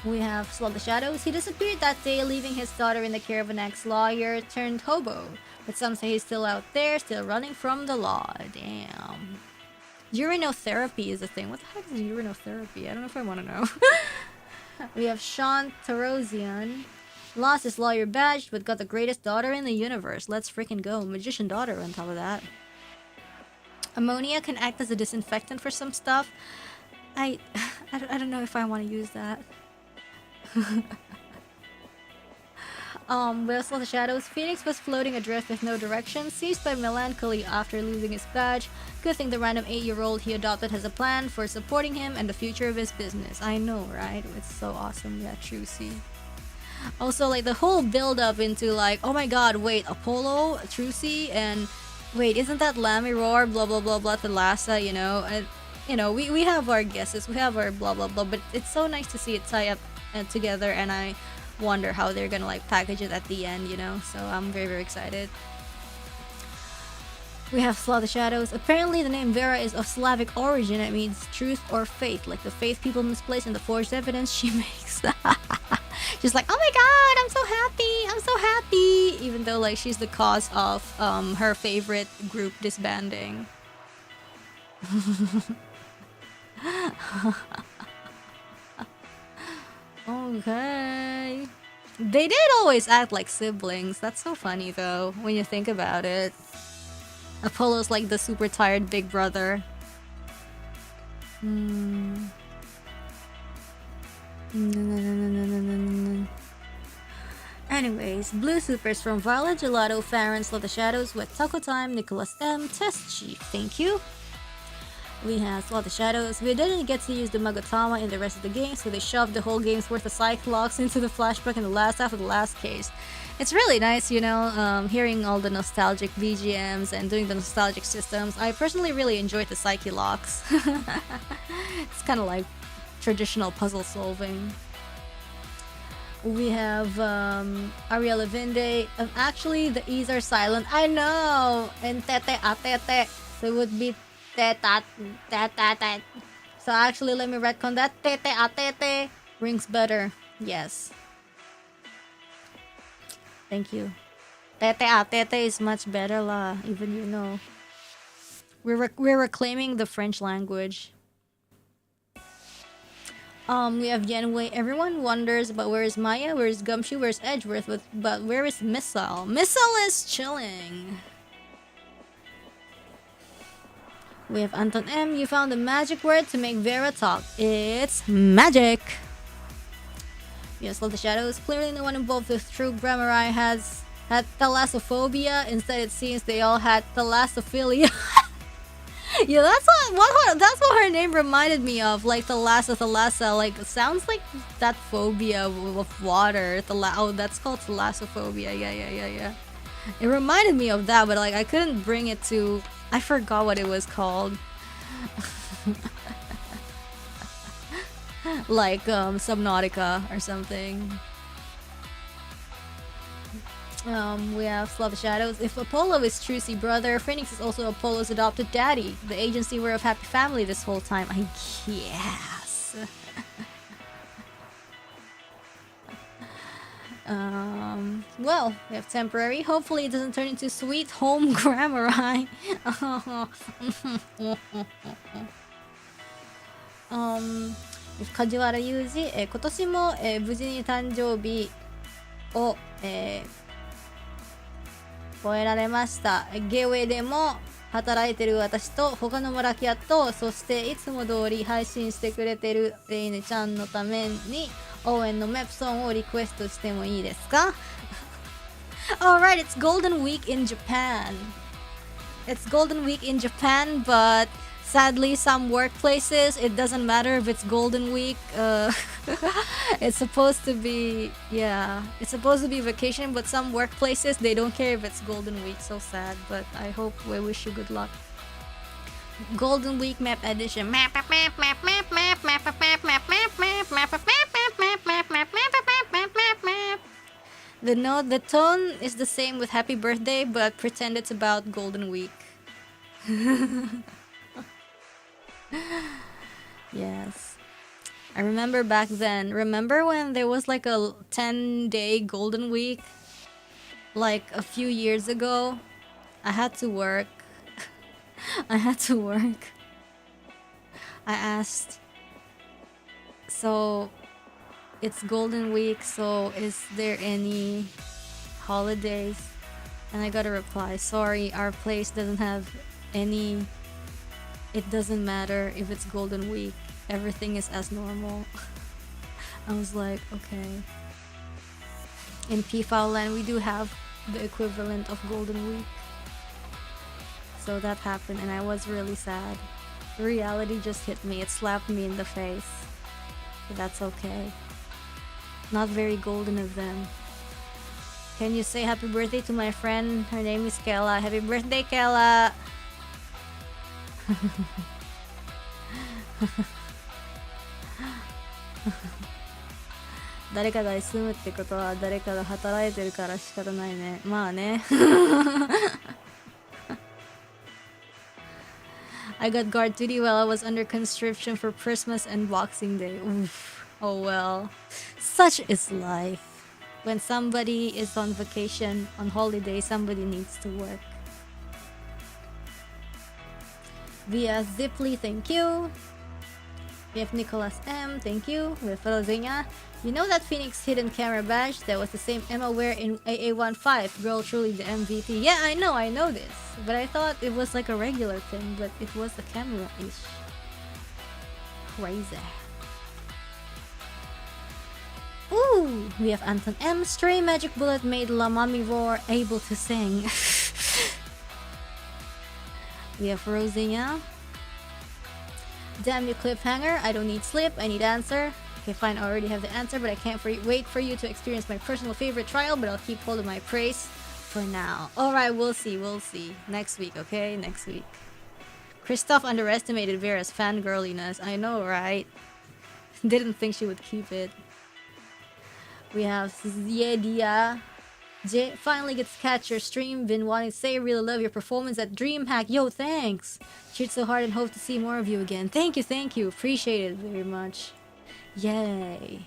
S3: We have Slow the Shadows. He disappeared that day, leaving his daughter in the care of an ex-lawyer turned hobo. But some say he's still out there, still running from the law. Damn. Urinotherapy is a thing. What the heck is urinotherapy? I don't know if I want to know. We have Sean Tarosian. Lost his lawyer badge, but got the greatest daughter in the universe. Let's freaking go. Magician daughter on top of that. Ammonia can act as a disinfectant for some stuff. I don't know if I want to use that. Whistle of the Shadows. Phoenix was floating adrift with no direction, seized by melancholy after losing his badge. Good thing the random 8-year-old he adopted has a plan for supporting him and the future of his business. I know, right? It's so awesome. Yeah, Trucy. Also, like, the whole build-up into, like, oh my god, wait, Apollo, Trucy, and wait, isn't that Lamiroar, blah blah blah blah, Thalassa, you know? And, you know, we have our guesses, we have our blah blah blah, but it's so nice to see it tie up together, and I wonder how they're gonna, like, package it at the end, you know? So I'm very, very excited. We have Slaw the Shadows. Apparently the name Vera is of Slavic origin. It means truth or faith, like the faith people misplace in the forged evidence she makes. She's like, oh my god, I'm so happy, even though, like, she's the cause of her favorite group disbanding. Okay. They did always act like siblings. That's so funny, though, when you think about it. Apollo's like the super tired big brother. Anyways, Blue Supers from Violet, Gelato, Farron, Slow the Shadows, Wet Taco Time, Nicholas M, Test Chief, thank you. We have Slow the Shadows. We didn't get to use the Magatama in the rest of the game, so they shoved the whole game's worth of Cyclops into the flashback in the last half of the last case. It's really nice, you know, hearing all the nostalgic BGMs and doing the nostalgic systems. I personally really enjoyed the Psyche locks. It's kind of like traditional puzzle solving. We have Ariel Levinde. Actually, the E's are silent. I know! And tete atete. So it would be tete. So actually, let me retcon that. Tete atete rings better. Yes. Thank you. Tete atete is much better lah. Even you know. We're reclaiming the French language. We have Yenwei. Everyone wonders about where is Maya, where is Gumshoe, where is Edgeworth, but where is Missile? Missile is chilling. We have Anton M. You found the magic word to make Vera talk. It's magic. Yes, Love the Shadows. Clearly no one involved with true Grammari had thalassophobia. Instead it seems they all had thalassophilia. Yeah, that's what her name reminded me of, like thalassa, like sounds like that phobia of water. Oh, that's called thalassophobia. Yeah. It reminded me of that, but like I couldn't bring it to. I forgot what it was called. Like Subnautica or something. We have Slav Shadows. If Apollo is Trucy brother, Phoenix is also Apollo's adopted daddy. The agency were of happy family this whole time, I guess. Well, we have temporary. Hopefully it doesn't turn into sweet home Grammari. Kajiwara Yuji、今年も、無事に誕生日を、超えられました。ゲウェでも働いてる私と他の村キャット、そしていつも通り配信してくれてるレイネちゃんのために応援のメプソンをリクエストしてもいいですか？ Alright, it's Golden Week in Japan. It's Golden Week in Japan, but sadly some workplaces, it doesn't matter if it's Golden Week. It's supposed to be, yeah, it's supposed to be vacation, but some workplaces, they don't care if it's Golden Week. So sad, but I hope we wish you good luck. Golden Week map edition. The the tone is the same with happy birthday, but pretend it's about Golden Week. Yes. I remember back then. Remember when there was like a 10-day Golden Week? Like a few years ago? I had to work. I had to work. I asked, so it's Golden Week, so is there any holidays? And I got a reply, sorry, our place doesn't have any. It doesn't matter if it's Golden Week. Everything is as normal. I was like, okay. In PFAL land, we do have the equivalent of Golden Week. So that happened, and I was really sad. Reality just hit me. It slapped me in the face. But that's okay. Not very golden of them. Can you say happy birthday to my friend? Her name is Kayla. Happy birthday, Kayla! 誰かが休むってことは誰かが働いてるから仕方ないね。まあね。I got guard duty while I was under conscription for Christmas and Boxing Day. Oof. Oh well. Such is life. When somebody is on vacation, on holiday, somebody needs to work. Via Ziply, thank you. We have Nicholas M, thank you. We have Felozenia. You know that Phoenix hidden camera badge? That was the same Emma wear in AA15. Girl, truly the MVP. Yeah, I know this. But I thought it was like a regular thing, but it was a camera-ish. Crazy. Ooh, we have Anton M. Stray Magic Bullet made La Mami Roar able to sing. We have Rosina. Damn you cliffhanger, I don't need sleep, I need answer. Okay, fine, I already have the answer, but I can't wait for you to experience my personal favorite trial, but I'll keep hold of my praise for now. Alright, we'll see. Next week, okay? Next week. Christoph underestimated Vera's fangirliness. I know, right? Didn't think she would keep it. We have Ziedia. J finally gets to catch your stream. Been wanting to say really love your performance at DreamHack. Yo, thanks. Cheered so hard and hope to see more of you again. Thank you. Appreciate it very much. Yay.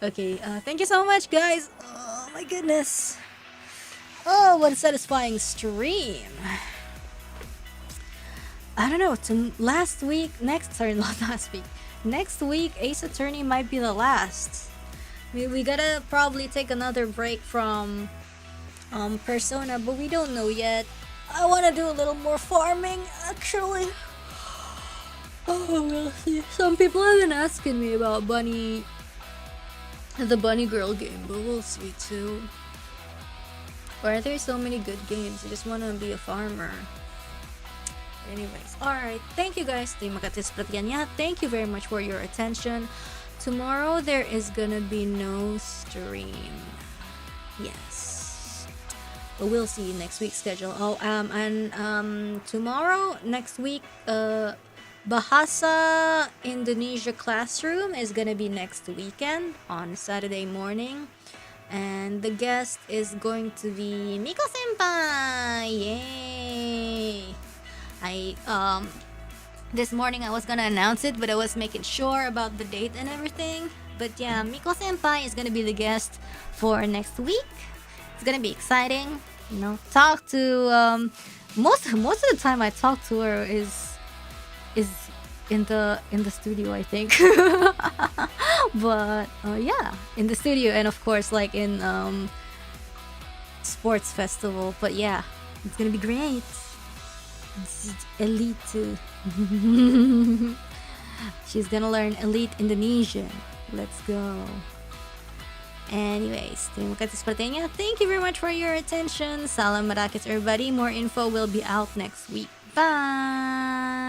S3: Okay, thank you so much, guys. Oh my goodness. Oh, what a satisfying stream. I don't know. Not last week. Next week, Ace Attorney might be the last. We gotta probably take another break from Persona, but we don't know yet. I wanna do a little more farming, actually. Oh, we'll see. Some people have been asking me about the Bunny Girl game, but we'll see too. Why are there so many good games? I just wanna be a farmer. Anyways, alright. Thank you guys. Terima kasih sepertinya. Thank you very much for your attention. Tomorrow there is gonna be no stream. Yes. But we'll see next week's schedule. Tomorrow, next week, Bahasa Indonesia Classroom is gonna be next weekend on Saturday morning. And the guest is going to be Miko Senpai! Yay! This morning I was gonna announce it, but I was making sure about the date and everything. But yeah, Miko Senpai is gonna be the guest for next week. It's gonna be exciting. You know, talk to most of the time I talk to her is in the studio, I think. But yeah, in the studio, and of course like in sports festival. But yeah, it's gonna be great. It's elite. She's gonna learn elite Indonesian. Let's go. Anyways, terima kasih sepertinya. Thank you very much for your attention. Salam marakis everybody. More info will be out next week. Bye.